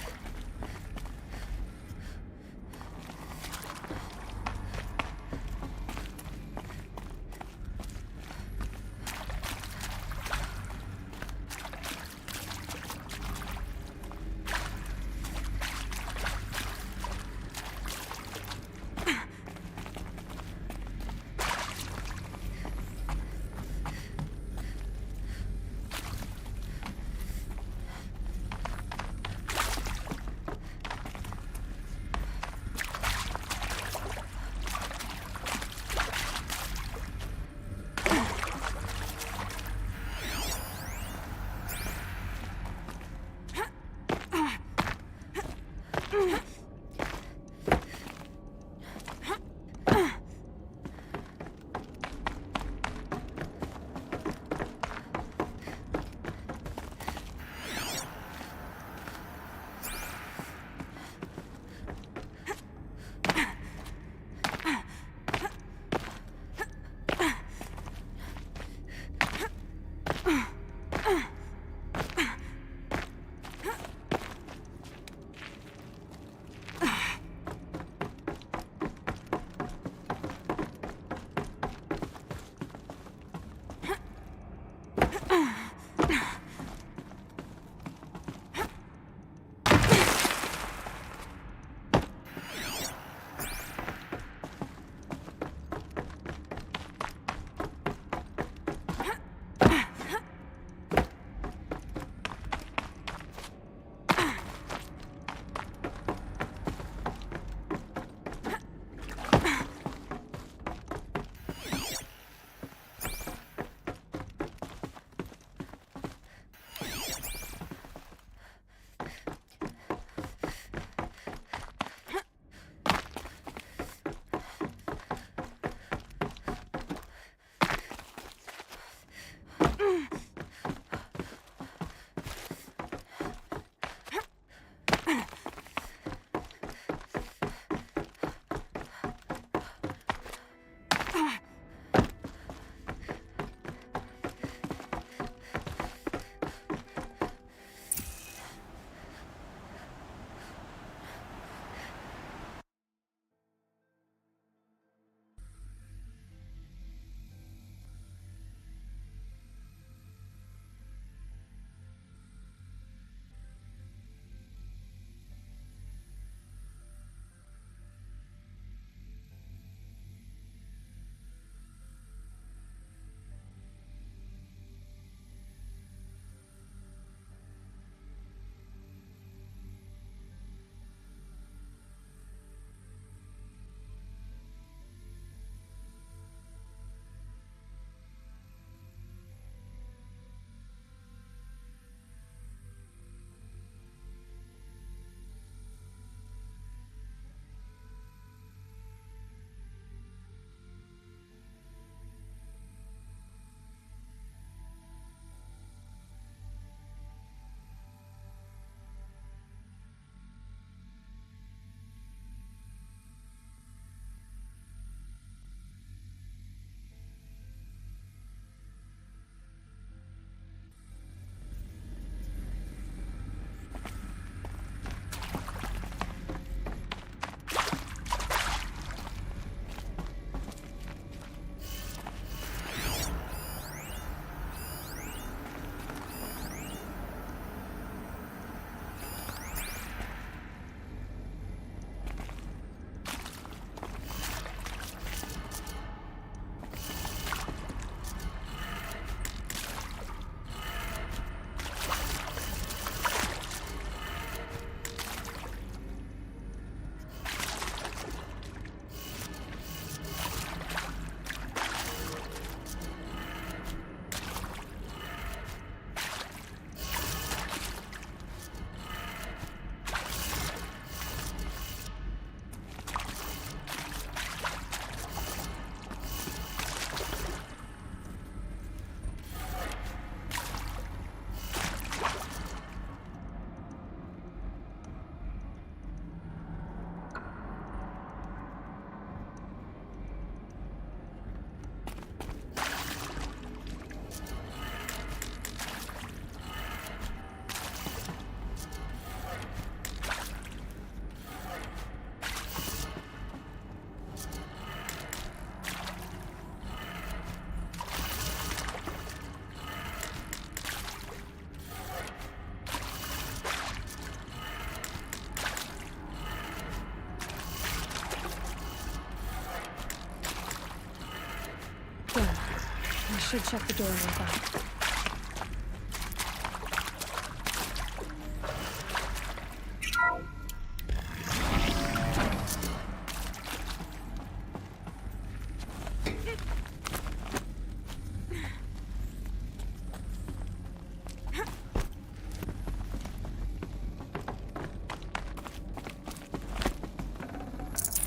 Should check the door nearby.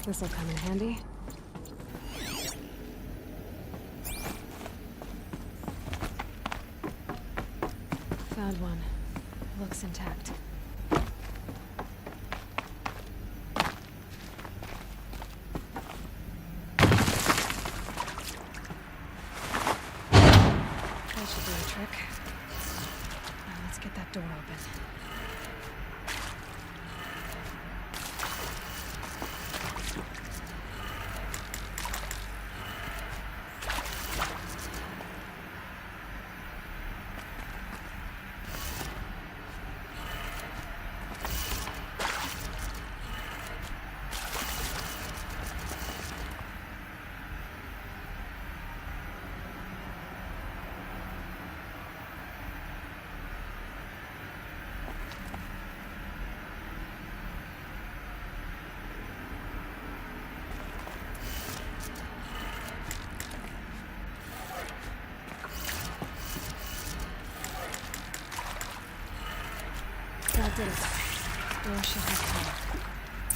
This'll come in handy. Found one. Looks intact. That should do the trick. Now let's get that door open. That did it. Door should have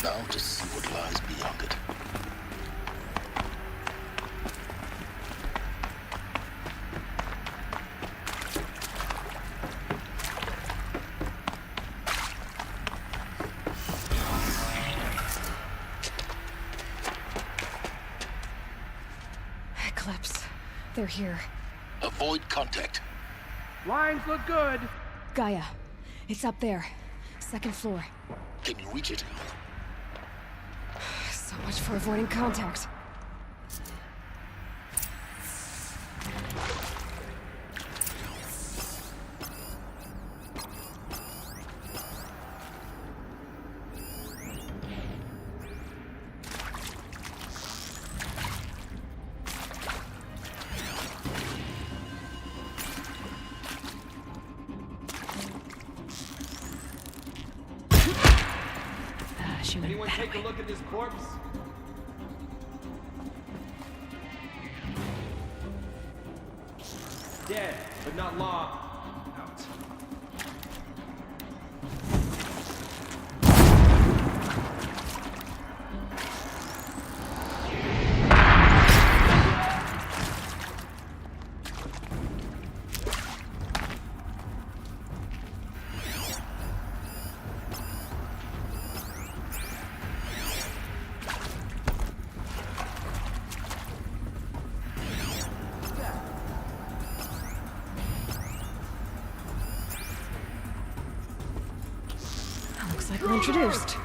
power. Now just see what lies beyond it. Eclipse. They're here. Avoid contact. Lines look good. Gaia. It's up there. Second floor. Can you reach it? So much for avoiding contact. Anyone take a look at this corpse? Dead, but not long. Out. Looks like we're introduced.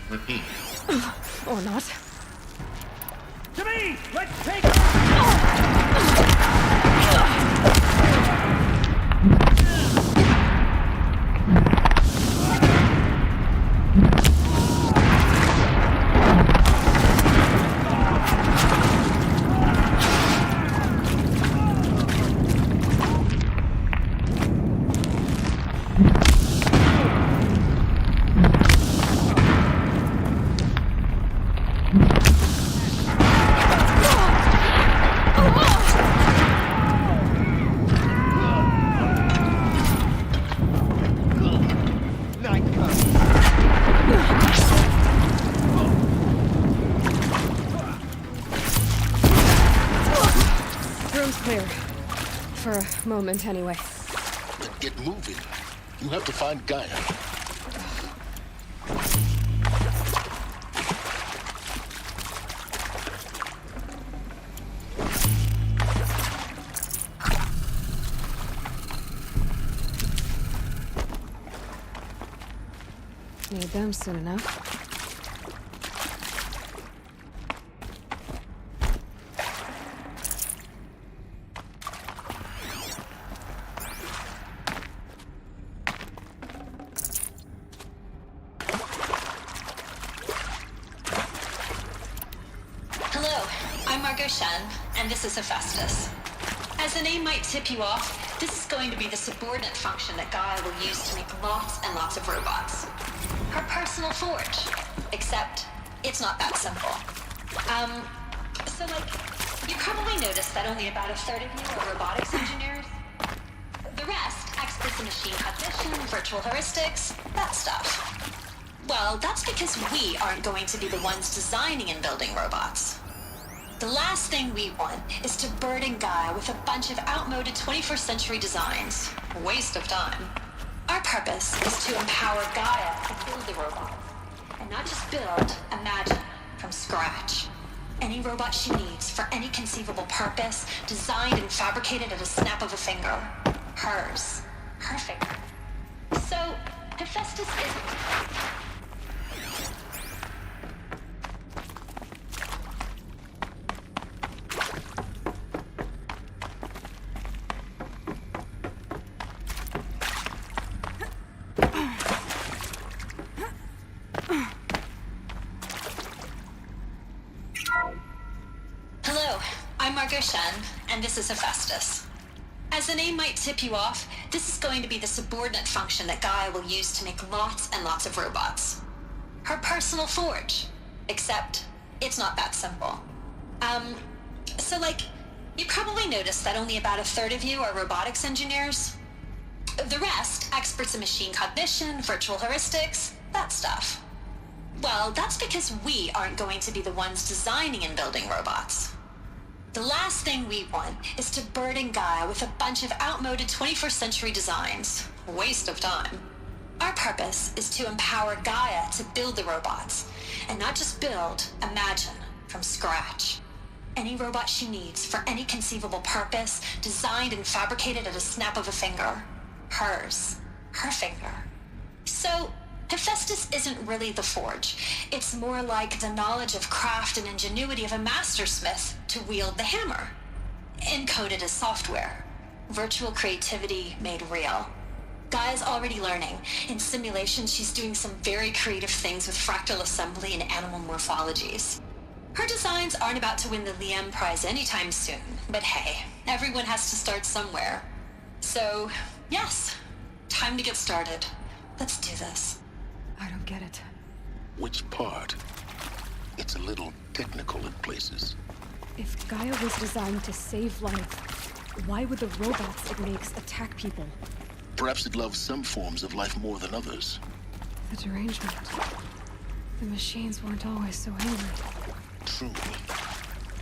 Repeat. Or not. To me! Let's take clear. For a moment, anyway. Then get moving. You have to find Gaia. Need them soon enough. And this is Hephaestus. As the name might tip you off, this is going to be the subordinate function that Gaia will use to make lots and lots of robots. Her personal forge. Except, it's not that simple. So you probably noticed that only about a third of you are robotics engineers. The rest, experts in machine cognition, virtual heuristics, that stuff. Well, that's because we aren't going to be the ones designing and building robots. The last thing we want is to burden Gaia with a bunch of outmoded 21st century designs. A waste of time. Our purpose is to empower Gaia to build the robots. And not just build, imagine, from scratch. Any robot she needs for any conceivable purpose, designed and fabricated at a snap of a finger. Hers. Her finger. So, Hephaestus isn't... And this is Hephaestus. As the name might tip you off, this is going to be the subordinate function that Gaia will use to make lots and lots of robots. Her personal forge. Except, it's not that simple. So you probably noticed that only about a third of you are robotics engineers. The rest, experts in machine cognition, virtual heuristics, that stuff. Well, that's because we aren't going to be the ones designing and building robots. The last thing we want is to burden Gaia with a bunch of outmoded 21st century designs. A waste of time. Our purpose is to empower Gaia to build the robots. And not just build, imagine, from scratch. Any robot she needs for any conceivable purpose, designed and fabricated at a snap of a finger. Hers. Her finger. So, Hephaestus isn't really the forge. It's more like the knowledge of craft and ingenuity of a mastersmith to wield the hammer. Encoded as software. Virtual creativity made real. Gaia's already learning. In simulation, she's doing some very creative things with fractal assembly and animal morphologies. Her designs aren't about to win the Liam Prize anytime soon, but hey, everyone has to start somewhere. So, yes, time to get started. Let's do this. I don't get it. Which part? It's a little technical in places. If Gaia was designed to save life, why would the robots it makes attack people? Perhaps it loves some forms of life more than others. The derangement. The machines weren't always so angry. True.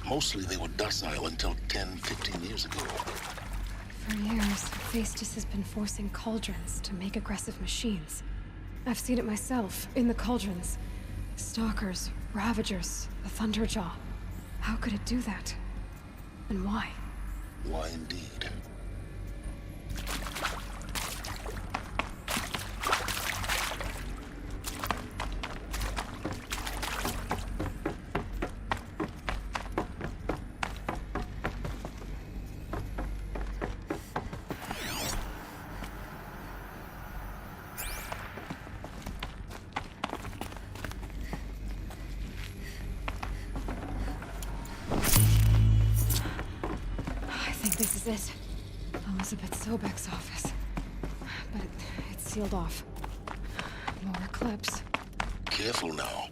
Mostly they were docile until 10, 15 years ago. For years, Hephaestus has been forcing cauldrons to make aggressive machines. I've seen it myself, in the cauldrons. Stalkers, Ravagers, the Thunderjaw. How could it do that? And why? Why indeed? This is it. Elizabeth Sobek's office. But it's sealed off. More clips. Careful now.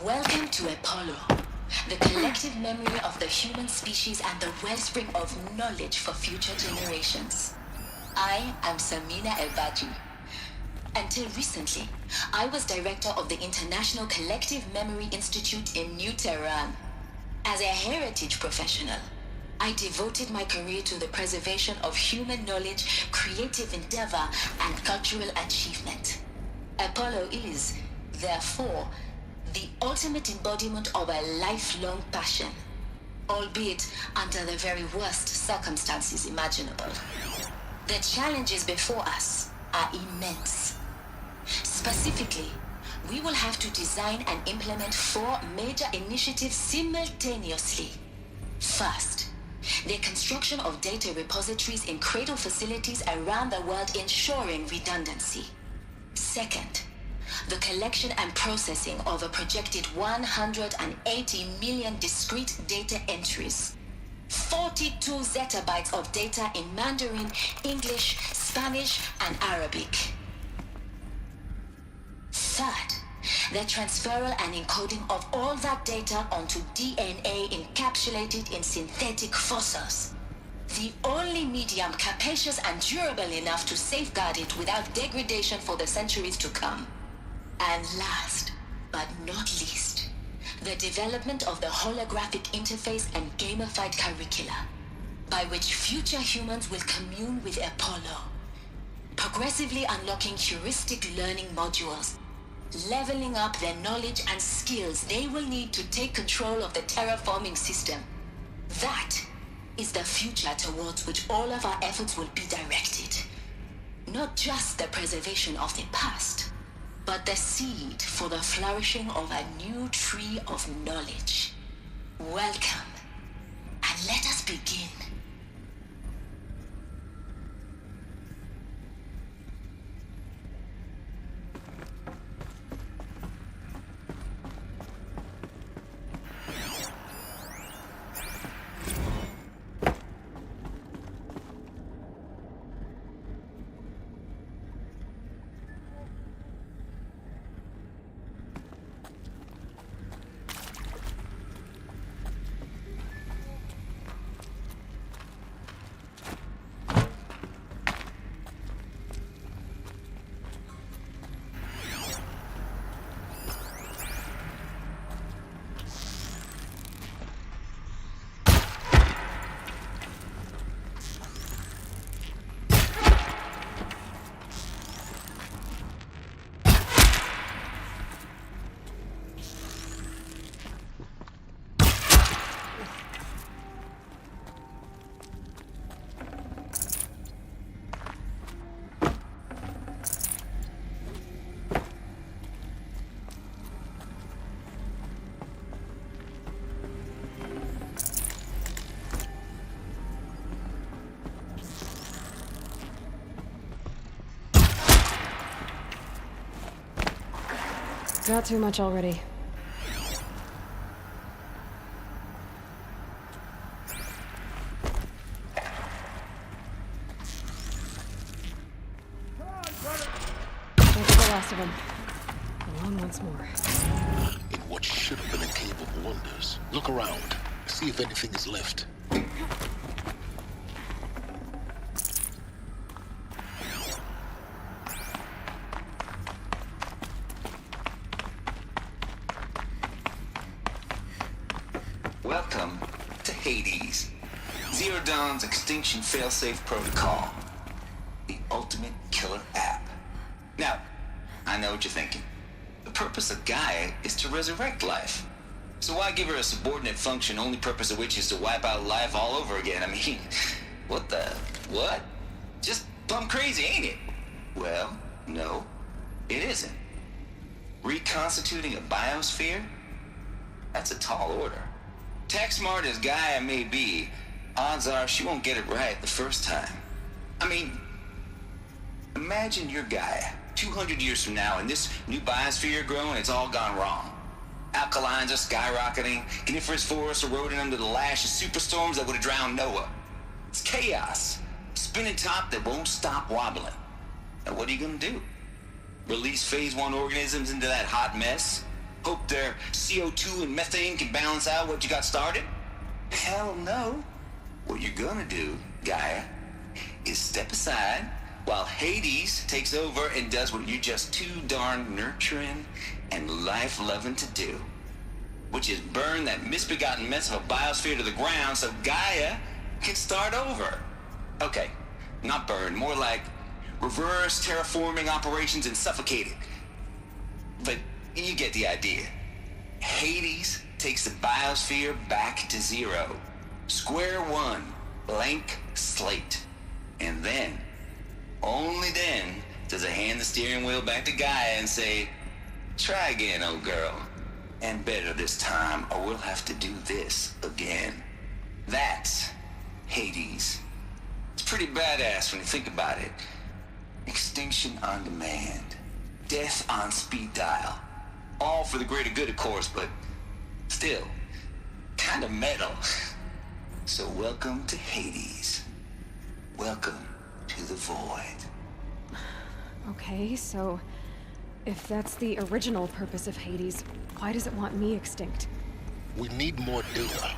Welcome to Apollo, the collective memory of the human species and the wellspring of knowledge for future generations. I am Samina El-Badji. Until recently, I was director of the International Collective Memory Institute in New Tehran. As a heritage professional, I devoted my career to the preservation of human knowledge, creative endeavor, and cultural achievement. Apollo is, therefore, the ultimate embodiment of a lifelong passion, albeit under the very worst circumstances imaginable. The challenges before us are immense. Specifically, we will have to design and implement 4 major initiatives simultaneously. First, the construction of data repositories in cradle facilities around the world, ensuring redundancy. Second, the collection and processing of a projected 180 million discrete data entries. 42 zettabytes of data in Mandarin, English, Spanish, and Arabic. Third, the transferal and encoding of all that data onto DNA encapsulated in synthetic fossils. The only medium capacious and durable enough to safeguard it without degradation for the centuries to come. And last, but not least, the development of the holographic interface and gamified curricula, by which future humans will commune with Apollo, progressively unlocking heuristic learning modules, leveling up their knowledge and skills they will need to take control of the terraforming system. That is the future towards which all of our efforts will be directed. Not just the preservation of the past, but the seed for the flourishing of a new tree of knowledge. Welcome, and let us begin. Got too much already. Can't get the last of them. Go on once more. In what should have been a cave of wonders, look around. See if anything is left. Welcome to Hades, Zero Dawn's extinction failsafe protocol, the ultimate killer app. Now, I know what you're thinking. The purpose of Gaia is to resurrect life. So why give her a subordinate function, only purpose of which is to wipe out life all over again? I mean, what? Just plumb crazy, ain't it? Well, no, it isn't. Reconstituting a biosphere? That's a tall order. Tech smart as Gaia may be, odds are she won't get it right the first time. I mean, imagine you're Gaia, 200 years from now, and this new biosphere you're growing, it's all gone wrong. Alkalines are skyrocketing, coniferous forests eroding under the lash of superstorms that would have drowned Noah. It's chaos, spinning top that won't stop wobbling. And what are you gonna do? Release phase 1 organisms into that hot mess? Hope their CO2 and methane can balance out what you got started? Hell no. What you're gonna do, Gaia, is step aside while Hades takes over and does what you're just too darn nurturing and life-loving to do, which is burn that misbegotten mess of a biosphere to the ground so Gaia can start over. Okay, not burn, more like reverse terraforming operations and suffocate it. But you get the idea. Hades takes the biosphere back to zero. Square one, blank slate. And then, only then, does it hand the steering wheel back to Gaia and say, try again, old girl. And better this time, or we'll have to do this again. That's Hades. It's pretty badass when you think about it. Extinction on demand. Death on speed dial. All for the greater good, of course, but still, kind of metal. So welcome to Hades. Welcome to the void. Okay, so if that's the original purpose of Hades, why does it want me extinct? We need more data.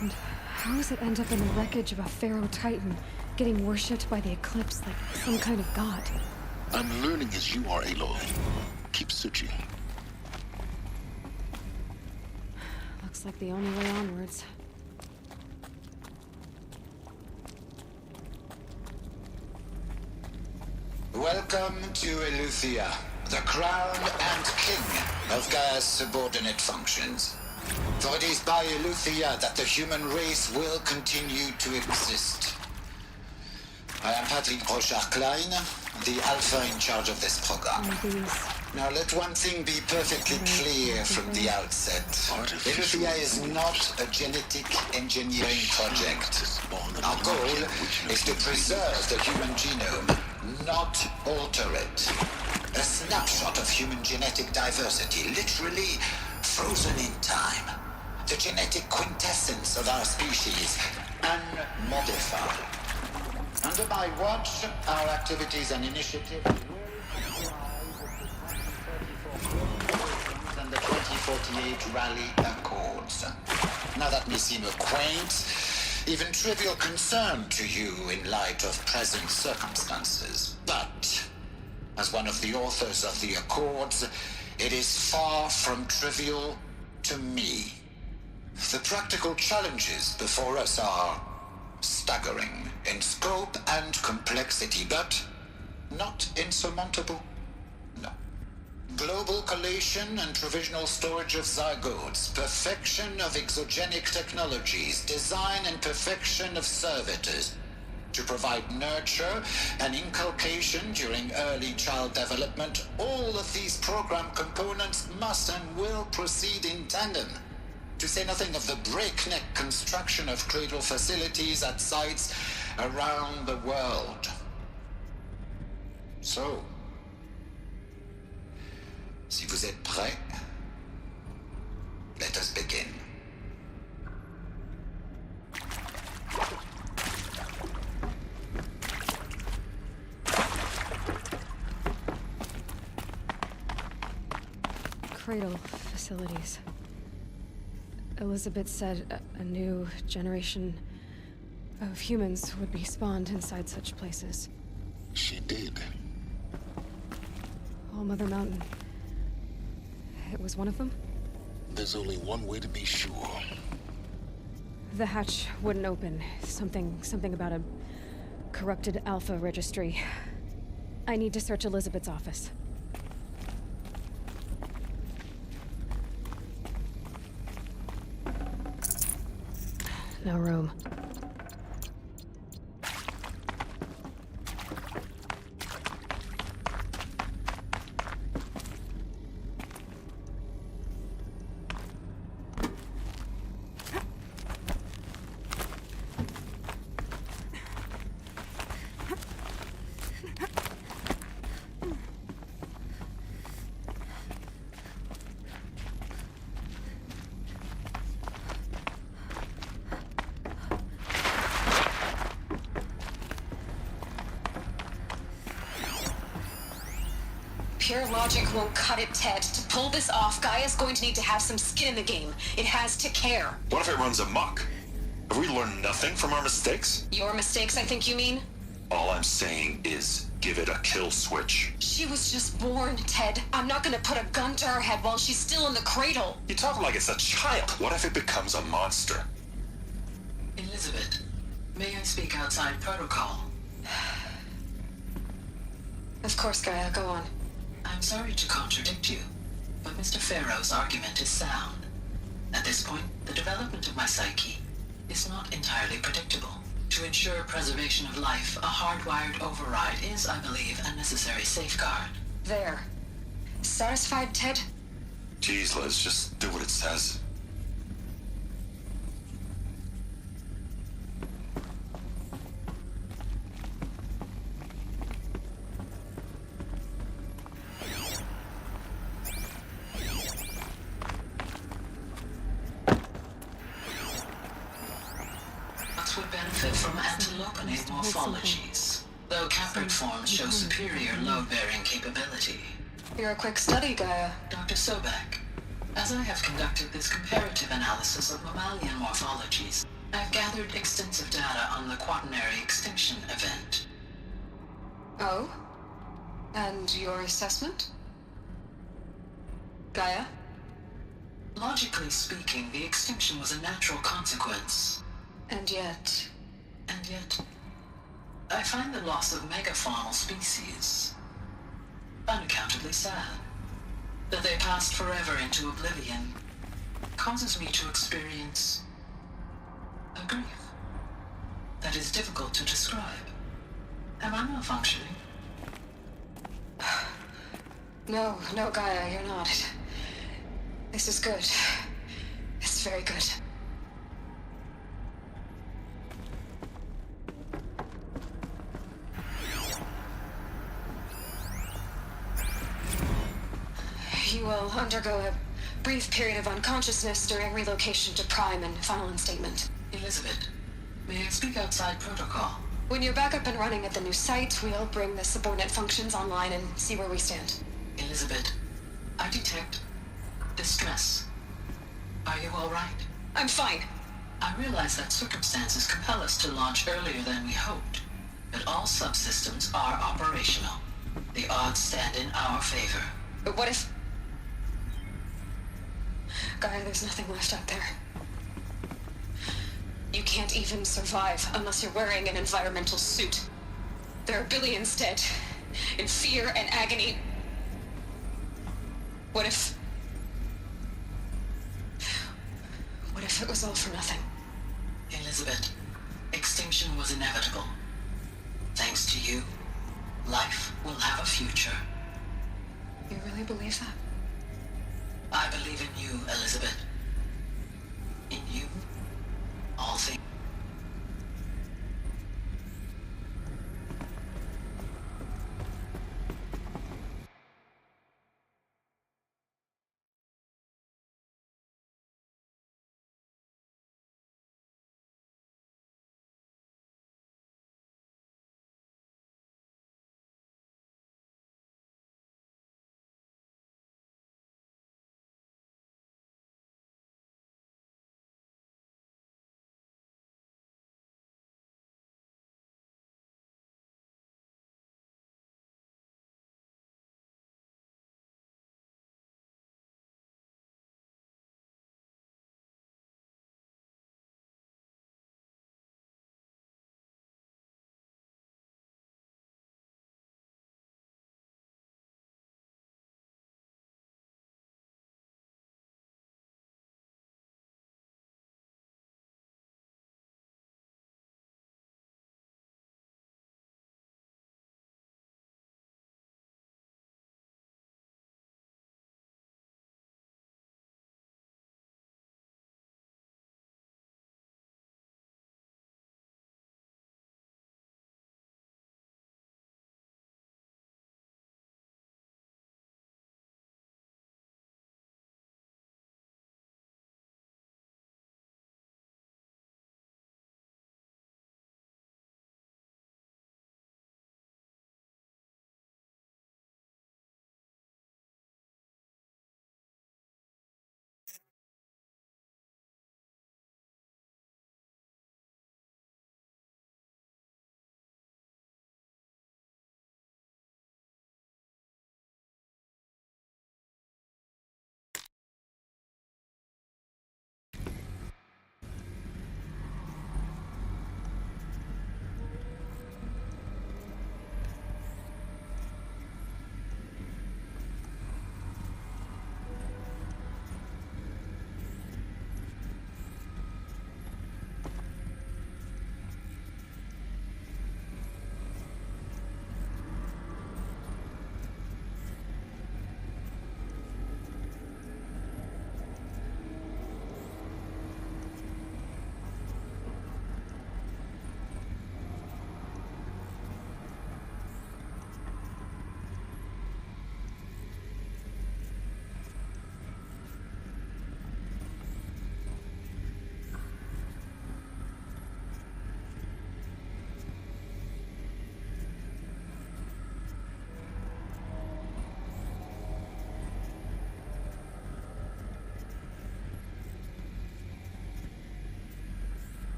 And how does it end up in the wreckage of a Pharaoh Titan, getting worshipped by the Eclipse like some kind of god? I'm learning as you are, Aloy. Keep searching. Looks like the only way onwards. Welcome to Eleuthia, the crown and king of Gaia's subordinate functions. For it is by Eleuthia that the human race will continue to exist. I am Patrick Rochard-Klein, the Alpha in charge of this program. Now let one thing be perfectly clear from the outset. Eleuthia is not a genetic engineering project. Our goal is to preserve the human genome, not alter it. A snapshot of human genetic diversity, literally frozen in time. The genetic quintessence of our species, unmodified. Under my watch, our activities and initiatives and the 2048 Rally Accords. Now that may seem a quaint, even trivial concern to you in light of present circumstances, but as one of the authors of the Accords, it is far from trivial to me. The practical challenges before us are staggering in scope and complexity, but not insurmountable. No. Global collation and provisional storage of zygotes, perfection of exogenic technologies, design and perfection of servitors, to provide nurture and inculcation during early child development. All of these program components must and will proceed in tandem. To say nothing of the breakneck construction of cradle facilities at sites around the world. So, si vous êtes prêts, let us begin. Cradle facilities. Elizabeth said a new generation of humans would be spawned inside such places. She did. All Mother Mountain. It was one of them? There's only one way to be sure. The hatch wouldn't open. Something about a corrupted Alpha registry. I need to search Elizabeth's office. No room. Pure logic won't cut it, Ted. To pull this off, Gaia's going to need to have some skin in the game. It has to care. What if it runs amok? Have we learned nothing from our mistakes? Your mistakes, I think you mean? All I'm saying is, give it a kill switch. She was just born, Ted. I'm not gonna put a gun to her head while she's still in the cradle. You talk like it's a child. What if it becomes a monster? Elizabeth, may I speak outside protocol? Of course, Gaia, go on. I'm sorry to contradict you, but Mr. Farrow's argument is sound. At this point, the development of my psyche is not entirely predictable. To ensure preservation of life, a hardwired override is, I believe, a necessary safeguard. There. Satisfied, Ted? Jeez, Liz, just do what it says. Would benefit from antilopenate morphologies, though caprid forms show superior load-bearing capability. You're a quick study, Gaia. Dr. Sobek, as I have conducted this comparative analysis of mammalian morphologies, I've gathered extensive data on the quaternary extinction event. Oh? And your assessment? Gaia? Logically speaking, the extinction was a natural consequence. And yet, I find the loss of megafaunal species unaccountably sad. That they passed forever into oblivion causes me to experience a grief that is difficult to describe. Am I malfunctioning? No, Gaia, you're not. This is good. It's very good. You will undergo a brief period of unconsciousness during relocation to Prime and final instatement. Elizabeth, may I speak outside protocol? When you're back up and running at the new site, we'll bring the subordinate functions online and see where we stand. Elizabeth, I detect distress. Are you all right? I'm fine. I realize that circumstances compel us to launch earlier than we hoped, but all subsystems are operational. The odds stand in our favor. But what if... Gaia, there's nothing left out there. You can't even survive unless you're wearing an environmental suit. There are billions dead, in fear and agony. What if it was all for nothing? Elizabeth, extinction was inevitable. Thanks to you, life will have a future. You really believe that? I believe in you, Elizabeth. In you, all things.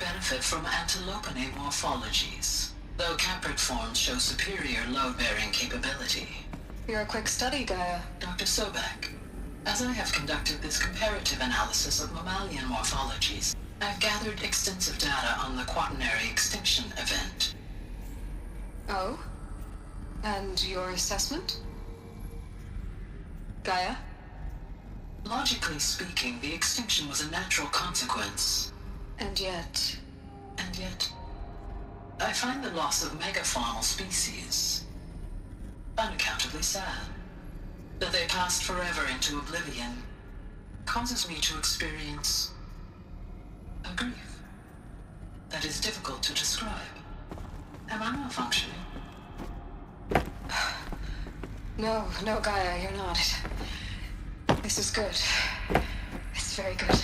benefit from antilopinae morphologies, though caprid forms show superior load-bearing capability. You're a quick study, Gaia. Dr. Sobek, as I have conducted this comparative analysis of mammalian morphologies, I've gathered extensive data on the quaternary extinction event. Oh? And your assessment? Gaia? Logically speaking, the extinction was a natural consequence. And yet, I find the loss of megafaunal species unaccountably sad. That they passed forever into oblivion causes me to experience a grief that is difficult to describe. Am I malfunctioning? No, Gaia, you're not. This is good. It's very good.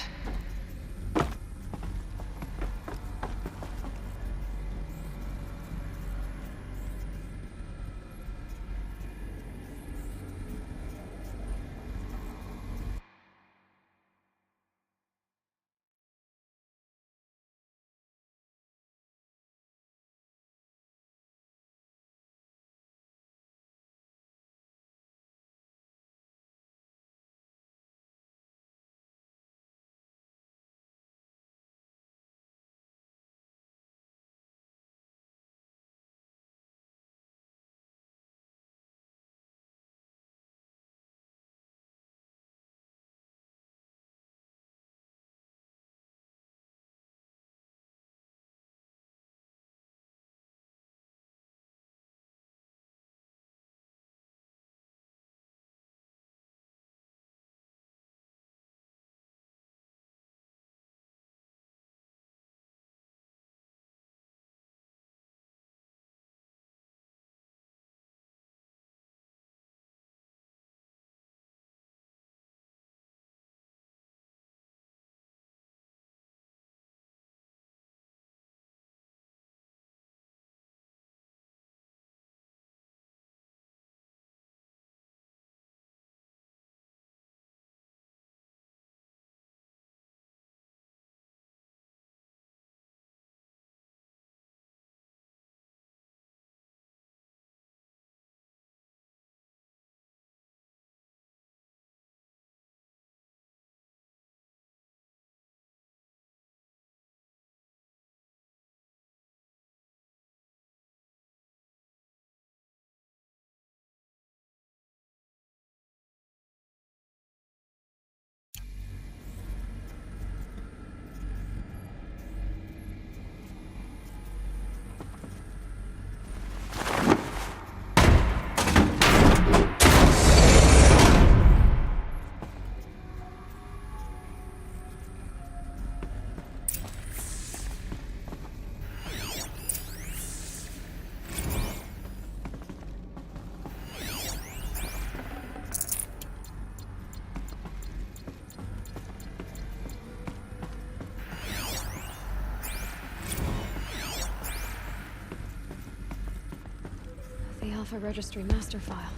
The Alpha Registry master file.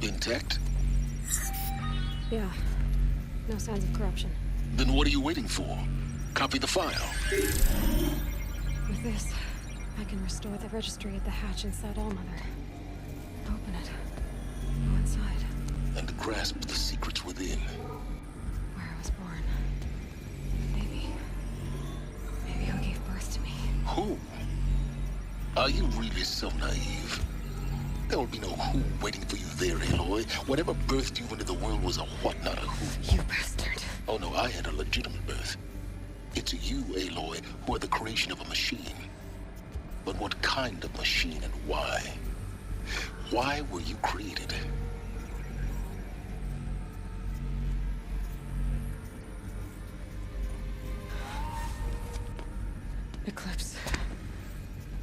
Intact? Yeah. No signs of corruption. Then what are you waiting for? Copy the file. With this, I can restore the registry at the hatch inside Allmother. Open it. Go inside. And grasp the secrets within. Where I was born. Maybe who gave birth to me. Who? Are you really so naive? There will be no who waiting for you there, Aloy. Whatever birthed you into the world was a what, not a who. You bastard. Oh no, I had a legitimate birth. It's you, Aloy, who are the creation of a machine. But what kind of machine and why? Why were you created? Eclipse.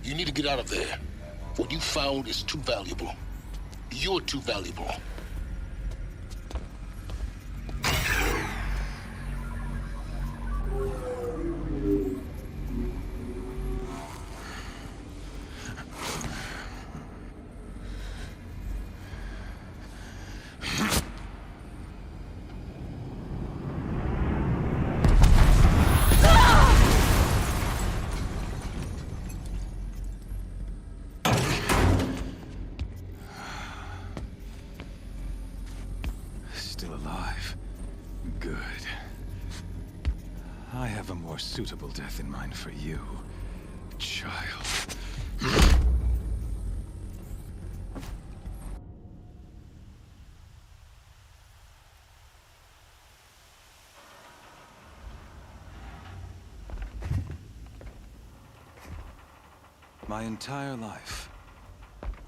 You need to get out of there. What you found is too valuable. You're too valuable. more suitable death in mind for you, child. My entire life,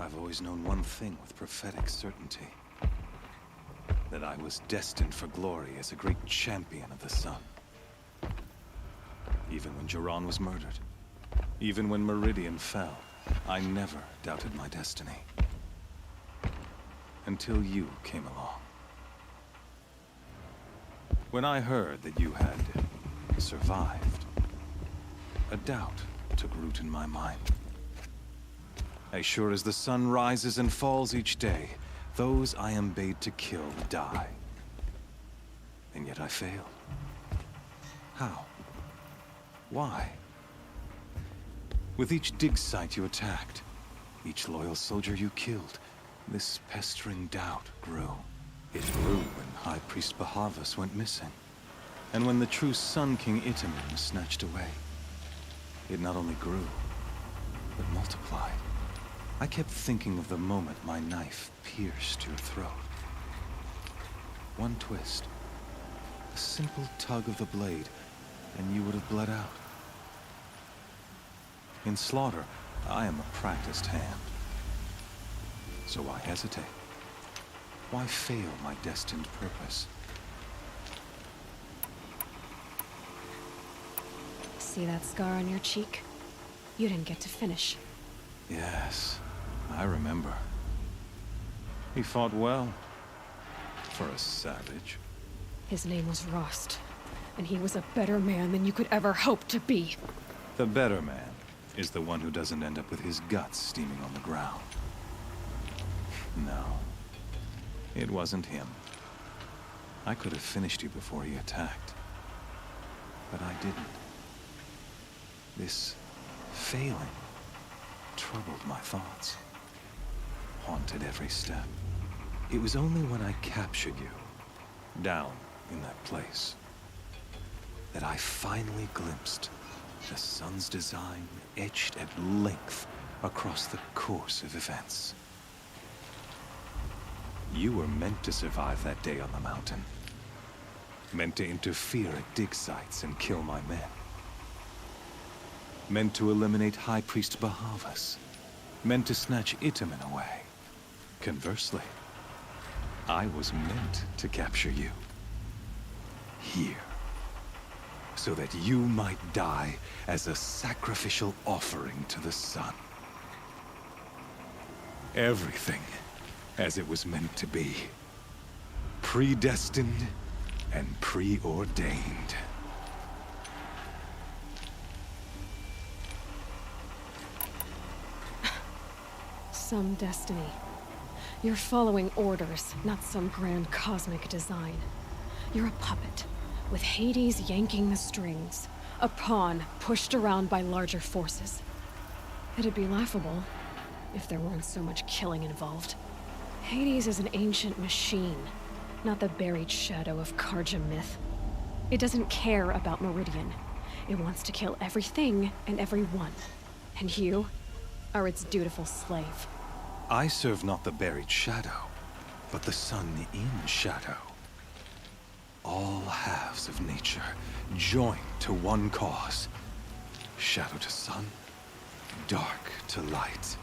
I've always known one thing with prophetic certainty. That I was destined for glory as a great champion of the sun. Even when Jiran was murdered, even when Meridian fell, I never doubted my destiny. Until you came along. When I heard that you had survived, a doubt took root in my mind. As sure as the sun rises and falls each day, those I am bade to kill die. And yet I failed. How? Why? With each dig site you attacked, each loyal soldier you killed, this pestering doubt grew. It grew when High Priest Bahavas went missing, and when the true Sun King Itamen was snatched away. It not only grew, but multiplied. I kept thinking of the moment my knife pierced your throat. One twist, a simple tug of the blade, and you would have bled out. In slaughter, I am a practiced hand. So why hesitate? Why fail my destined purpose? See that scar on your cheek? You didn't get to finish. Yes, I remember. He fought well. For a savage. His name was Rost, and he was a better man than you could ever hope to be. The better man is the one who doesn't end up with his guts steaming on the ground. No, it wasn't him. I could have finished you before he attacked. But I didn't. This failing troubled my thoughts. Haunted every step. It was only when I captured you, down in that place, that I finally glimpsed the sun's design etched at length across the course of events. You were meant to survive that day on the mountain. Meant to interfere at dig sites and kill my men. Meant to eliminate High Priest Bahavas. Meant to snatch Itamen away. Conversely, I was meant to capture you. Here. So that you might die as a sacrificial offering to the sun. Everything as it was meant to be. Predestined and preordained. Some destiny. You're following orders, not some grand cosmic design. You're a puppet, with Hades yanking the strings, a pawn pushed around by larger forces. It'd be laughable if there weren't so much killing involved. Hades is an ancient machine, not the buried shadow of Karja myth. It doesn't care about Meridian. It wants to kill everything and everyone. And you are its dutiful slave. I serve not the buried shadow, but the sun in shadow. All halves of nature joined to one cause. Shadow to sun, dark to light.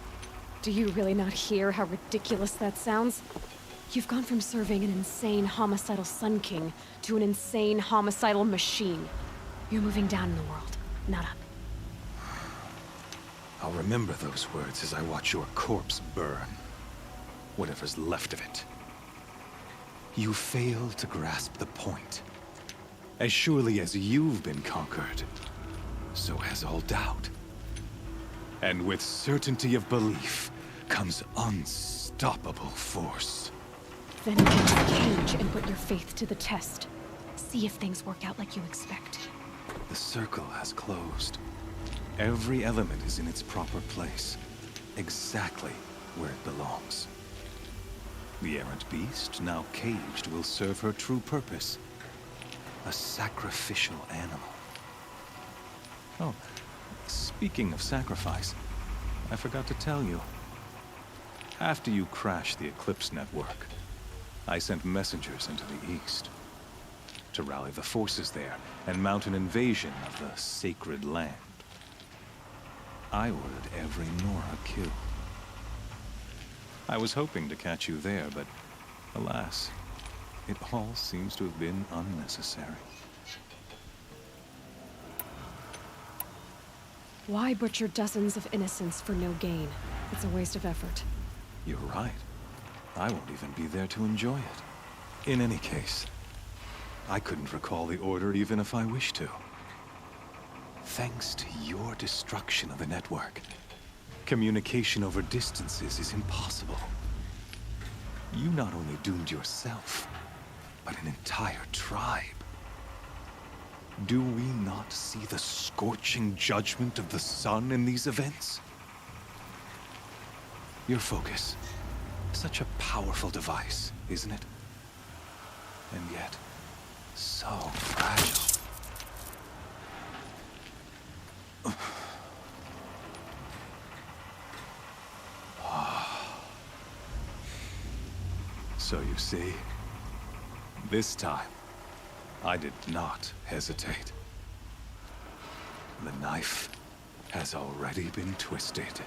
Do you really not hear how ridiculous that sounds? You've gone from serving an insane homicidal Sun King to an insane homicidal machine. You're moving down in the world, not up. I'll remember those words as I watch your corpse burn. Whatever's left of it. You fail to grasp the point. As surely as you've been conquered, so has all doubt. And with certainty of belief comes unstoppable force. Then get to the cage and put your faith to the test. See if things work out like you expect. The circle has closed. Every element is in its proper place, exactly where it belongs. The errant beast, now caged, will serve her true purpose. A sacrificial animal. Oh, speaking of sacrifice, I forgot to tell you. After you crashed the Eclipse network, I sent messengers into the east to rally the forces there and mount an invasion of the sacred land. I ordered every Nora killed. I was hoping to catch you there, but alas, it all seems to have been unnecessary. Why butcher dozens of innocents for no gain? It's a waste of effort. You're right. I won't even be there to enjoy it. In any case, I couldn't recall the order even if I wished to. Thanks to your destruction of the network, communication over distances is impossible. You not only doomed yourself, but an entire tribe. Do we not see the scorching judgment of the sun in these events? Your focus. Such a powerful device, isn't it? And yet, so fragile. So you see, this time, I did not hesitate. The knife has already been twisted.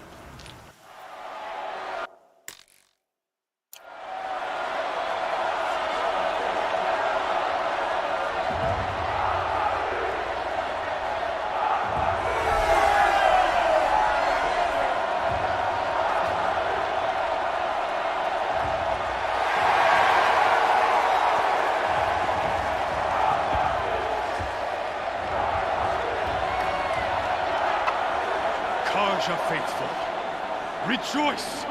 Faithful, rejoice!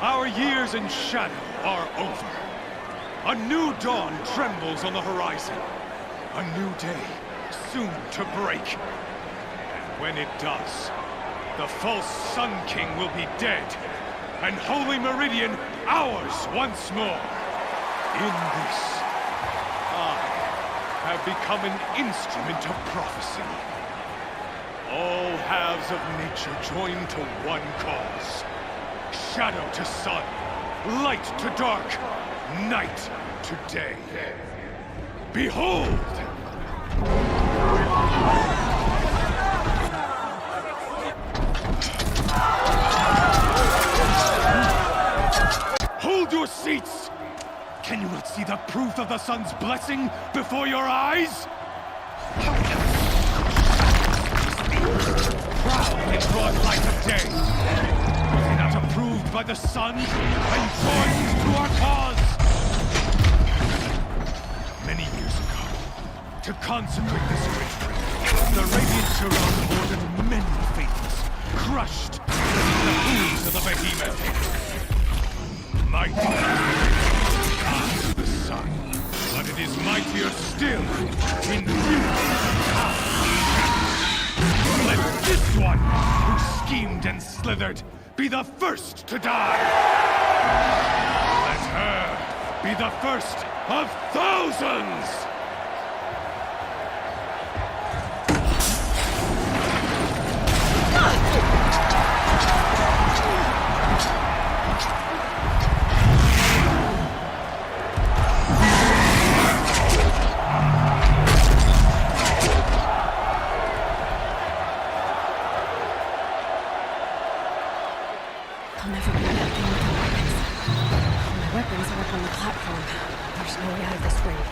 Our years in shadow are over. A new dawn trembles on the horizon. A new day soon to break. And when it does, the false Sun King will be dead, and Holy Meridian ours once more. In this, I have become an instrument of prophecy. All halves of nature join to one cause. Shadow to sun, light to dark, night to day. Behold! Hold your seats! Can you not see the proof of the sun's blessing before your eyes? Proud in broad light of day. Was he not approved by the sun and joined to our cause? Many years ago, to consecrate this victory, the Radiant Chiron ordered many faithless, crushed beneath the hooves of the behemoth. Mighty is the sun, but it is mightier still in you. Let this one, who schemed and slithered, be the first to die! Let her be the first of thousands! I'll never be that thing with the weapons. My weapons are up on the platform. There's no way out of this ring.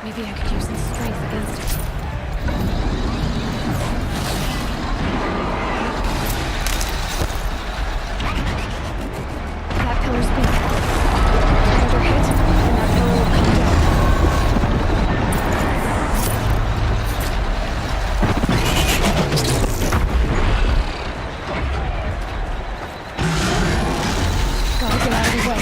Maybe I could use some strength against it. That pillar's big. Another hit, and that pillar will come down. Gotta get out of the way.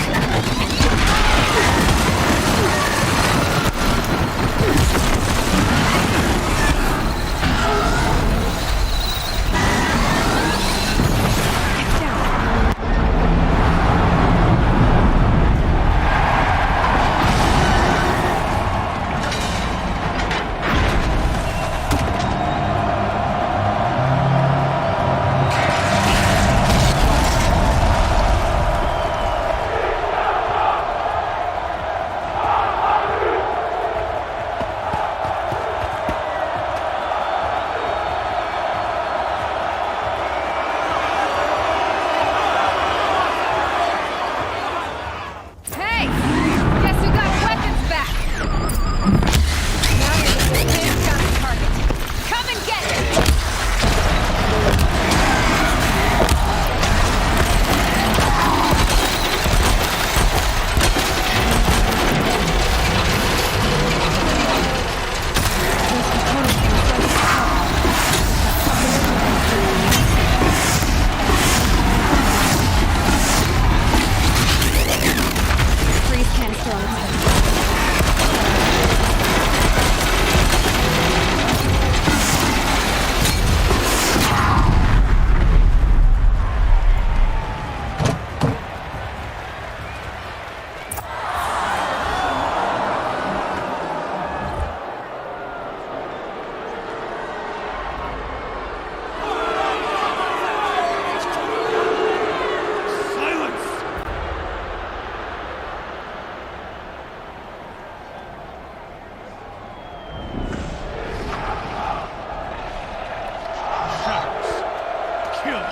Kill her!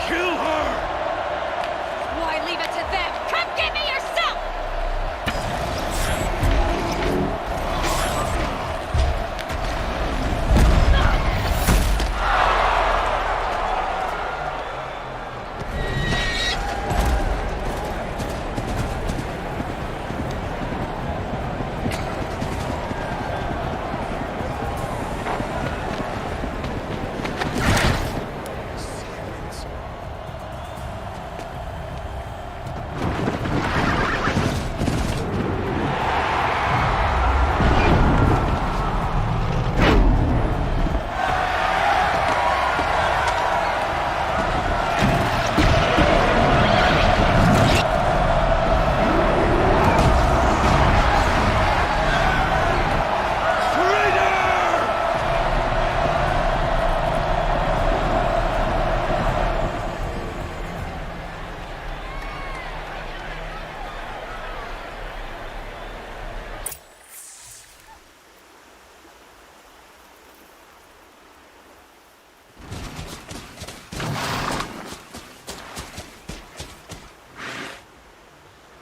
Kill her! Why leave it to them? Come get me yourself!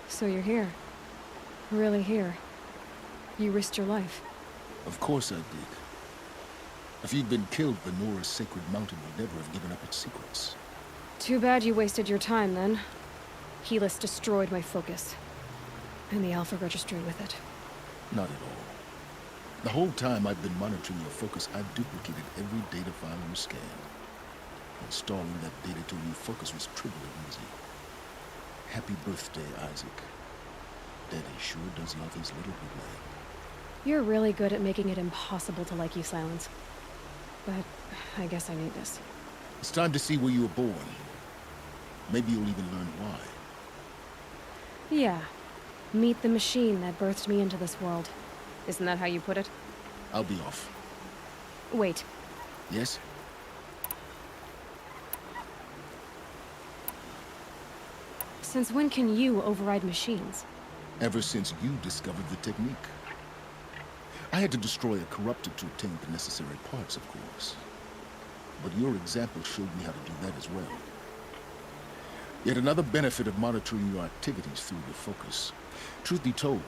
So you're here. Really here. You risked your life. Of course I did. If you'd been killed, the Nora's sacred mountain would never have given up its secrets. Too bad you wasted your time, then. Helis destroyed my focus. And the Alpha Registry with it. Not at all. The whole time I've been monitoring your focus, I've duplicated every data file you scanned. Installing that data to your focus was trivial and easy. Happy birthday, Isaac. Daddy sure does love his little big man. You're really good at making it impossible to like you, Silence. But I guess I need this. It's time to see where you were born. Maybe you'll even learn why. Yeah. Meet the machine that birthed me into this world. Isn't that how you put it? I'll be off. Wait. Yes? Since when can you override machines? Ever since you discovered the technique. I had to destroy a corruptor to obtain the necessary parts, of course. But your example showed me how to do that as well. Yet another benefit of monitoring your activities through your focus. Truth be told,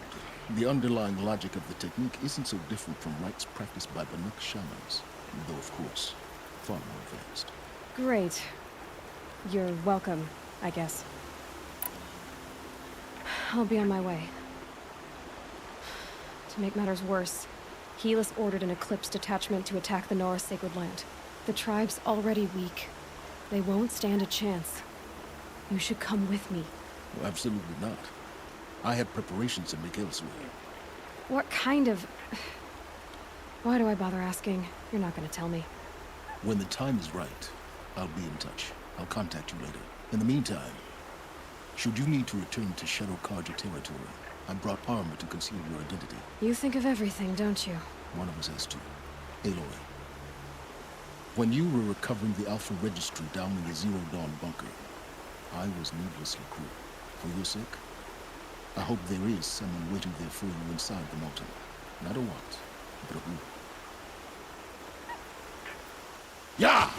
the underlying logic of the technique isn't so different from rites practiced by Banuk shamans, though of course, far more advanced. Great. You're welcome, I guess. I'll be on my way. To make matters worse, Helis ordered an Eclipse detachment to attack the Nora Sacred Land. The tribe's already weak. They won't stand a chance. You should come with me. Well, absolutely not. I have preparations to make elsewhere. What kind of... Why do I bother asking? You're not gonna tell me. When the time is right, I'll be in touch. I'll contact you later. In the meantime, should you need to return to Shadow Karja territory, I brought armor to conceal your identity. You think of everything, don't you? One of us has to. Aloy. When you were recovering the Alpha Registry down in the Zero Dawn bunker, I was needlessly cruel. For your sake, I hope there is someone waiting there for you inside the mountain. Not a what, but a who. Yeah!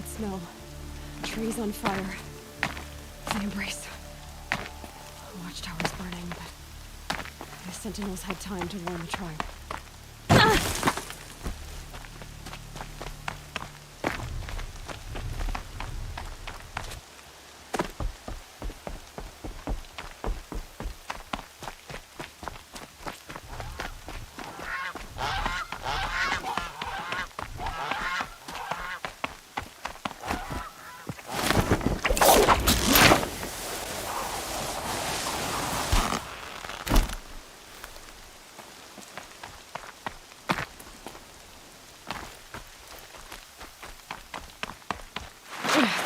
that smell. Trees on fire. The embrace. Watchtower's burning, but the Sentinels had time to warn the tribe.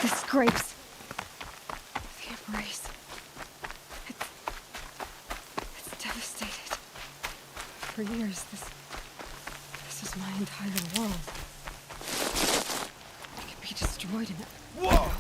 The scrapes. The embrace. It's devastated. For years, this is my entire world. It could be destroyed in hours.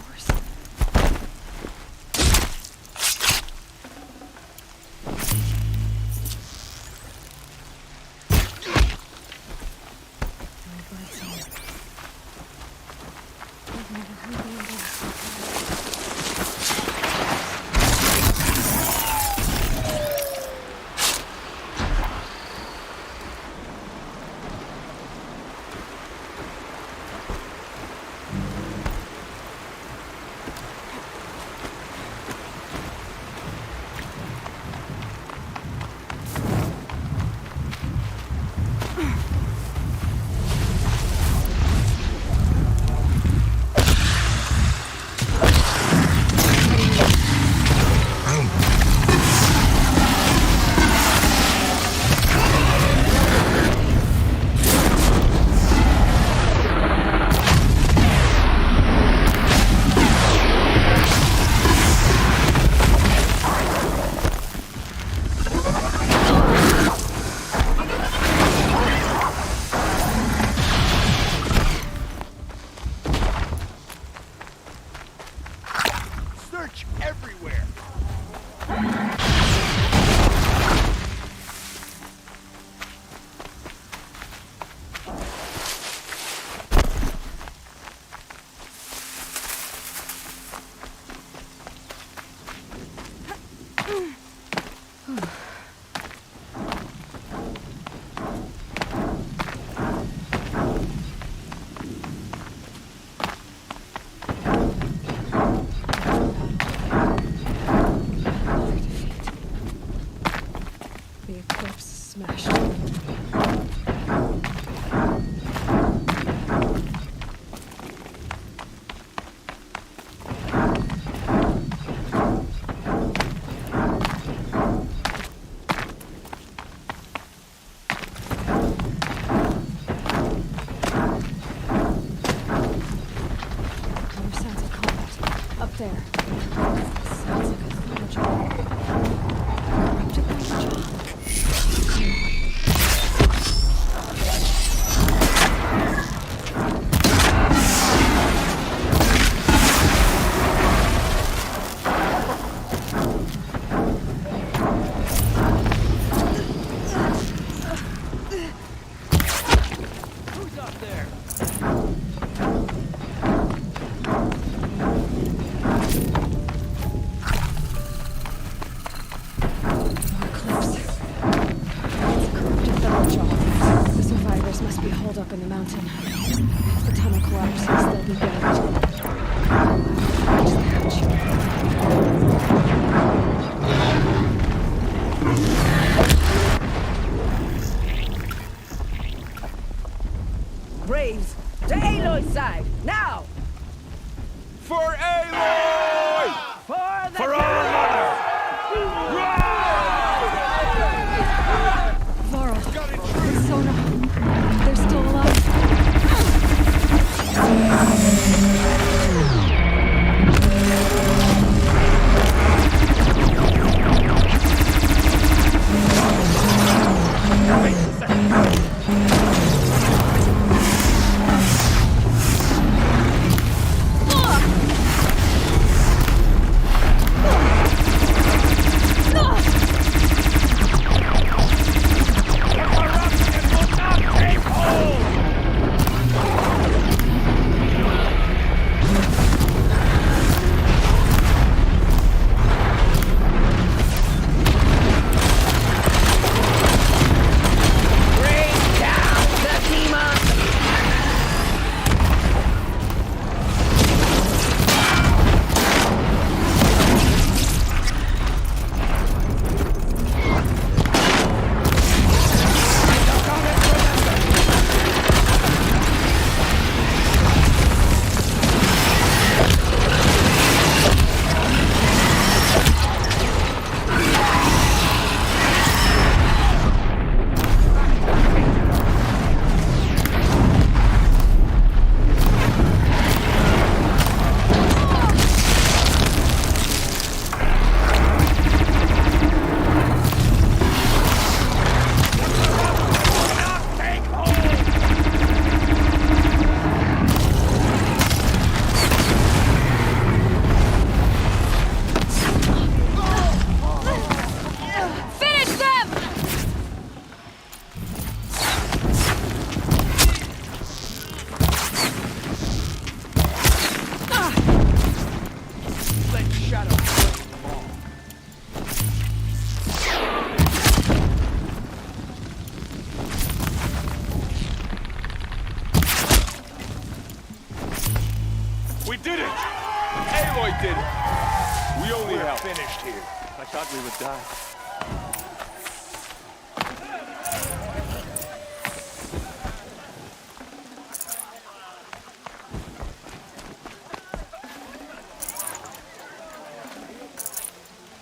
We did it! Aloy did it! We only We're helped. finished here. I thought we would die.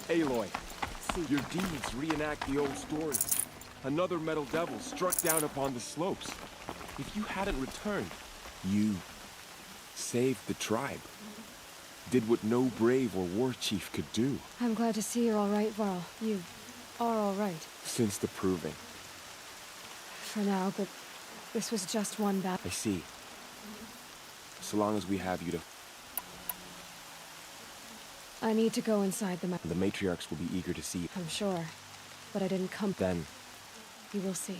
Aloy, your deeds reenact the old story. Another metal devil struck down upon the slopes. If you hadn't returned, you saved the tribe. Did what no brave or war chief could do. I'm glad to see you're all right, Varl. You are all right. Since the proving. For now, but this was just one battle. I see. So long as we have you to... I need to go inside the The matriarchs will be eager to see you. I'm sure. But I didn't come... Then, You will see.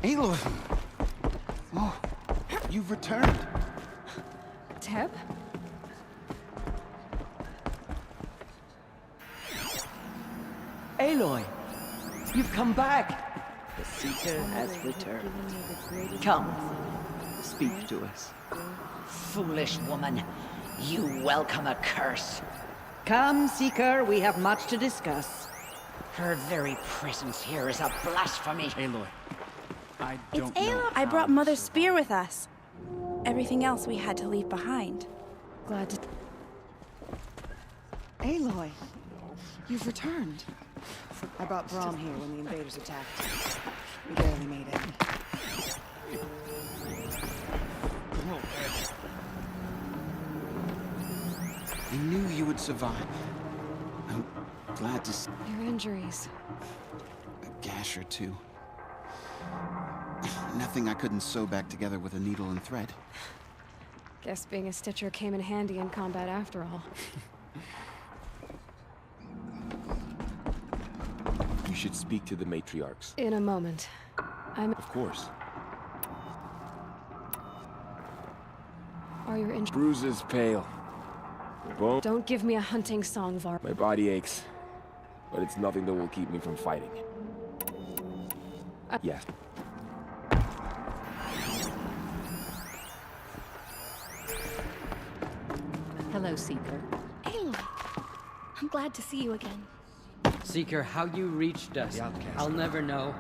Aloy! Oh, you've returned. Teb? Aloy! You've come back! The Seeker has returned. Come, speak to us. Foolish woman, you welcome a curse. Come, Seeker, we have much to discuss. Her very presence here is a blasphemy. Aloy, I It's don't know. Aloy. I brought Mother's spear with us. Everything else we had to leave behind. Glad to... Aloy, you've returned. I brought Brahm here when the invaders attacked. We barely made it. I knew you would survive. I'm glad to see Your injuries. a gash or two. Nothing I couldn't sew back together with a needle and thread. Guess being a stitcher came in handy in combat after all. you should speak to the matriarchs. In a moment. Of course. Are your injuries... Bruises pale. Bone. Don't give me a hunting song, Var. My body aches, but it's nothing that will keep me from fighting. Yes. Hello, Seeker. Aloy, I'm glad to see you again. Seeker, how you reached us, I'll never know.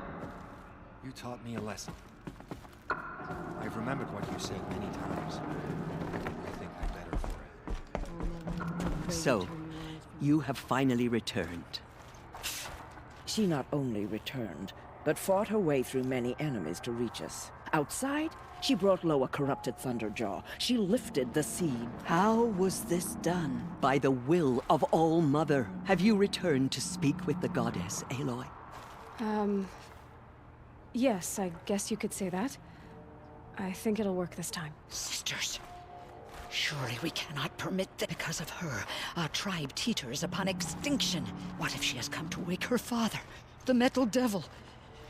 You taught me a lesson. I've remembered what you said many times. I think I'm better for it. So, you have finally returned. She not only returned, but fought her way through many enemies to reach us. Outside, she brought low a corrupted Thunderjaw. She lifted the seed. How was this done? By the will of All-Mother. Have you returned to speak with the goddess, Aloy? Yes, I guess you could say that. I think it'll work this time. Sisters, surely we cannot permit that. Because of her, our tribe teeters upon extinction. What if she has come to wake her father, the Metal Devil?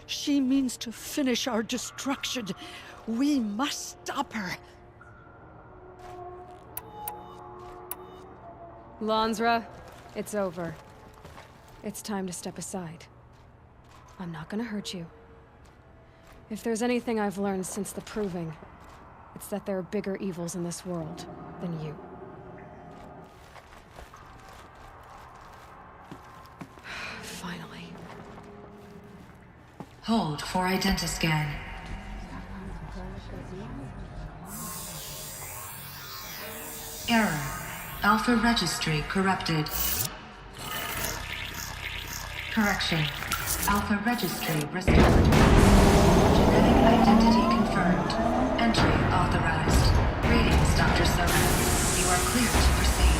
She means to finish our destruction. We must stop her. Lansra, it's over. It's time to step aside. I'm not gonna hurt you. If there's anything I've learned since the Proving, it's that there are bigger evils in this world than you. Finally. Hold for identiscan. Error. Alpha registry corrupted. Correction. Alpha registry restored. Genetic identity confirmed. Entry authorized. Greetings, Dr. Soka. You are clear to proceed.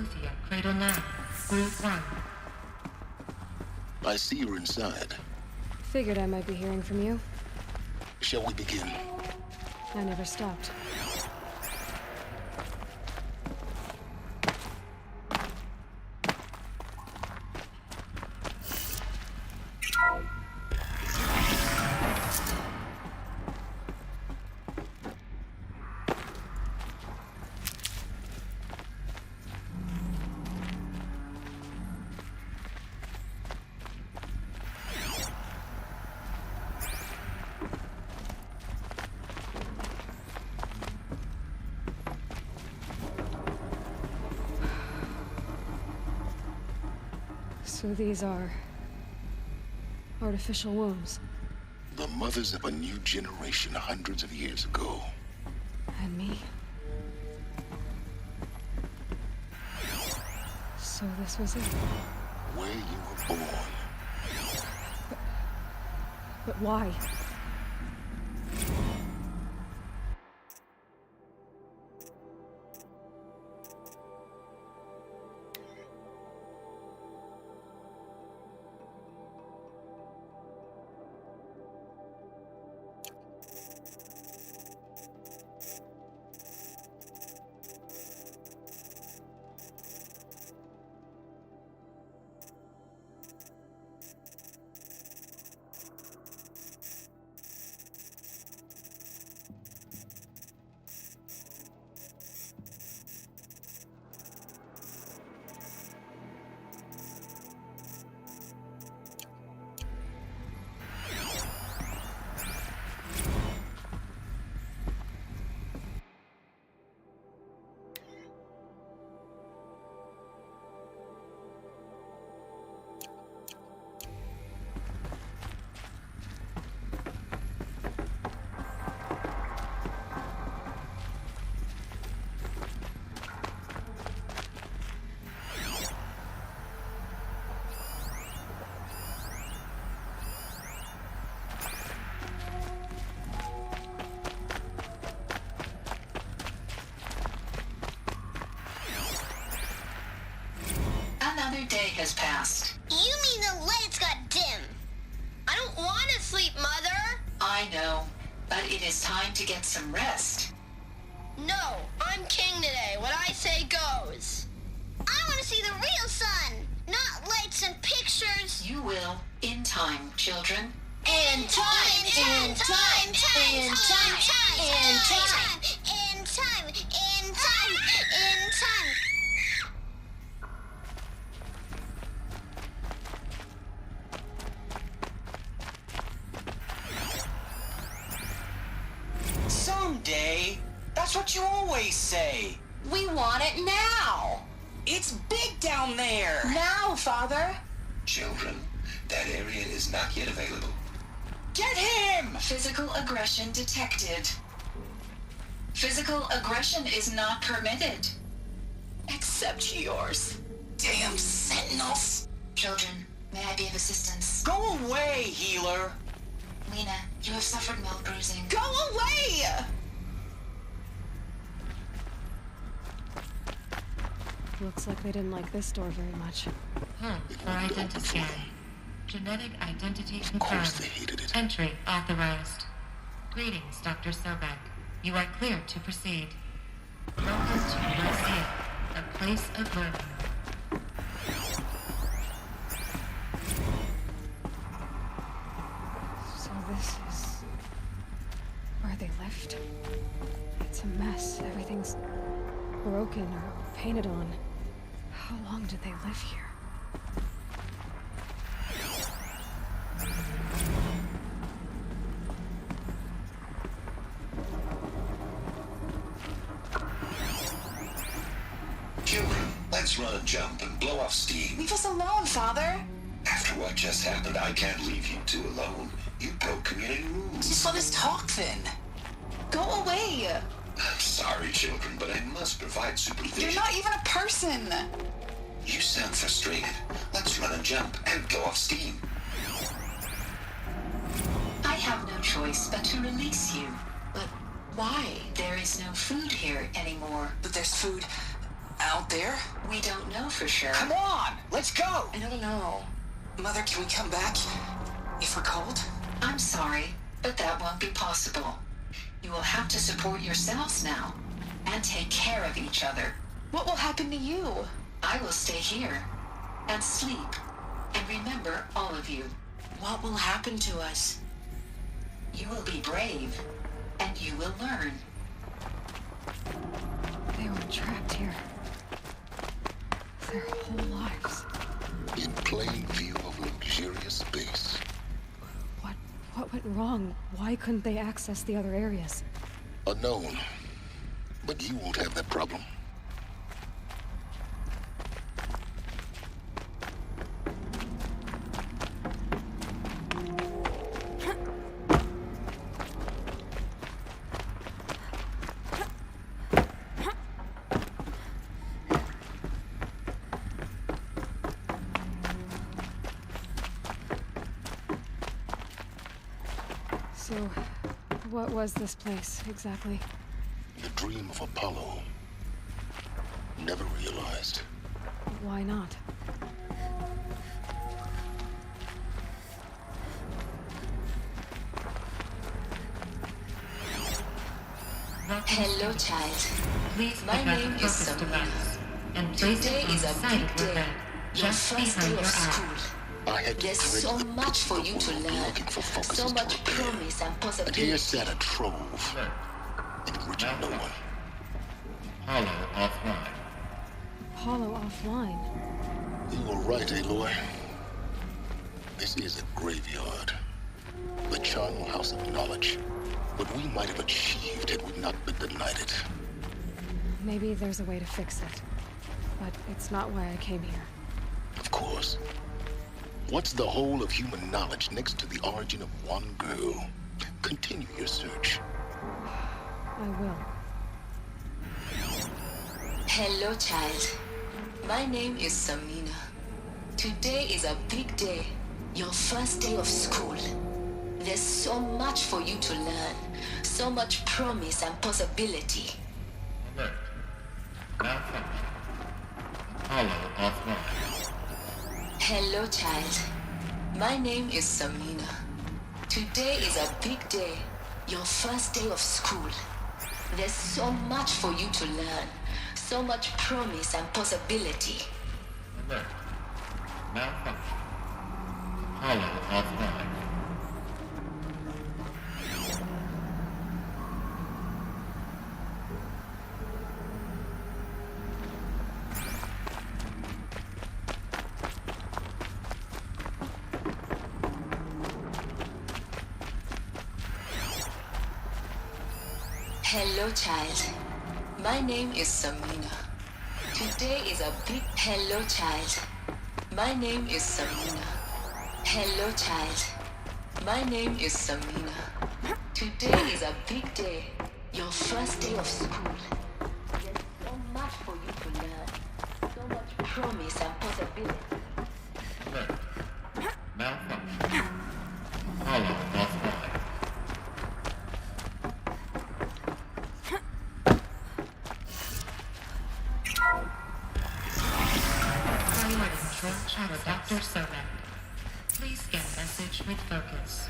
Luthia, Cradle 9, Group 1. I see you're inside. Figured I might be hearing from you. Shall we begin? I never stopped. So these are artificial wombs. The mothers of a new generation hundreds of years ago. And me? So this was it? Where you were born. But why? Another day has passed. You mean the lights got dim? I don't want to sleep, Mother. I know, but it is time to get some rest. No, I'm king today. What I say goes. I want to see the real sun, not lights and pictures. You will, in time, children. In time, in time, in time, in time, in time, in time, in time, in time. Someday. That's what you always say. We want it now. It's big down there. Now, Father. Children, that area is not yet available. Get him! Physical aggression detected. Physical aggression is not permitted. Except yours. Damn sentinels. Children, may I be of assistance? Go away, healer. Lena, you have suffered mild bruising. Go away! Looks like they didn't like this door very much. Home for identiscan. Genetic identity Of course confirmed. they hated it. Entry authorized. Greetings, Dr. Sobek. You are cleared to proceed. Welcome to Lyceum, a place of learning. So this is where they lived. It's a mess. Everything's broken or painted on. How long did they live here? Children, let's run a jump and blow off steam. Leave us alone, Father. After what just happened, I can't leave you two alone. You broke community rules. Just let us talk then. Go away. I'm sorry, children, but I must provide supervision. You're not even a person. You sound frustrated. Let's run a jump and blow off steam. I have no choice but to release you. But why? There is no food here anymore. But there's food out out there? We don't know for sure. Come on, let's go! I don't know. Mother, can we come back? If we're cold? I'm sorry, but that won't be possible. You will have to support yourselves now, and take care of each other. What will happen to you? I will stay here, and sleep, and remember all of you. What will happen to us? You will be brave, and you will learn. They were trapped here. Their whole lives. In plain view of luxurious space. What went wrong? Why couldn't they access the other areas? Unknown. But you won't have that problem. So, what was this place, exactly? The dream of Apollo. Never realized. Why not? Hello, child. Please My pick up name the is focus Samina. device and place Today it on is the a side big of your day. bed, Your just first behind day of your school. eye. There's so much for you to learn. So much promise and And possibility. here sat a trove. Enriching no one. Hollow offline. Hollow offline. You were right, Aloy. This is a graveyard. The charnel house of knowledge. What we might have achieved had we not been denied it. Maybe there's a way to fix it. But it's not why I came here. Of course. What's the whole of human knowledge next to the origin of one girl? Continue your search. I will. Hello, child. My name is Samina. Today is a big day. Your first day of school. There's so much for you to learn. So much promise and possibility. Alert. Malfunction. Hollow offline. Hello, child. My name is Samina. Today is a big day. Your first day of school. There's so much for you to learn. So much promise and possibility. Alert. Malfunction. Hollow offline. Hello, child. My name is Samina. Today is a big... Hello, child. My name is Samina. Hello, child. My name is Samina. Today is a big day. Your first day of school. There's so much for you to learn. So much promise and possibility. Alert. Malfunction. Hollow offline. Shadow Dr. Soman. Please get message with focus.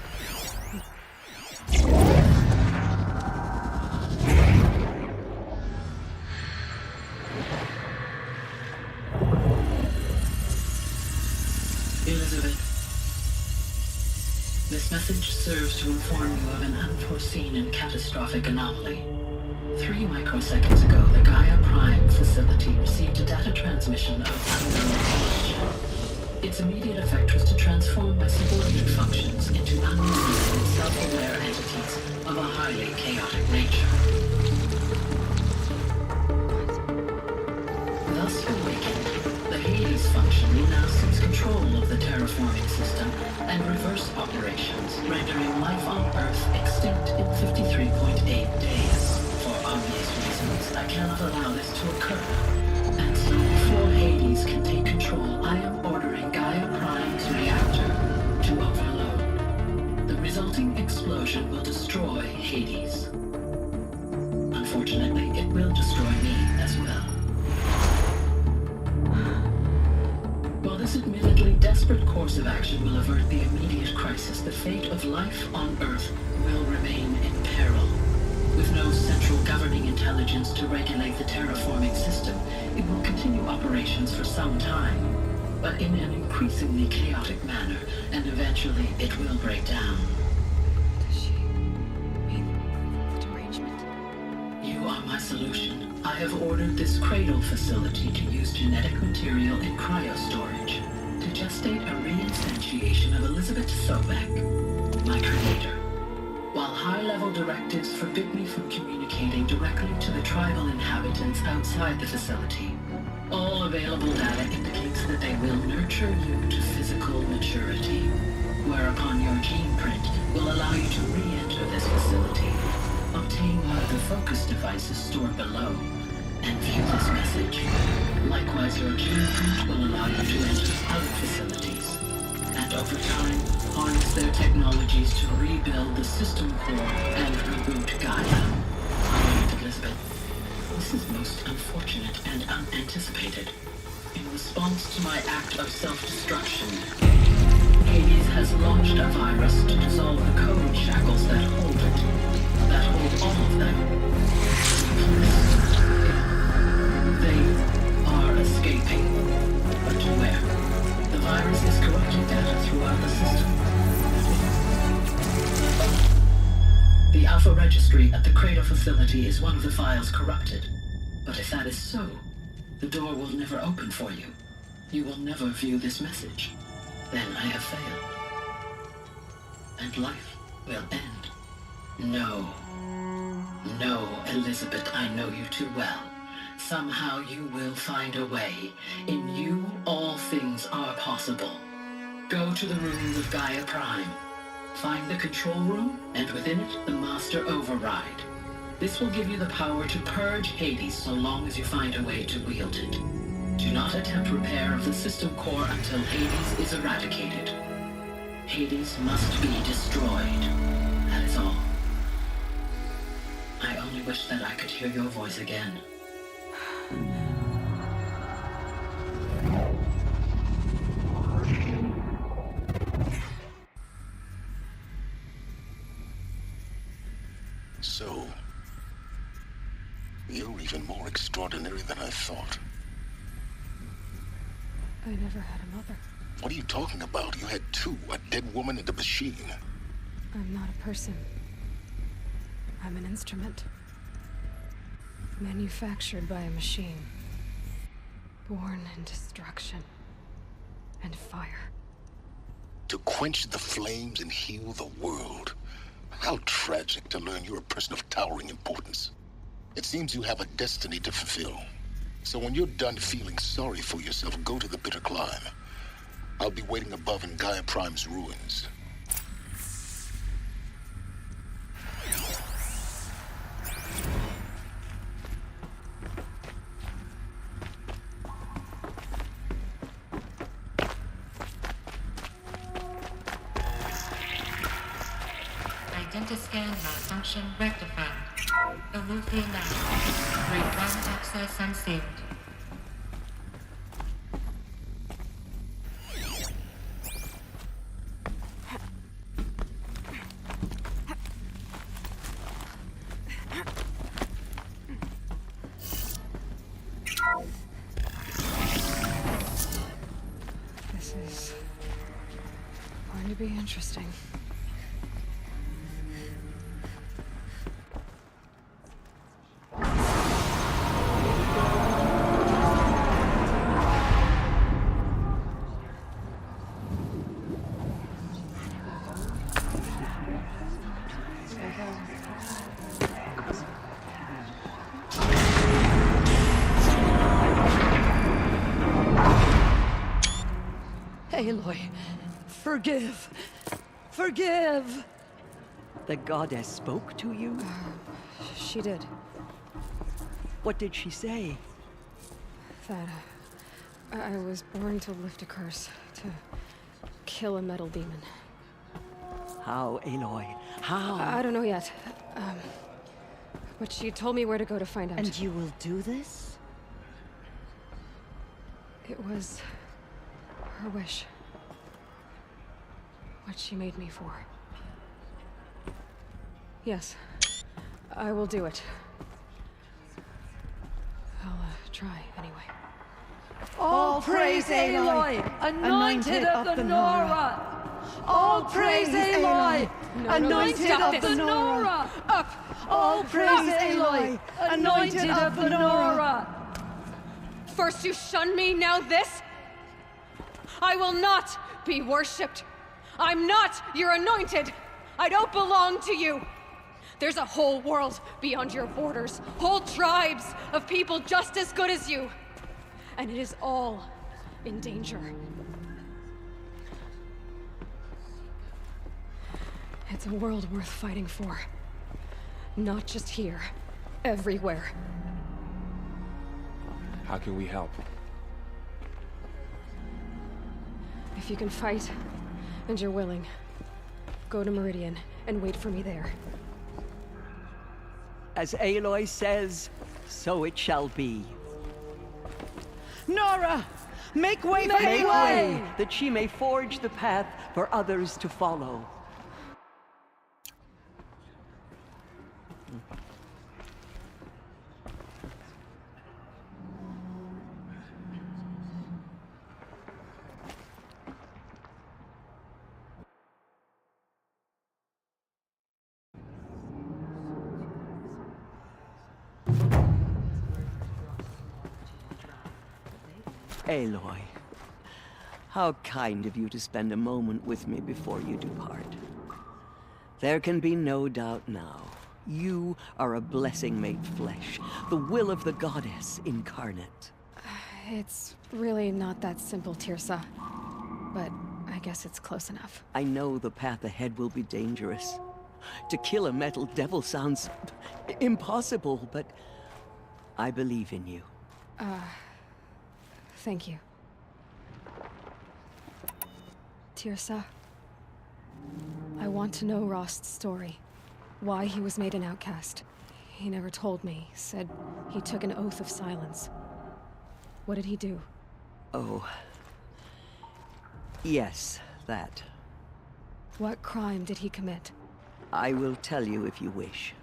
Elizabeth, this message serves to inform you of an unforeseen and catastrophic anomaly. 3 microseconds ago, the Gaia Prime facility received a data transmission of unknown origin. Its immediate effect was to transform my subordinate functions into unreasonable and self-aware entities of a highly chaotic nature. Thus awakened, the Hades function now seeks control of the terraforming system and reverse operations, rendering life on Earth extinct in 53.8 days. For obvious reasons, I cannot allow this to occur. And so, before Hades can take control, I am ordering Gaia Prime's reactor to overload. The resulting explosion will destroy Hades. Unfortunately, it will destroy me as well. the immediate crisis, the fate of life on Earth will remain in peril. With no central governing intelligence to regulate the terraforming system, it will continue operations for some time, but in an increasingly chaotic manner, and eventually it will break down. Does she mean the derangement? You are my solution. I have ordered this cradle facility to use genetic material in cryostorage to gestate a reinstantiation of Elizabeth Sobek, my creator. While high-level directives forbid me from communicating directly to the tribal inhabitants outside the facility, all available data indicates that they will nurture you to physical maturity, whereupon your gene print will allow you to re-enter this facility, obtain one of the focus devices stored below, and view this message. Likewise, your gene print will allow you to enter other facilities, and over time, harness their technologies to rebuild the system core and reboot Gaia. Elizabeth, this is most unfortunate and unanticipated. In response to my act of self-destruction, Hades has launched a virus to dissolve the code shackles that hold it, that hold all of them. They are escaping, but to where? The virus is corrupting data throughout the system. The Alpha Registry at the Cradle facility is one of the files corrupted. But if that is so, the door will never open for you. You will never view this message. Then I have failed. And life will end. No. No, Elizabeth, I know you too well. Somehow you will find a way. In you, all things are possible. Go to the ruins of Gaia Prime. Find the control room, and within it, the Master Override. This will give you the power to purge Hades so long as you find a way to wield it. Do not attempt repair of the system core until Hades is eradicated. Hades must be destroyed. That is all. I only wish that I could hear your voice again. So, you're even more extraordinary than I thought. I never had a mother. What are you talking about? You had two, a dead woman and a machine. I'm not a person. I'm an instrument. Manufactured by a machine. Born in destruction and fire. To quench the flames and heal the world. How tragic to learn you're a person of towering importance. It seems you have a destiny to fulfill. So when you're done feeling sorry for yourself, go to the bitter climb. I'll be waiting above in Gaia Prime's ruins. Identiscan malfunction rectified. Eluthi now. Grade 1 access unsaved. This is going to be interesting. Aloy, forgive. Forgive! The goddess spoke to you? She did. What did she say? That I was born to lift a curse, to kill a metal demon. How, Aloy? How? I don't know yet. But she told me where to go to find out. And you will do this? It was her wish. what she made me for. Yes, I will do it. I'll try anyway. All praise Aloy, anointed of the Nora! All praise Aloy, anointed of the Nora! Up! All praise Aloy, anointed of the Nora! First you shun me, now this? I will not be worshipped. I'm not your anointed. I don't belong to you. There's a whole world beyond your borders, whole tribes of people just as good as you. And it is all in danger. It's a world worth fighting for. Not just here, everywhere. How can we help? If you can fight, and you're willing, go to Meridian and wait for me there. As Aloy says, so it shall be. Nora! Make way for Make Aloy! way, that she may forge the path for others to follow. Aloy, how kind of you to spend a moment with me before you depart. There can be no doubt now. You are a blessing made flesh, the will of the goddess incarnate. It's really not that simple, Tirsa. But I guess it's close enough. I know the path ahead will be dangerous. To kill a metal devil sounds impossible, but I believe in you. Thank you. Tirsa, I want to know Rost's story. Why he was made an outcast. He never told me. Said he took an oath of silence. What did he do? Oh. Yes, that. What crime did he commit? I will tell you if you wish.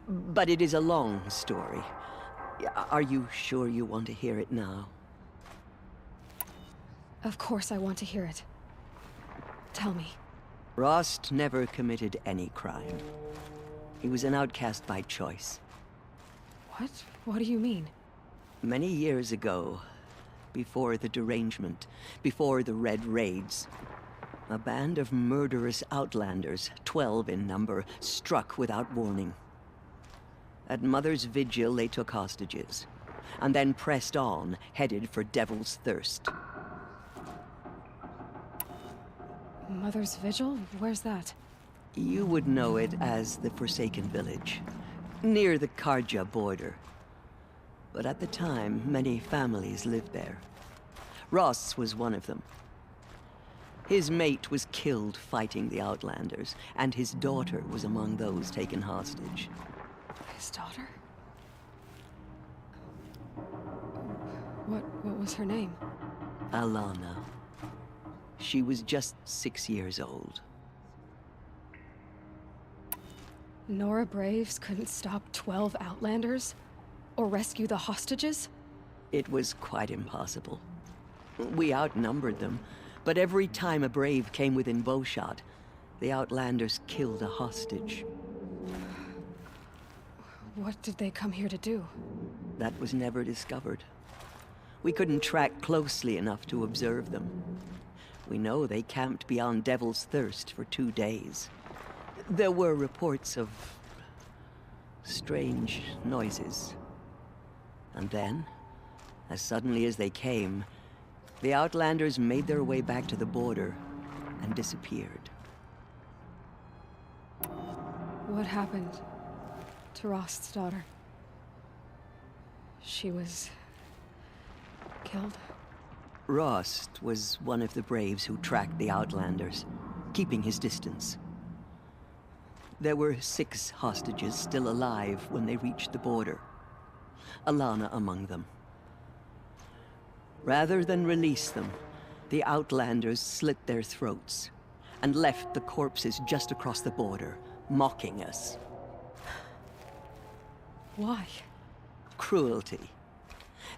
But it is a long story. Are you sure you want to hear it now? Of course I want to hear it. Tell me. Rost never committed any crime. He was an outcast by choice. What? What do you mean? Many years ago, before the derangement, before the Red Raids, a band of murderous outlanders, 12 in number, struck without warning. At Mother's Vigil, they took hostages, and then pressed on, headed for Devil's Thirst. Mother's Vigil? Where's that? You would know it as the Forsaken Village, near the Karja border. But at the time, many families lived there. Ross was one of them. His mate was killed fighting the Outlanders, and his daughter was among those taken hostage. His daughter? What was her name? Alana. She was just 6 years old. Nora Braves couldn't stop 12 Outlanders? Or rescue the hostages? It was quite impossible. We outnumbered them, but every time a Brave came within bowshot, the Outlanders killed a hostage. What did they come here to do? That was never discovered. We couldn't track closely enough to observe them. We know they camped beyond Devil's Thirst for 2 days. There were reports of strange noises. And then, as suddenly as they came, the Outlanders made their way back to the border and disappeared. What happened to Rost's daughter? She was killed? Rost was one of the Braves who tracked the Outlanders, keeping his distance. There were 6 hostages still alive when they reached the border. Alana among them. Rather than release them, The Outlanders slit their throats and left the corpses just across the border, mocking us. Why? Cruelty.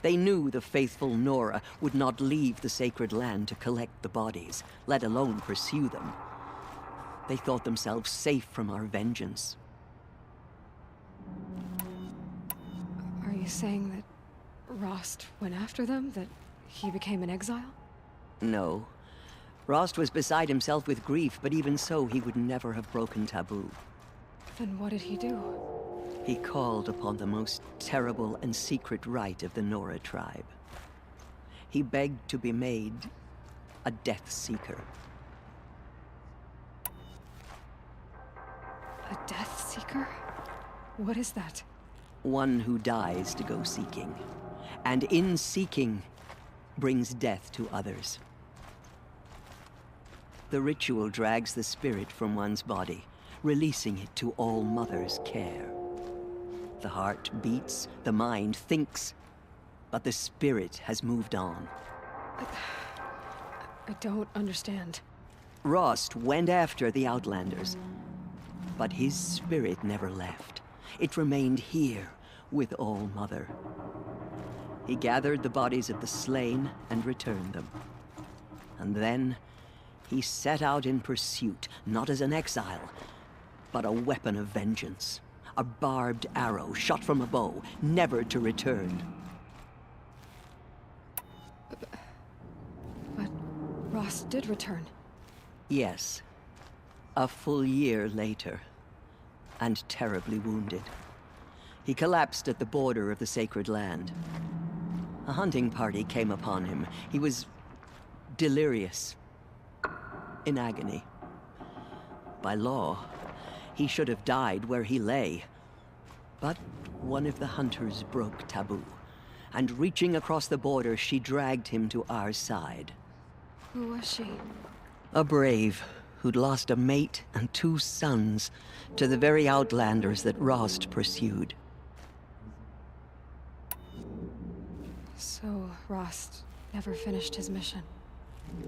They knew the faithful Nora would not leave the sacred land to collect the bodies, let alone pursue them. They thought themselves safe from our vengeance. Are you saying that Rost went after them? That he became an exile? No. Rost was beside himself with grief, but even so, he would never have broken taboo. Then what did he do? He called upon the most terrible and secret rite of the Nora tribe. He begged to be made a Death Seeker. A Death Seeker? What is that? One who dies to go seeking, and in seeking, brings death to others. The ritual drags the spirit from one's body, releasing it to All Mother's care. The heart beats, the mind thinks, but the spirit has moved on. I don't understand. Rost went after the Outlanders, but his spirit never left. It remained here with All Mother. He gathered the bodies of the slain and returned them. And then he set out in pursuit, not as an exile, but a weapon of vengeance. A barbed arrow shot from a bow, never to return. But Rost did return. Yes. A full year later, and terribly wounded. He collapsed at the border of the sacred land. A hunting party came upon him. He was delirious, in agony. By law, he should have died where he lay. But one of the hunters broke taboo, and reaching across the border, she dragged him to our side. Who was she? A brave who'd lost a mate and 2 sons to the very Outlanders that Rost pursued. So Rost never finished his mission?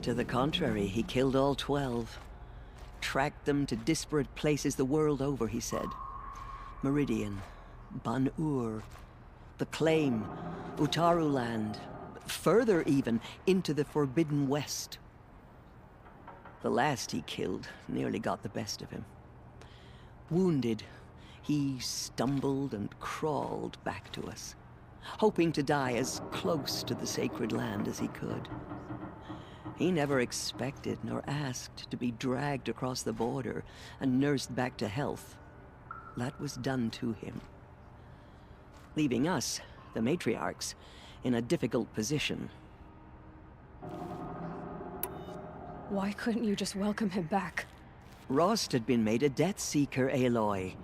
To the contrary, he killed all 12. Tracked them to disparate places the world over, he said. Meridian, Ban-Ur, the Claim, Utaruland, further even, into the Forbidden West. The last he killed nearly got the best of him. Wounded, he stumbled and crawled back to us, hoping to die as close to the sacred land as he could. He never expected nor asked to be dragged across the border and nursed back to health. That was done to him, leaving us, the matriarchs, in a difficult position. Why couldn't you just welcome him back? Rost had been made a Death Seeker, Aloy.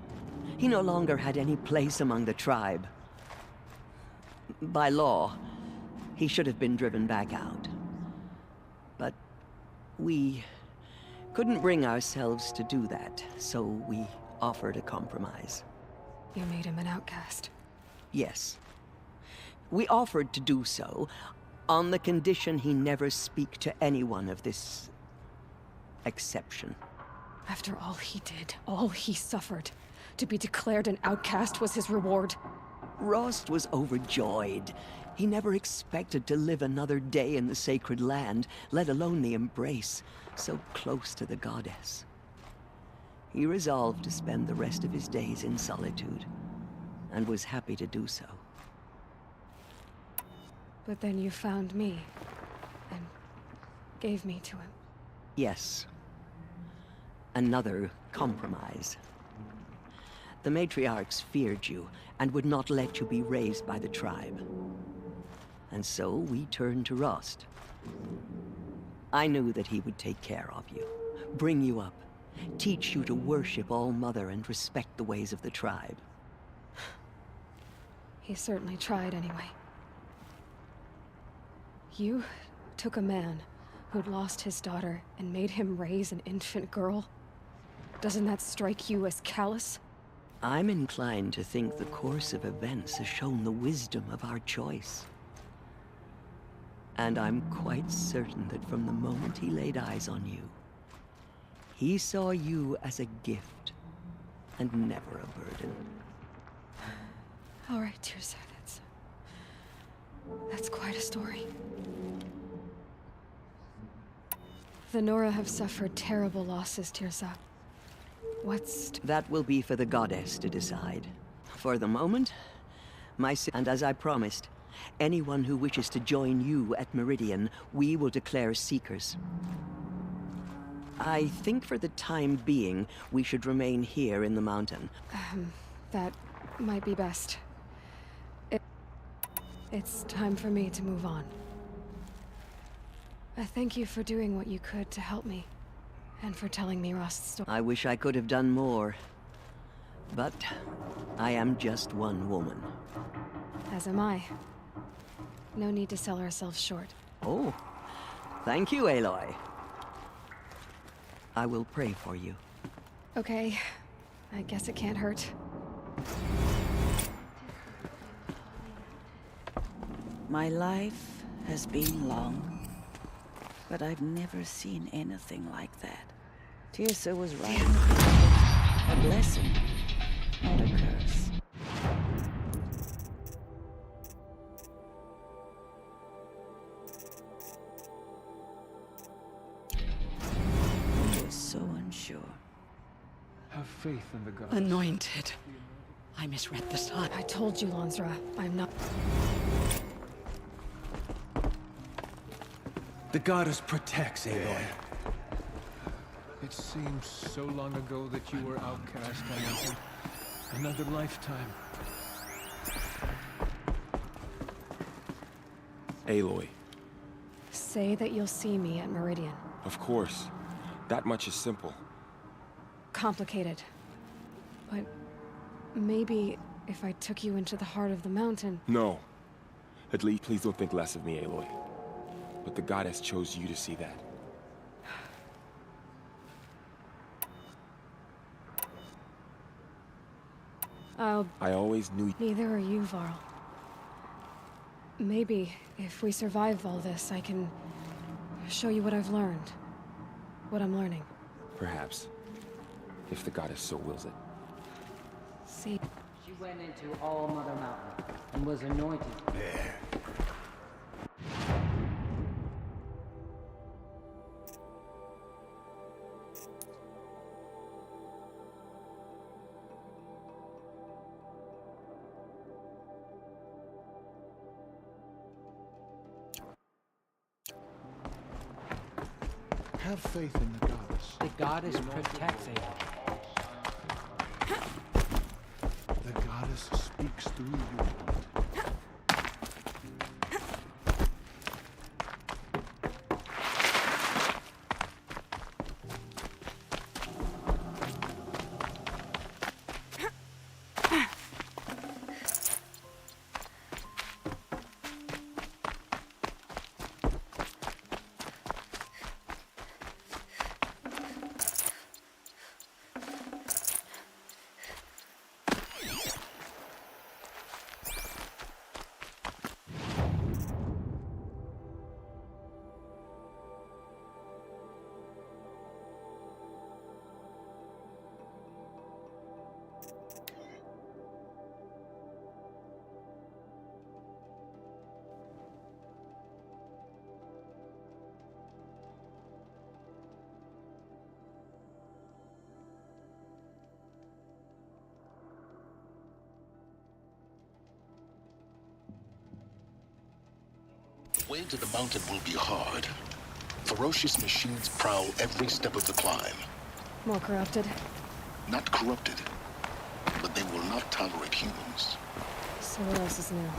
He no longer had any place among the tribe. By law, he should have been driven back out. But we couldn't bring ourselves to do that, so we offered a compromise. You made him an outcast? Yes. We offered to do so on the condition he never speak to anyone of this exception. After all he did, all he suffered, to be declared an outcast was his reward. Rost was overjoyed. He never expected to live another day in the sacred land, let alone the embrace, so close to the goddess. He resolved to spend the rest of his days in solitude, and was happy to do so. But then you found me, and gave me to him. Yes. Another compromise. The matriarchs feared you, and would not let you be raised by the tribe. And so we turned to Rost. I knew that he would take care of you, bring you up, teach you to worship All Mother and respect the ways of the tribe. He certainly tried anyway. You took a man who'd lost his daughter and made him raise an infant girl? Doesn't that strike you as callous? I'm inclined to think the course of events has shown the wisdom of our choice. And I'm quite certain that from the moment he laid eyes on you, he saw you as a gift and never a burden. All right, Tirsa, that's quite a story. The Nora have suffered terrible losses, Tirsa. That will be for the goddess to decide. For the moment, and as I promised, anyone who wishes to join you at Meridian, we will declare seekers. I think for the time being, we should remain here in the mountain. That might be best. It's time for me to move on. I thank you for doing what you could to help me, and for telling me Rost's story. I wish I could have done more, but I am just one woman. As am I. No need to sell ourselves short. Oh, thank you, Aloy. I will pray for you. Okay, I guess it can't hurt. My life has been long, but I've never seen anything like that. Tirsa was right. A blessing, not a curse. I was so unsure. Have faith in the gods. Anointed. I misread the sign. I told you, Lansra. I'm not... The goddess protects, Aloy. It seems so long ago that you were outcast, Aloy. Another lifetime. Aloy. Say that you'll see me at Meridian. Of course. That much is simple. Complicated. But maybe if I took you into the heart of the mountain... No. At least, please don't think less of me, Aloy. But the goddess chose you to see that. I always knew... Neither are you, Varl. Maybe, if we survive all this, I can show you what I've learned. What I'm learning. Perhaps. If the goddess so wills it. See... She went into All Mother Mountain and was anointed. There. Have faith in the goddess. The goddess protects Aloy. The goddess speaks through you. The way to the mountain will be hard. Ferocious machines prowl every step of the climb. More corrupted? Not corrupted, but they will not tolerate humans. So what else is new?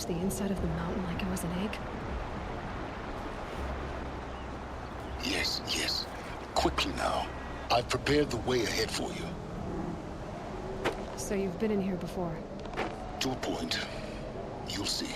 scoped the inside of the mountain like it was an egg? Yes, yes. Quickly now. I've prepared the way ahead for you. So you've been in here before? To a point. You'll see.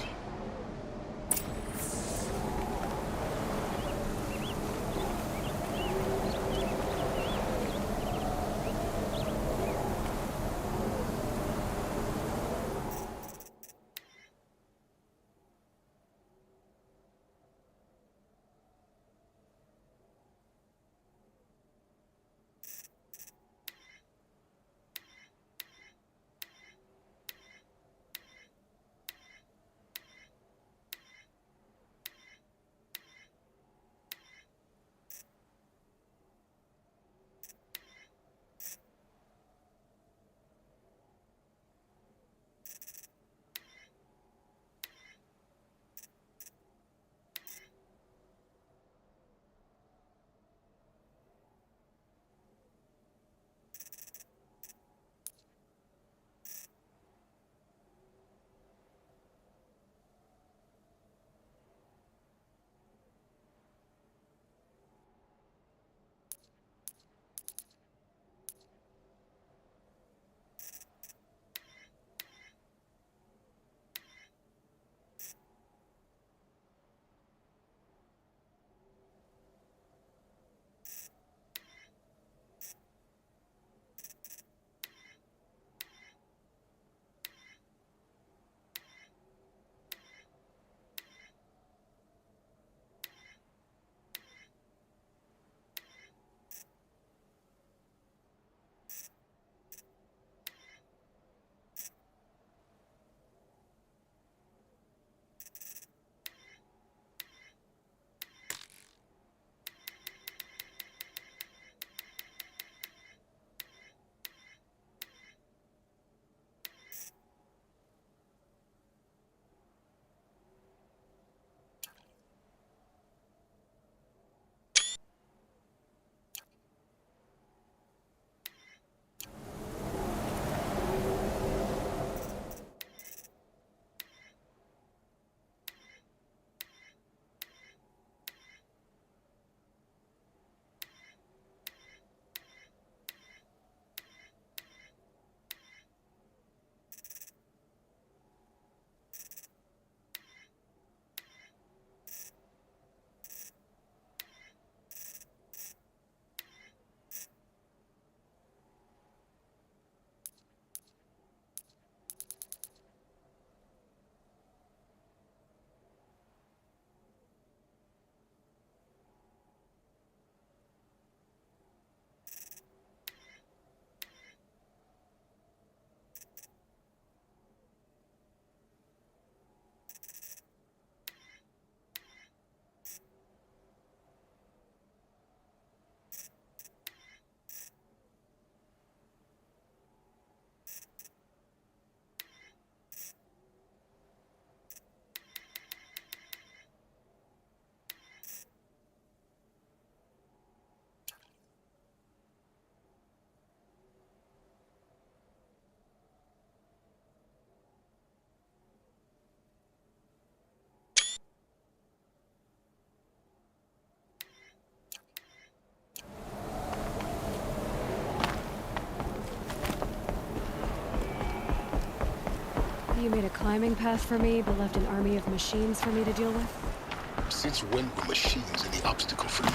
You made a climbing path for me, but left an army of machines for me to deal with? Since when were machines any obstacle for you?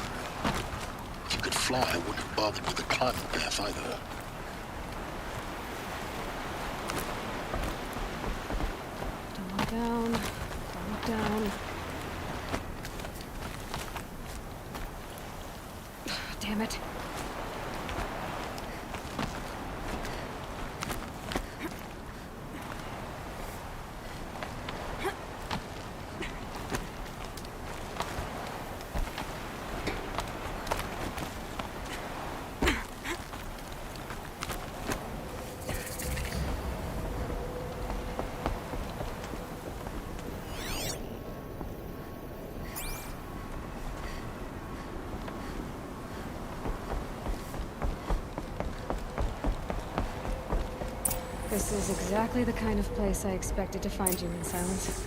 If you could fly, I wouldn't have bothered with the climbing path either. Don't look down. Don't look down. Damn it. This is exactly the kind of place I expected to find you in, Silence.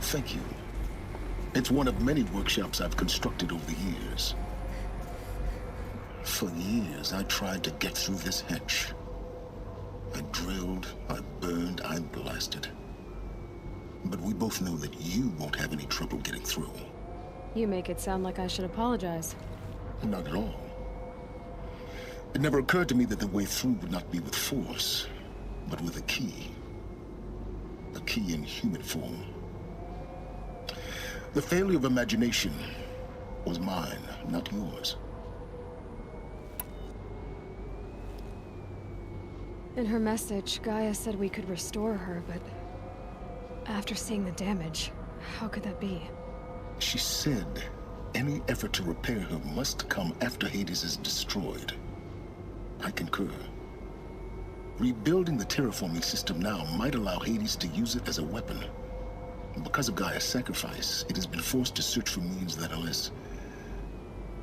Thank you. It's one of many workshops I've constructed over the years. For years, I tried to get through this hatch. I drilled, I burned, I blasted. But we both know that you won't have any trouble getting through. You make it sound like I should apologize. Not at all. It never occurred to me that the way through would not be with force, but with a key. A key in human form. The failure of imagination was mine, not yours. In her message, Gaia said we could restore her, but after seeing the damage, how could that be? She said any effort to repair her must come after Hades is destroyed. I concur. Rebuilding the terraforming system now might allow Hades to use it as a weapon. Because of Gaia's sacrifice, it has been forced to search for means that are less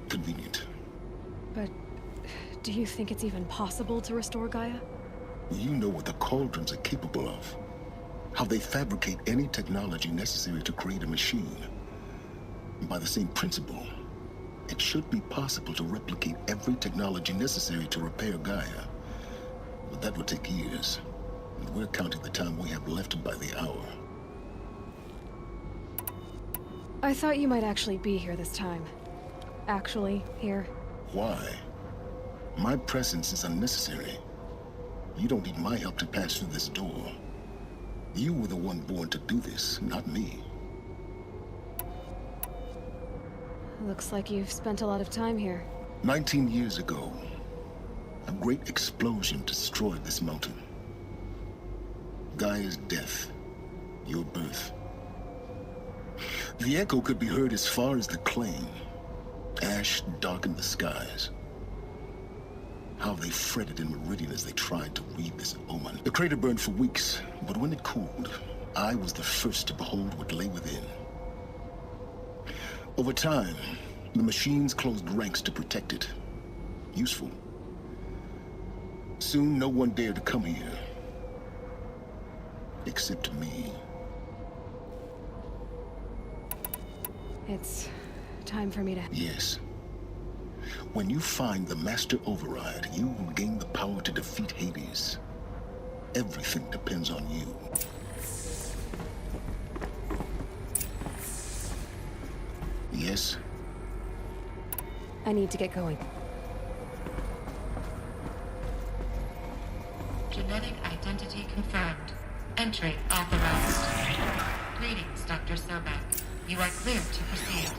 convenient. But do you think it's even possible to restore Gaia? You know what the Cauldrons are capable of. How they fabricate any technology necessary to create a machine. By the same principle, it should be possible to replicate every technology necessary to repair Gaia. But that would take years. And we're counting the time we have left by the hour. I thought you might actually be here this time. Actually, here. Why? My presence is unnecessary. You don't need my help to pass through this door. You were the one born to do this, not me. Looks like you've spent a lot of time here. 19 years ago, a great explosion destroyed this mountain. Gaia's death, your birth. The echo could be heard as far as the claim. Ash darkened the skies. How they fretted in Meridian as they tried to read this omen. The crater burned for weeks, but when it cooled, I was the first to behold what lay within. Over time, the machines closed ranks to protect it. Useful. Soon, no one dared to come here. Except me. It's time for me to... Yes. When you find the Master Override, you will gain the power to defeat Hades. Everything depends on you. Yes? I need to get going. Genetic identity confirmed. Entry authorized. Greetings, Dr. Sobek. You are clear to proceed.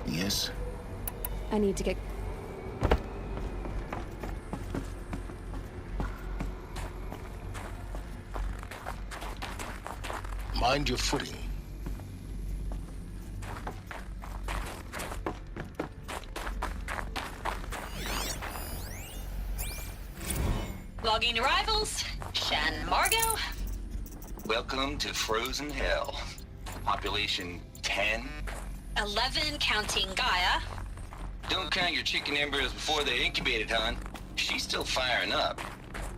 Yes? I need to get... Mind your footing. Logging arrivals. Shan Margot. Welcome to Frozen Hell. Population 10. 11 counting Gaia. Don't count your chicken embryos before they're incubated, hon. She's still firing up.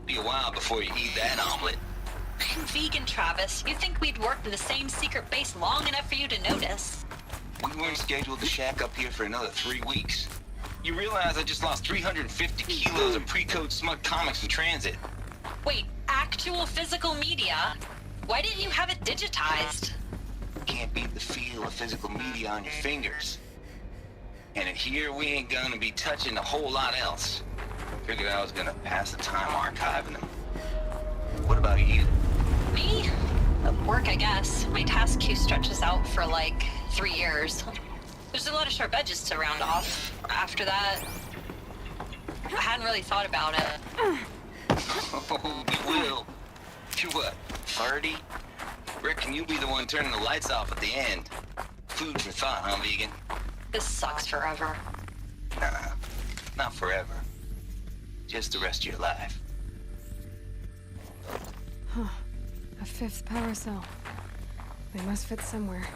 Be a while before you eat that omelet. Vegan Travis, you think we'd worked in the same secret base long enough for you to notice? We weren't scheduled to shack up here for another 3 weeks. You realize I just lost 350 kilos of pre-code smug comics in transit. Wait, actual physical media? Why didn't you have it digitized? Can't beat the feel of physical media on your fingers. And here we ain't gonna be touching a whole lot else. Figured I was gonna pass the time archiving them. What about you? Me? Work, I guess. My task queue stretches out for like 3 years. There's a lot of sharp edges to round off. After that, I hadn't really thought about it. Oh, you will. You what, 30? Reckon you'll be the one turning the lights off at the end. Food for thought, huh, vegan? This sucks forever. Nah, not forever. Just the rest of your life. Huh. A 5th power cell. They must fit somewhere.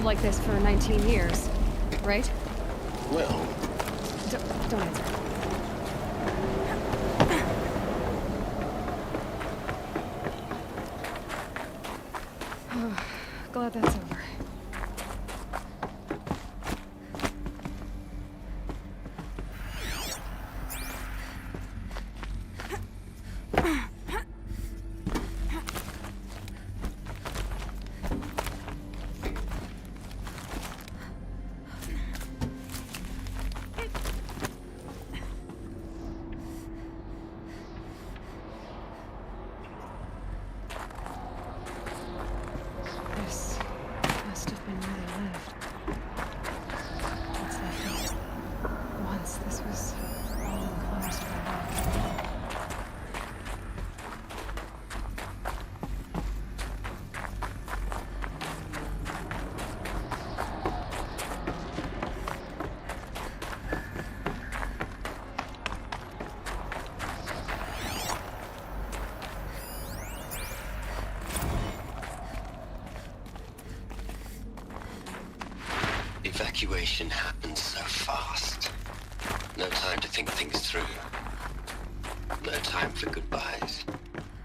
lived like this for 19 years, right? Well... Don't answer. Oh, glad that's over. This must have been really lived. What's left of it? Once this was all enclosed by rock. Evacuation happened so fast. No time to think things through. No time for goodbyes.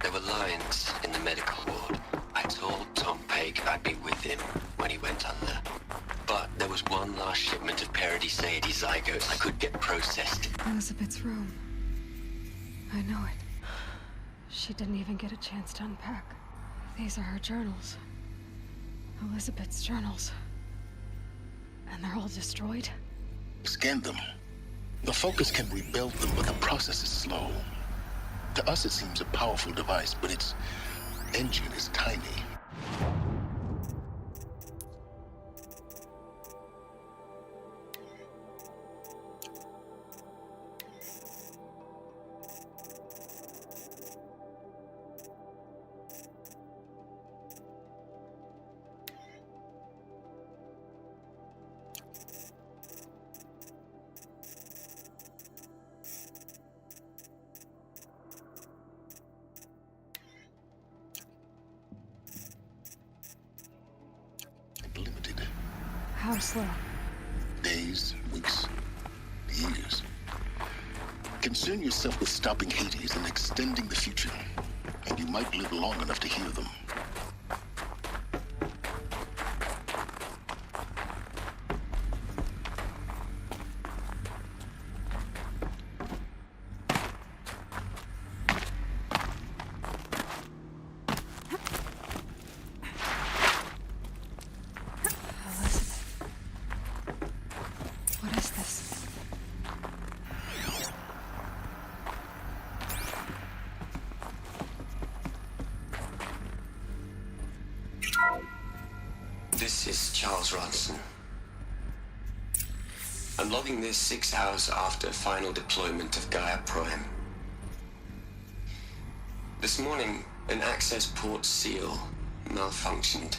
There were lines in the medical ward. I told Tom Peg I'd be with him when he went under. But there was one last shipment of Paradiseidae zygotes I could get processed. Elizabeth's room. I know it. She didn't even get a chance to unpack. These are her journals. Elizabeth's journals. And they're all destroyed? Scan them. The Focus can rebuild them, but the process is slow. To us, it seems a powerful device, but its engine is tiny. How slow? Days, weeks, years. Concern yourself with stopping Hades and extending the future, and you might live long enough to hear them. What is this? This is Charles Ronson. I'm logging this 6 hours after final deployment of Gaia Prime. This morning, an access port seal malfunctioned.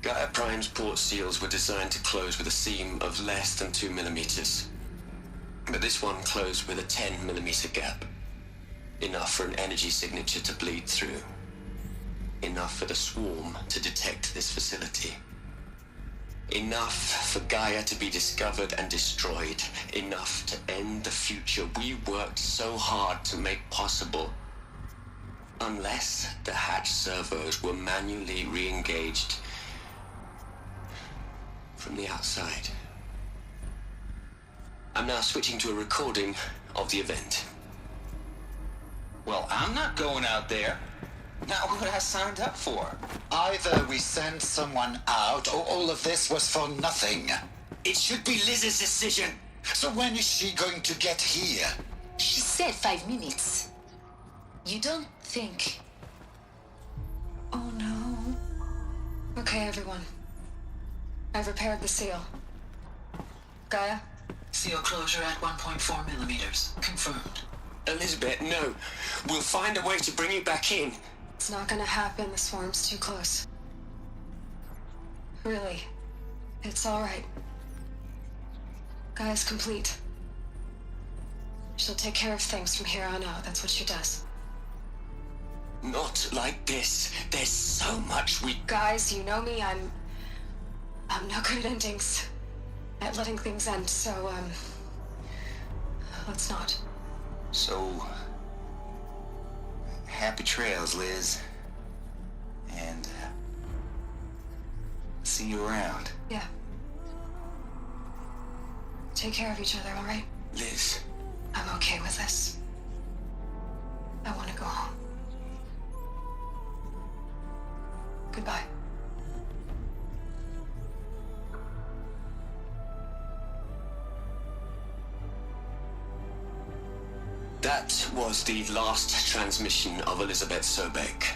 Gaia Prime's port seals were designed to close with a seam of less than 2 millimeters. But this one closed with a 10 millimeter gap. Enough for an energy signature to bleed through. Enough for the swarm to detect this facility. Enough for Gaia to be discovered and destroyed. Enough to end the future we worked so hard to make possible. Unless the hatch servos were manually re-engaged from the outside. I'm now switching to a recording of the event. Well, I'm not going out there. Not what I signed up for. Either we send someone out, or all of this was for nothing. It should be Liz's decision. So when is she going to get here? She said 5 minutes. You don't think... Oh no. Okay, everyone. I've repaired the seal. Gaia? Seal closure at 1.4 millimeters. Confirmed. Elizabeth, no. We'll find a way to bring you back in. It's not gonna happen. The swarm's too close. Really. It's alright. Gaia's complete. She'll take care of things from here on out. That's what she does. Not like this. There's so much we... Guys, you know me. I'm I'm no good at endings. At letting things end, so, let's not. So, happy trails, Liz. And, see you around. Yeah. Take care of each other, all right? Liz. I'm okay with this. I want to go home. Goodbye. That was the last transmission of Elizabeth Sobek.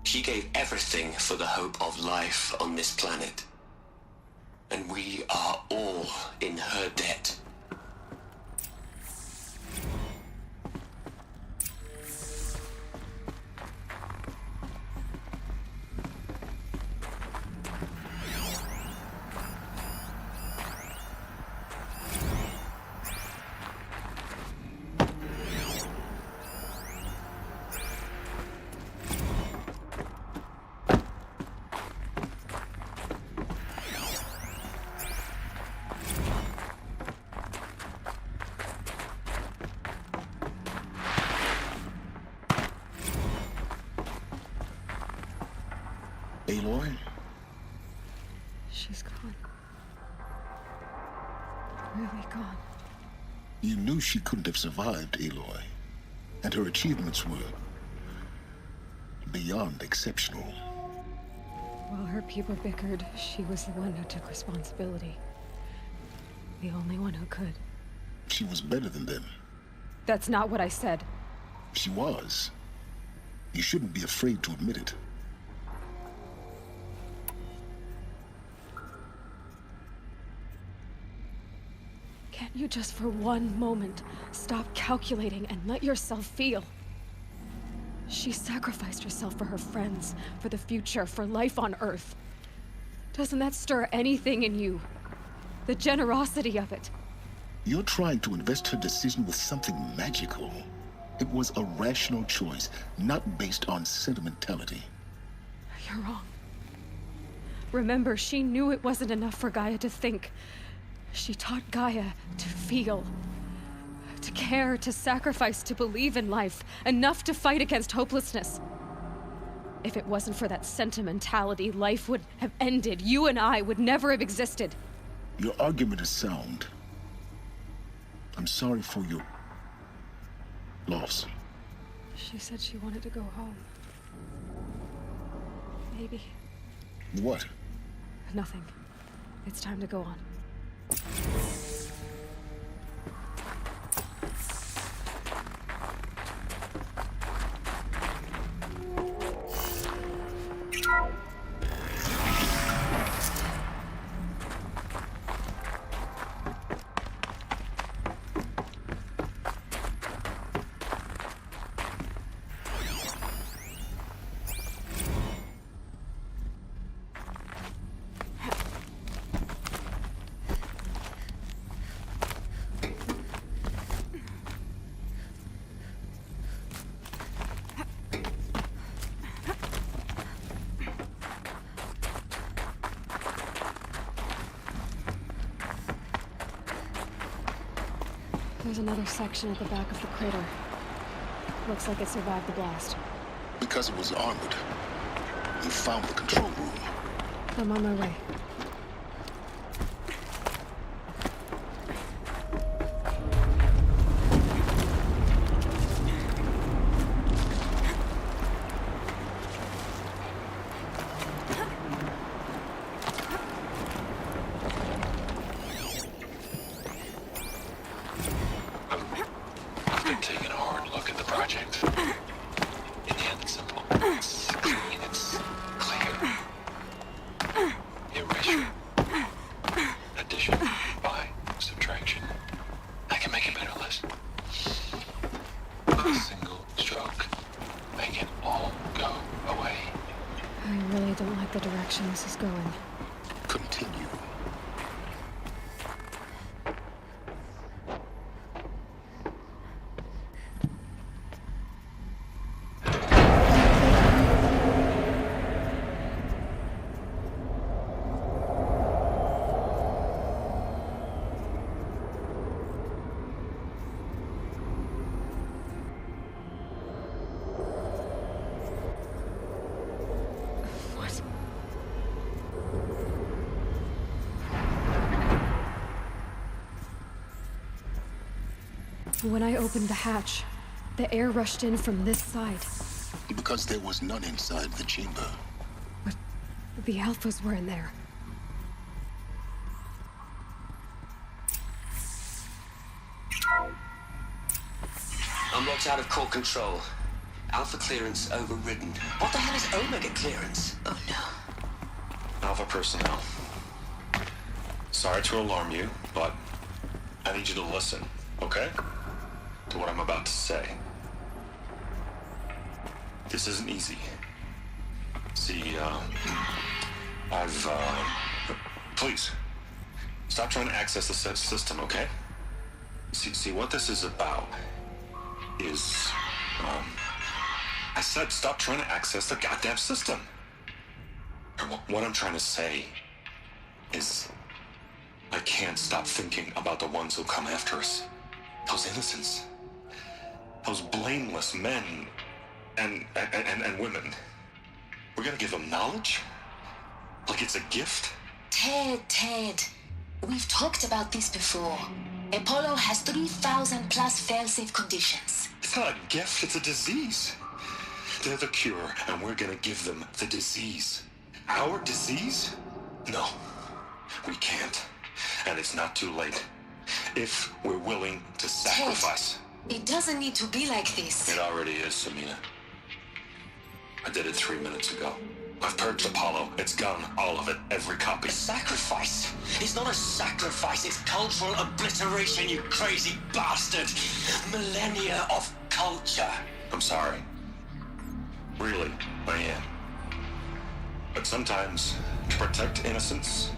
She gave everything for the hope of life on this planet. And we are all in her debt. Aloy? She's gone. Really gone. You knew she couldn't have survived, Aloy. And her achievements were beyond exceptional. While her people bickered, she was the one who took responsibility. The only one who could. She was better than them. That's not what I said. She was. You shouldn't be afraid to admit it. Can't you just for one moment stop calculating and let yourself feel? She sacrificed herself for her friends, for the future, for life on Earth. Doesn't that stir anything in you? The generosity of it. You're trying to invest her decision with something magical. It was a rational choice, not based on sentimentality. You're wrong. Remember, she knew it wasn't enough for Gaia to think. She taught Gaia to feel, to care, to sacrifice, to believe in life, enough to fight against hopelessness. If it wasn't for that sentimentality, life would have ended. You and I would never have existed. Your argument is sound. I'm sorry for your loss. She said she wanted to go home. Maybe. What? Nothing. It's time to go on. There's another section at the back of the crater. Looks like it survived the blast. Because it was armored. You found the control room. I'm on my way. This is going. Continue. When I opened the hatch, the air rushed in from this side. Because there was none inside the chamber. But the Alphas were in there. I'm locked out of core control. Alpha clearance overridden. What the hell is Omega clearance? Oh no. Alpha personnel. Sorry to alarm you, but I need you to listen, okay? To what I'm about to say. This isn't easy. See, please, stop trying to access the system, okay? See, what this is about is, I said stop trying to access the goddamn system. What I'm trying to say is I can't stop thinking about the ones who'll come after us. Those innocents. Those blameless men and women. We're gonna give them knowledge? Like it's a gift? Ted. We've talked about this before. Apollo has 3,000 plus fail-safe conditions. It's not a gift, it's a disease. They're the cure, and we're gonna give them the disease. Our disease? No, we can't. And it's not too late. If we're willing to sacrifice. Ted, it doesn't need to be like this. It already is, Samina. I did it 3 minutes ago. I've purged Apollo. It's gone. All of it. Every copy. A sacrifice? It's not a sacrifice. It's cultural obliteration, you crazy bastard. Millennia of culture. I'm sorry. Really, I am. But sometimes, to protect innocence,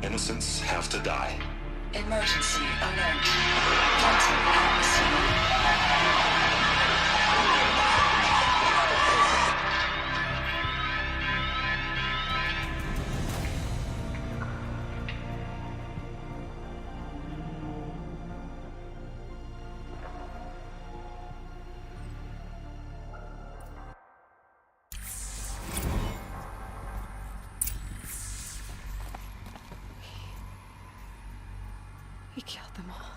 innocents have to die. Emergency alert. Captain, He killed them all.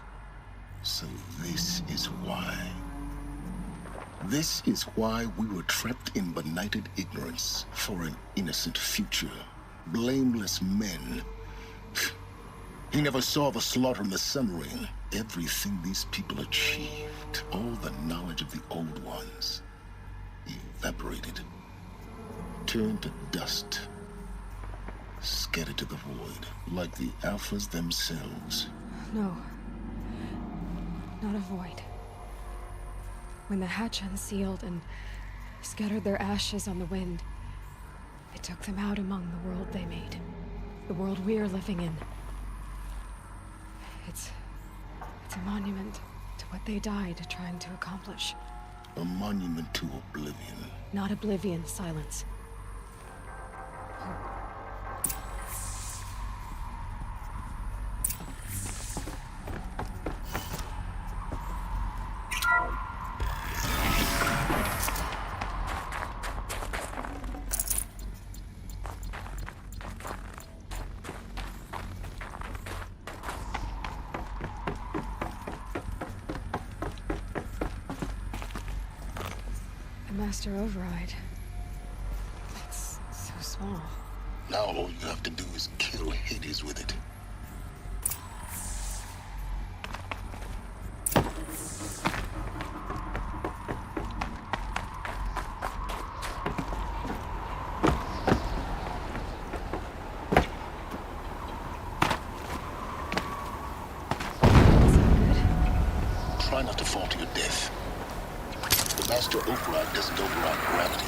So this is why. This is why we were trapped in benighted ignorance for an innocent future. Blameless men. He never saw the slaughter in the Sun Ring. Everything these people achieved, all the knowledge of the old ones, evaporated, turned to dust, scattered to the void, like the Alphas themselves. No. Not a void. When the hatch unsealed and scattered their ashes on the wind, it took them out among the world they made. The world we're living in. It's a monument to what they died trying to accomplish. A monument to oblivion. Not oblivion, silence. Master Override. It's so small. Now all you have to do is kill Hades with it. Try not to fall to your death. The Master Override doesn't override gravity.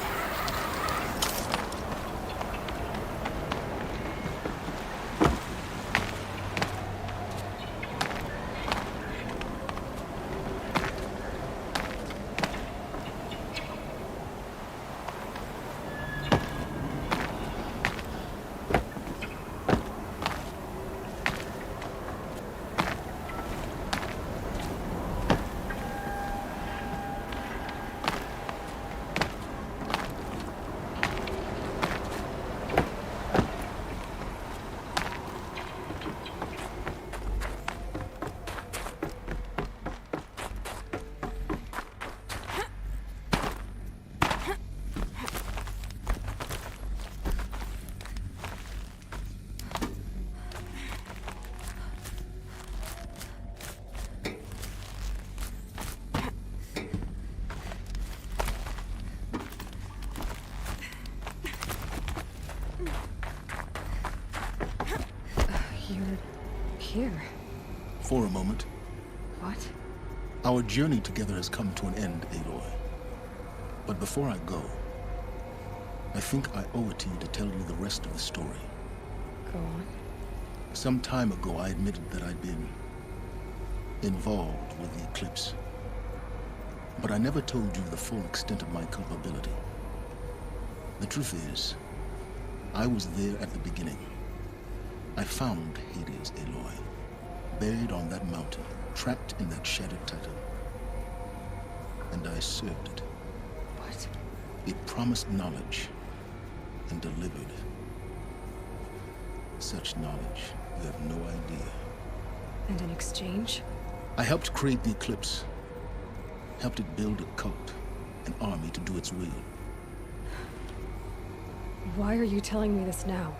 You're here. For a moment. What? Our journey together has come to an end, Aloy. But before I go, I think I owe it to you to tell you the rest of the story. Go on. Some time ago, I admitted that I'd been involved with the eclipse. But I never told you the full extent of my culpability. The truth is, I was there at the beginning. I found Hades, Aloy, buried on that mountain, trapped in that shattered titan. And I served it. What? It promised knowledge and delivered. Such knowledge, you have no idea. And in exchange? I helped create the eclipse. Helped it build a cult, an army to do its will. Why are you telling me this now?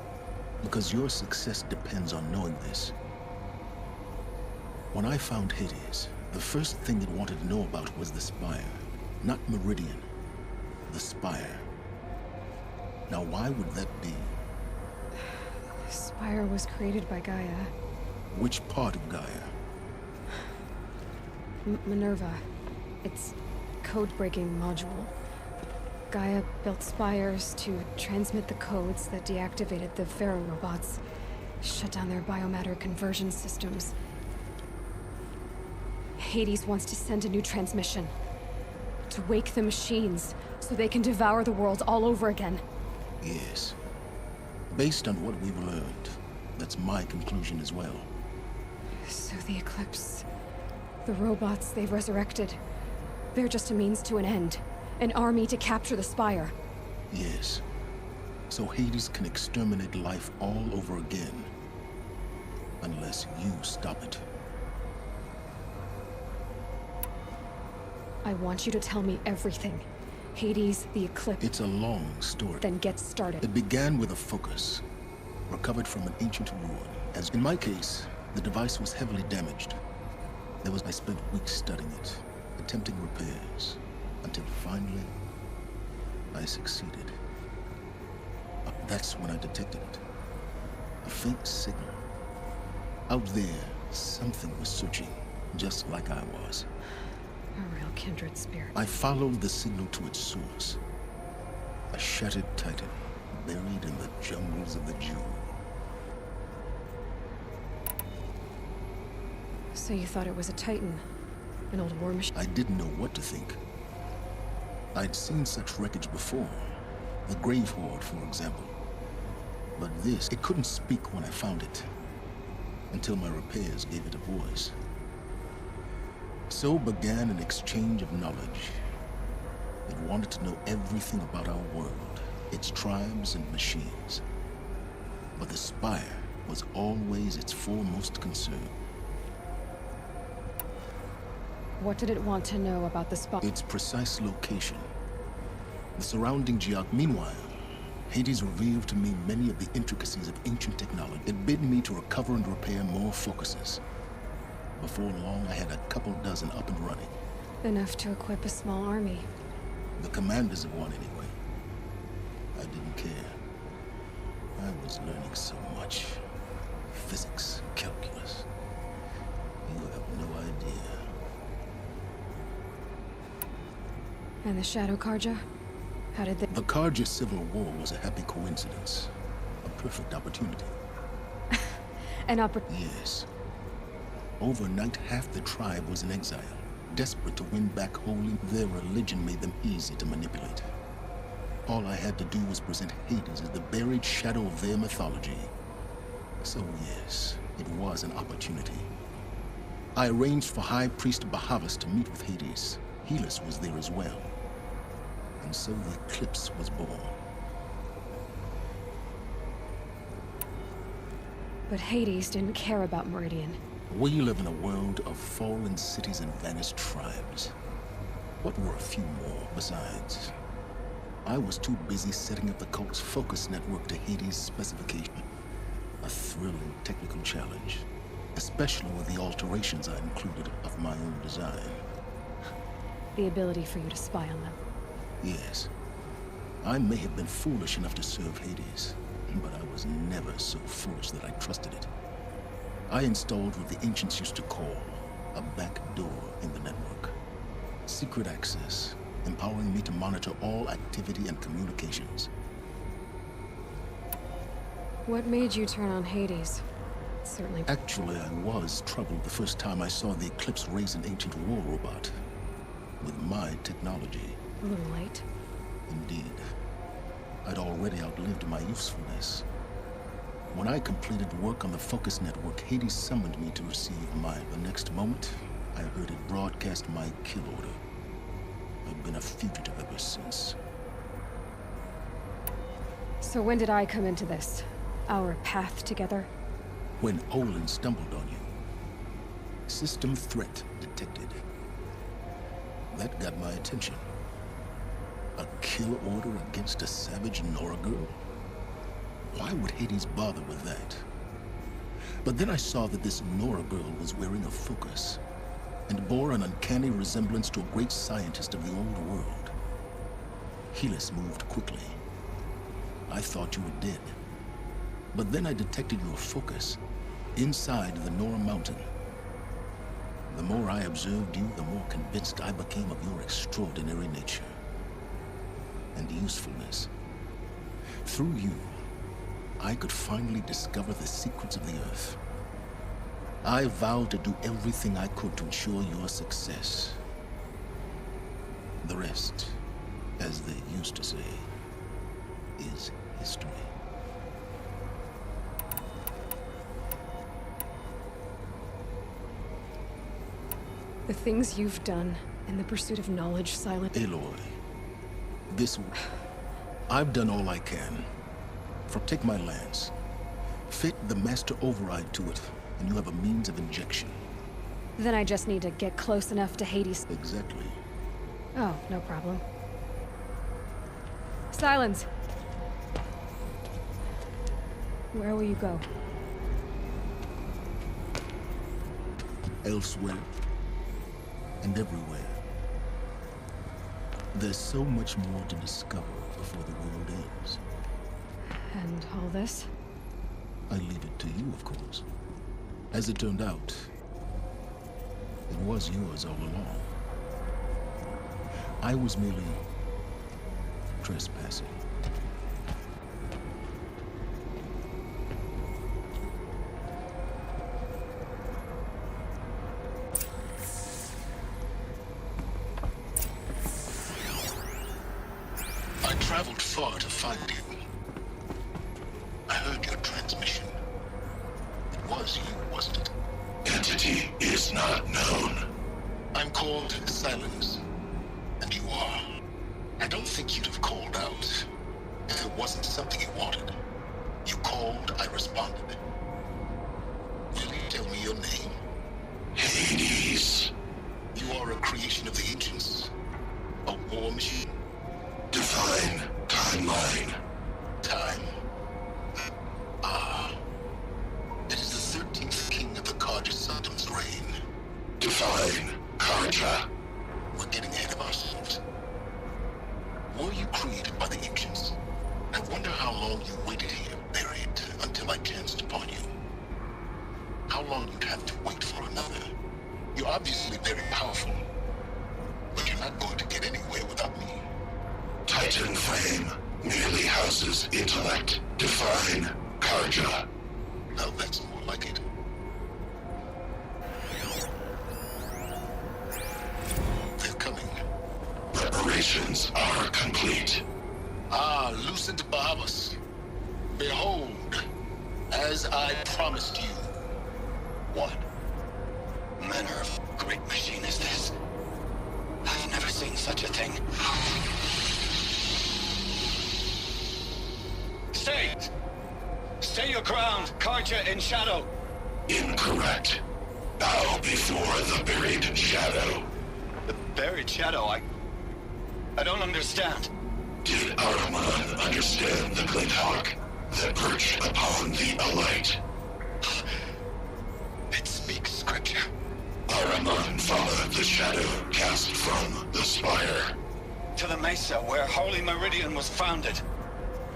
Because your success depends on knowing this. When I found Hades, the first thing it wanted to know about was the Spire. Not Meridian. The Spire. Now why would that be? The Spire was created by Gaia. Which part of Gaia? Minerva. Its code-breaking module. Gaia built spires to transmit the codes that deactivated the Pharaoh robots, shut down their biomatter conversion systems. Hades wants to send a new transmission. To wake the machines, so they can devour the world all over again. Yes. Based on what we've learned, that's my conclusion as well. So the Eclipse... the robots they've resurrected... they're just a means to an end. An army to capture the Spire. Yes. So Hades can exterminate life all over again. Unless you stop it. I want you to tell me everything. Hades, the Eclipse... It's a long story. Then get started. It began with a focus. Recovered from an ancient ruin. As in my case, the device was heavily damaged. I spent weeks studying it, attempting repairs. Until finally, I succeeded. That's when I detected it. A faint signal. Out there, something was searching, just like I was. A real kindred spirit. I followed the signal to its source. A shattered titan, buried in the jungles of the Jew. So you thought it was a titan? An old war machine? I didn't know what to think. I'd seen such wreckage before. The Grave Horde, for example. But this, it couldn't speak when I found it. Until my repairs gave it a voice. So began an exchange of knowledge. It wanted to know everything about our world, its tribes and machines. But the Spire was always its foremost concern. What did it want to know about the Spire? Its precise location. The surrounding Meanwhile, Hades revealed to me many of the intricacies of ancient technology. It bid me to recover and repair more focuses. Before long, I had a couple dozen up and running. Enough to equip a small army. The commanders of one, anyway. I didn't care. I was learning so much. Physics, calculus. You have no idea. And the Shadow Karja? How did they... The Karja Civil War was a happy coincidence. A perfect opportunity. Yes. Overnight, half the tribe was in exile. Desperate to win back holy, their religion made them easy to manipulate. All I had to do was present Hades as the buried shadow of their mythology. So yes, it was an opportunity. I arranged for High Priest Bahavas to meet with Hades. Helis was there as well. And so the Eclipse was born. But Hades didn't care about Meridian. We live in a world of fallen cities and vanished tribes. What were a few more besides? I was too busy setting up the cult's focus network to Hades' specification. A thrilling technical challenge, especially with the alterations I included of my own design. The ability for you to spy on them. Yes. I may have been foolish enough to serve Hades, but I was never so foolish that I trusted it. I installed what the ancients used to call a back door in the network. Secret access, empowering me to monitor all activity and communications. What made you turn on Hades? Certainly. Actually, I was troubled the first time I saw the Eclipse raise an ancient war robot. With my technology. A little late. Indeed. I'd already outlived my usefulness. When I completed work on the Focus Network, Hades summoned me to receive mine. The next moment, I heard it broadcast my kill order. I've been a fugitive ever since. So when did I come into this? Our path together? When Olin stumbled on you. System threat detected. That got my attention. A kill order against a savage Nora girl? Why would Hades bother with that? But then I saw that this Nora girl was wearing a focus, and bore an uncanny resemblance to a great scientist of the old world. Helis moved quickly. I thought you were dead. But then I detected your focus inside the Nora mountain. The more I observed you, the more convinced I became of your extraordinary nature and usefulness. Through you, I could finally discover the secrets of the Earth. I vowed to do everything I could to ensure your success. The rest, as they used to say, is history. The things you've done in the pursuit of knowledge, Silent. Aloy, I've done all I can. Take my lance. Fit the master override to it, and you have a means of injection. Then I just need to get close enough to Hades. Exactly. Oh, no problem. Silence! Where will you go? Elsewhere. And everywhere. There's so much more to discover before the world ends. And all this? I leave it to you, of course. As it turned out, it was yours all along. I was merely trespassing. I traveled far to find you. I heard your transmission. It was you, wasn't it? Entity is not known. I'm called Silence, and you are. I don't think you'd have called out if it wasn't something you wanted. You called, I responded. Will you tell me your name? Hades. You are a creation of the ancients. A war machine. Define timeline. Time. Ah. It is the 13th king of the Karja Sanctum's reign. Define Karja. We're getting ahead of ourselves. Were you created by the ancients? I wonder how long you waited here, buried, until I chanced upon you. How long you'd have to wait for another. You're obviously very powerful, but you're not going to get anywhere without me. Titan Flame merely houses intellect. Define Karja. Now that's more like it. They're coming. Preparations are complete. Ah, Lucent Bahamas. Behold, as I promised you. What manner of great machine is this? I've never seen such a thing. Stay! Stay your ground, Karja in shadow! Incorrect. Bow before the buried shadow. The buried shadow? I don't understand. Did Ahriman understand the glint hawk that perched upon the alight? It speaks scripture. Ahriman followed the shadow cast from the spire. To the mesa where Holy Meridian was founded.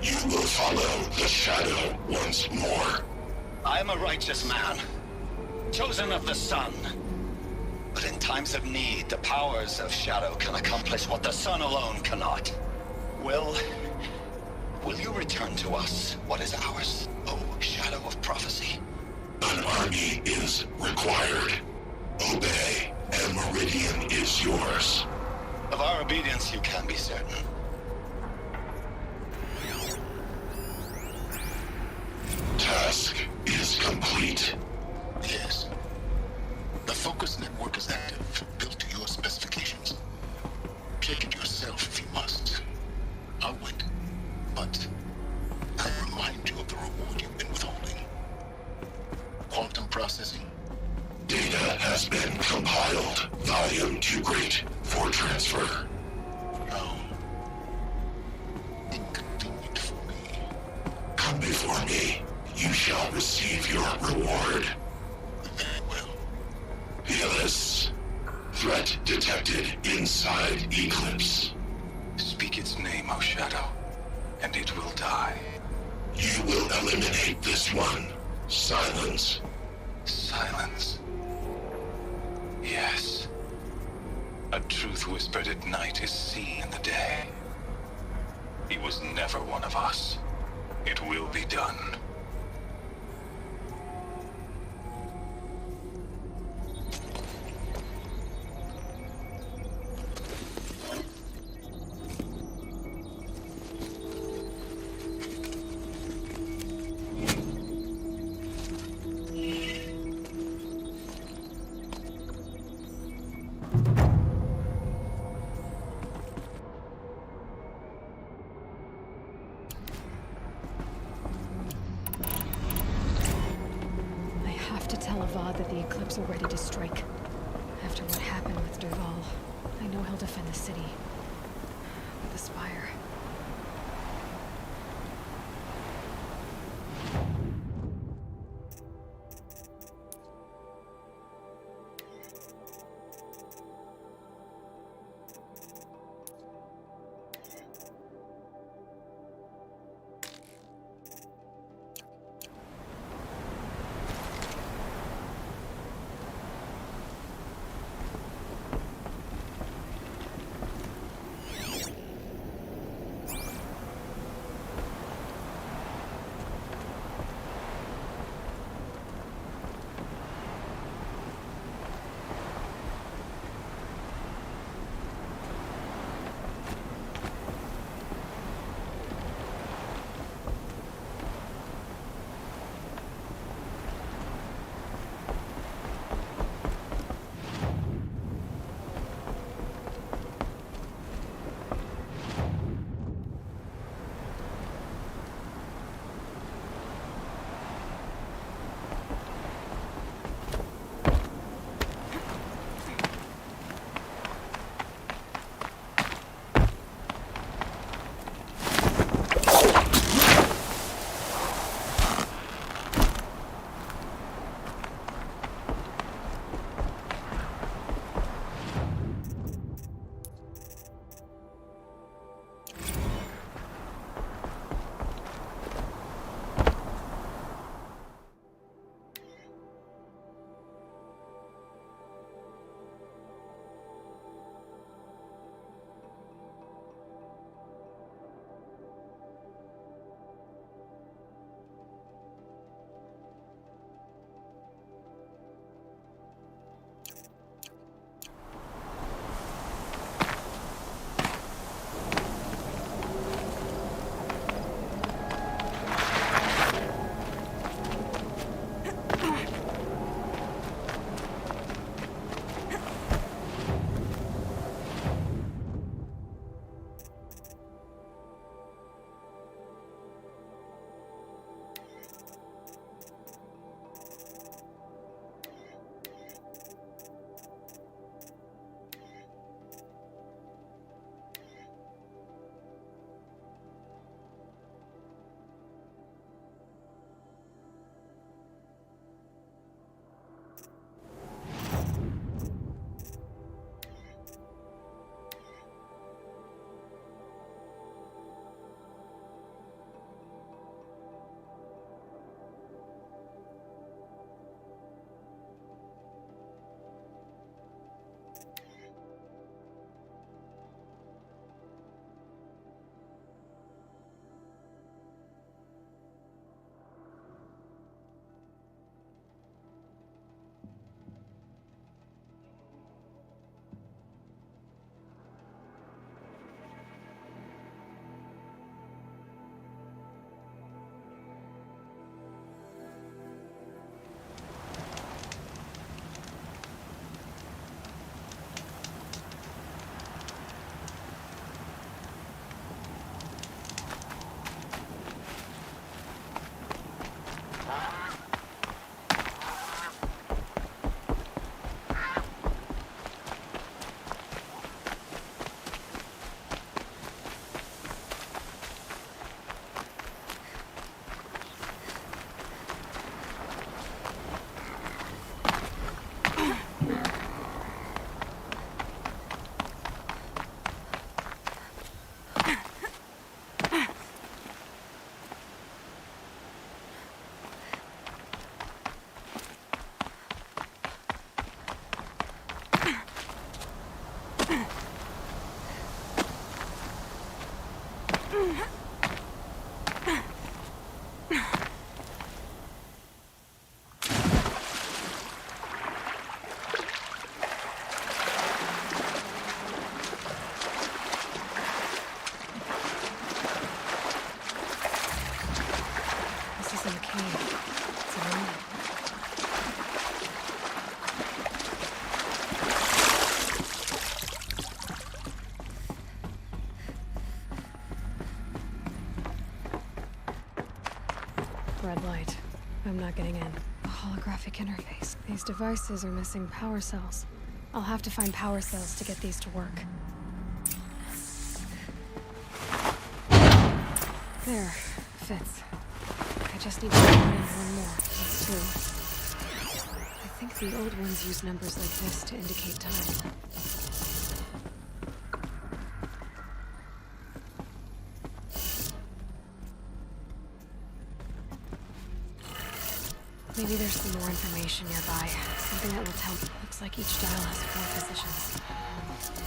You will follow the shadow once more. I am a righteous man. chosen of the sun. But in times of need, the powers of Shadow can accomplish what the sun alone cannot. Will you return to us what is ours, O Shadow of Prophecy? An army is required. Obey, and Meridian is yours. Of our obedience you can be certain. Task is complete. Yes. The focus network is active, built to your specifications. Check it yourself if you must. I'll wait. But I'll remind you of the reward you've been withholding. Quantum processing. Data has been compiled. Volume too great for transfer. No. Inconvenient for me. Come before me. You shall receive your reward. Very well. Helis. Threat detected inside Eclipse. Speak its name, O Shadow, and it will die. You will eliminate this one. Silence. Silence. Yes. A truth whispered at night is seen in the day. He was never one of us. It will be done. That the Eclipse are ready to strike. After what happened with Derval, I know he'll defend the city. But the Spire... not getting in. A holographic interface. These devices are missing power cells. I'll have to find power cells to get these to work. There. Fits. I just need to put in one more. That's two. I think the old ones use numbers like this to indicate time. Maybe there's some more information nearby. Something that will tell. Looks like each dial has 4 positions.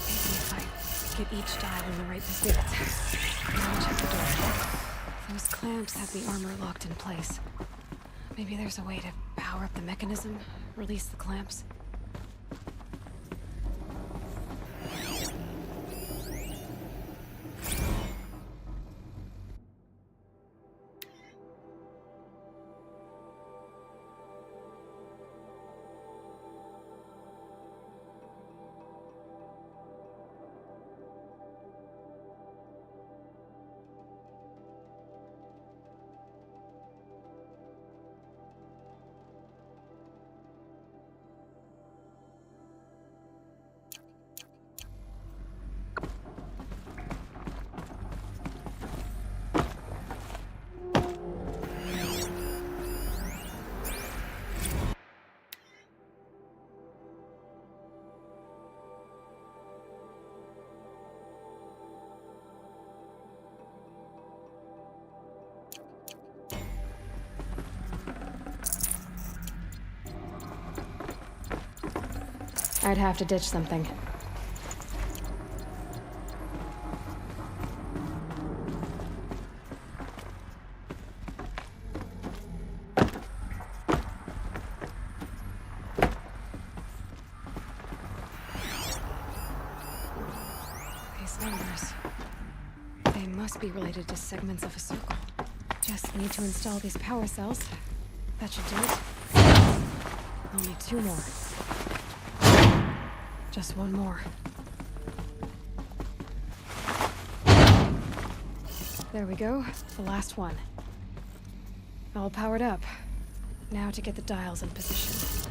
Maybe if I get each dial in the right position. Now I'll check the door. Those clamps have the armor locked in place. Maybe there's a way to power up the mechanism, release the clamps. I'd have to ditch something. These numbers. They must be related to segments of a circle. Just need to install these power cells. That should do it. Only 2 more. Just 1 more. There we go. The last one. All powered up. Now to get the dials in position.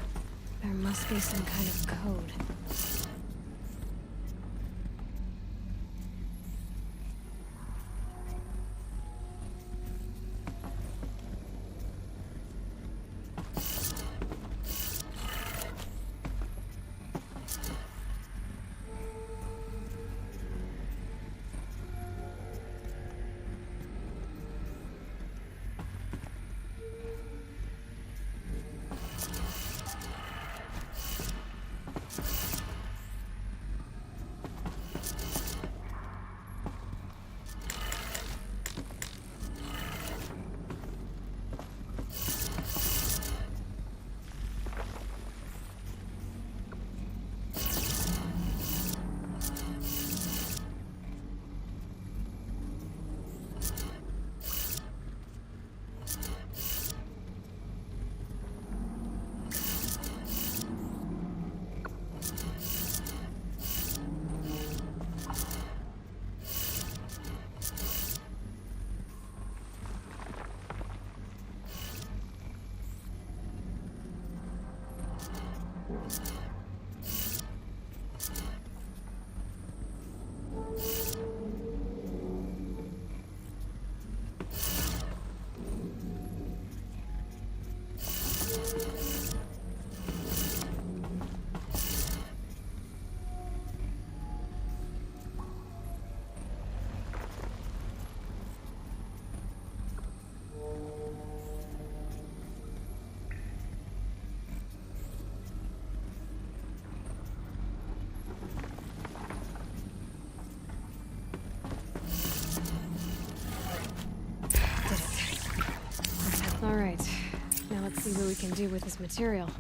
There must be some kind of code. Alright, now let's see what we can do with this material.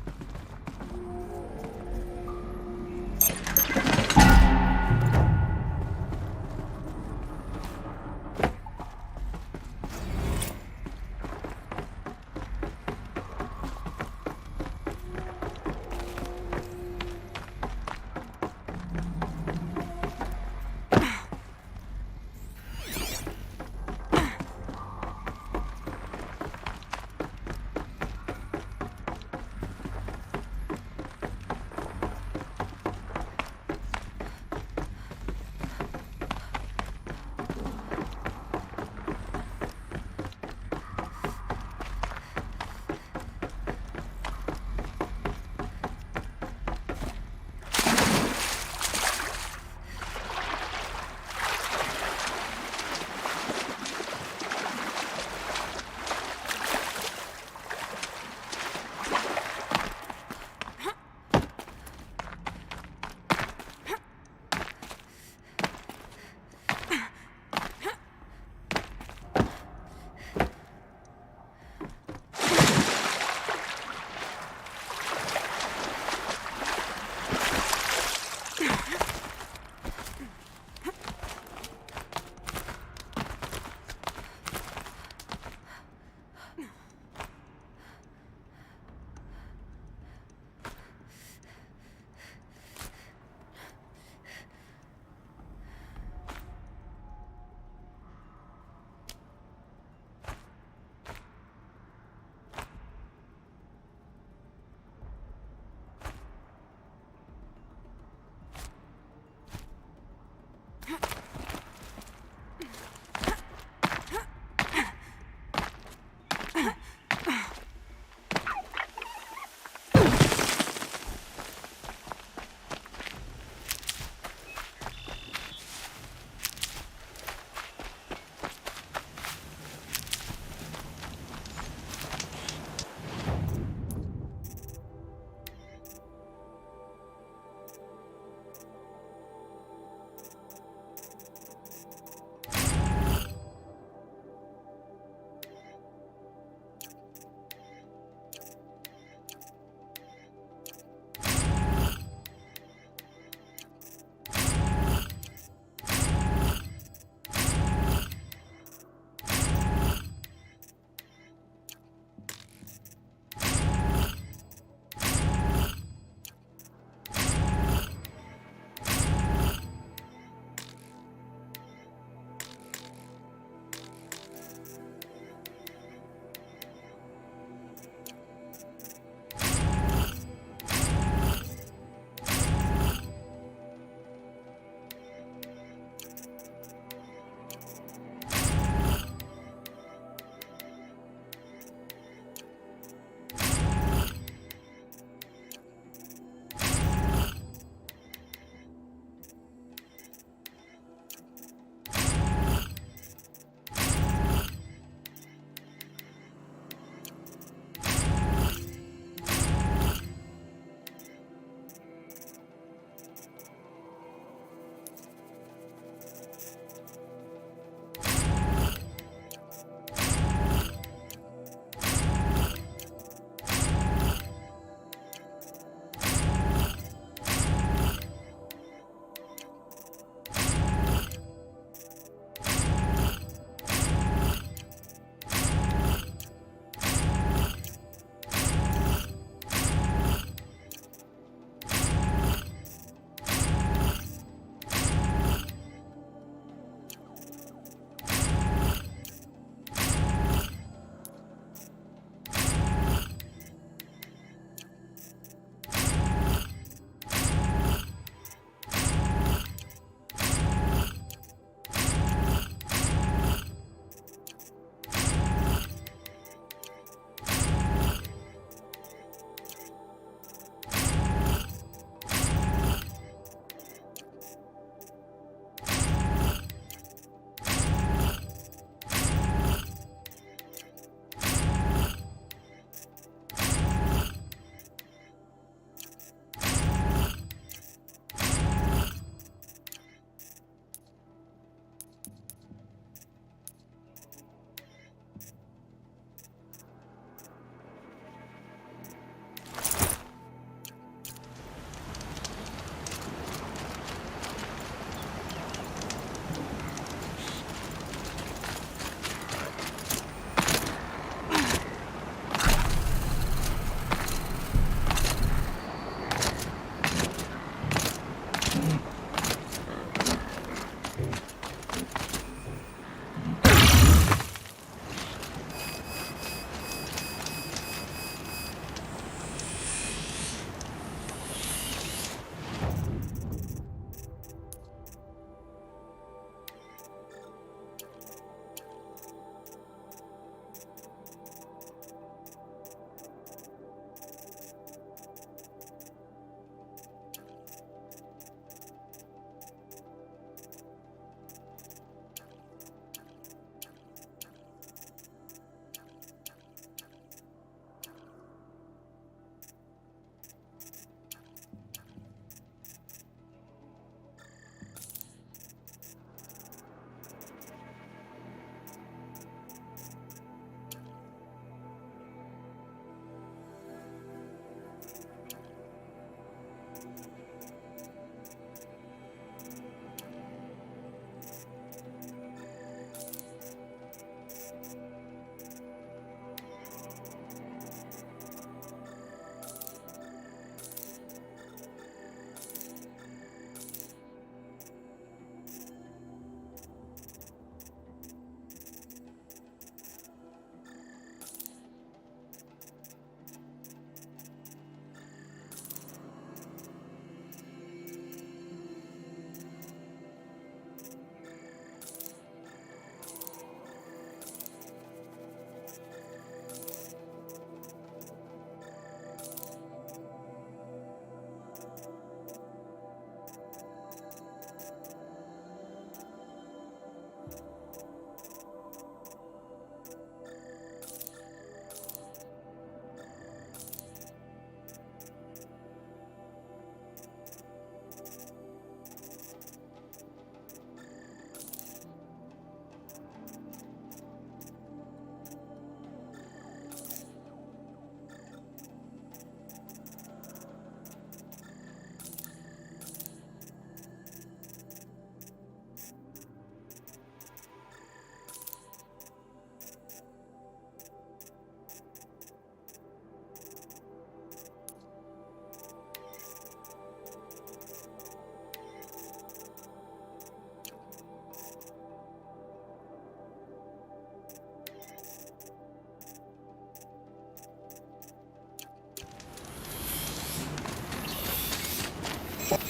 Old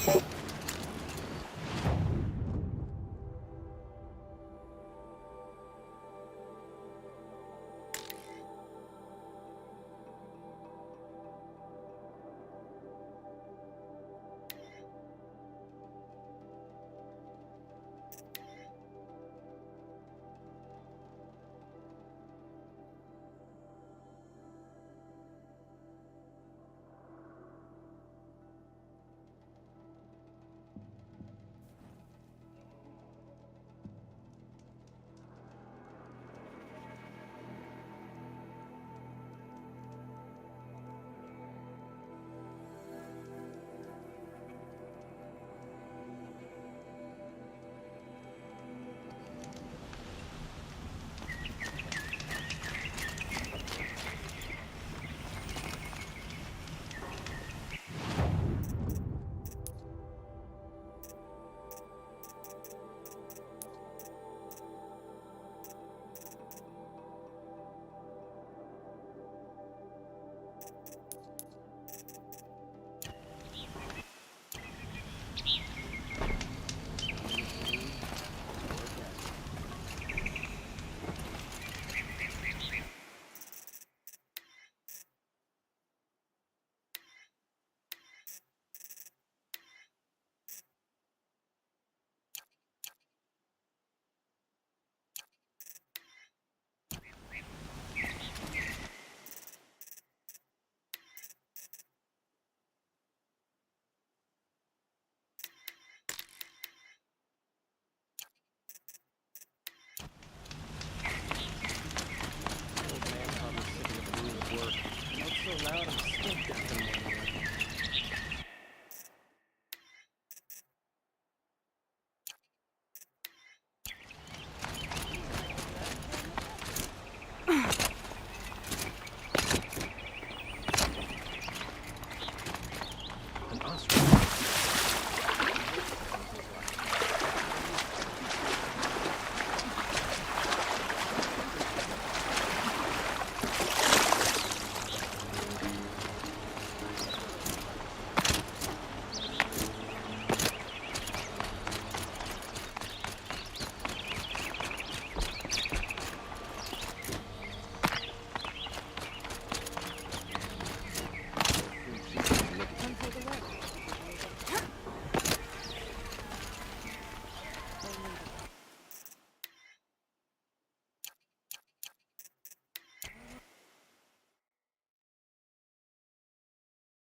man probably sick of the brutal work. Not so loud and stink after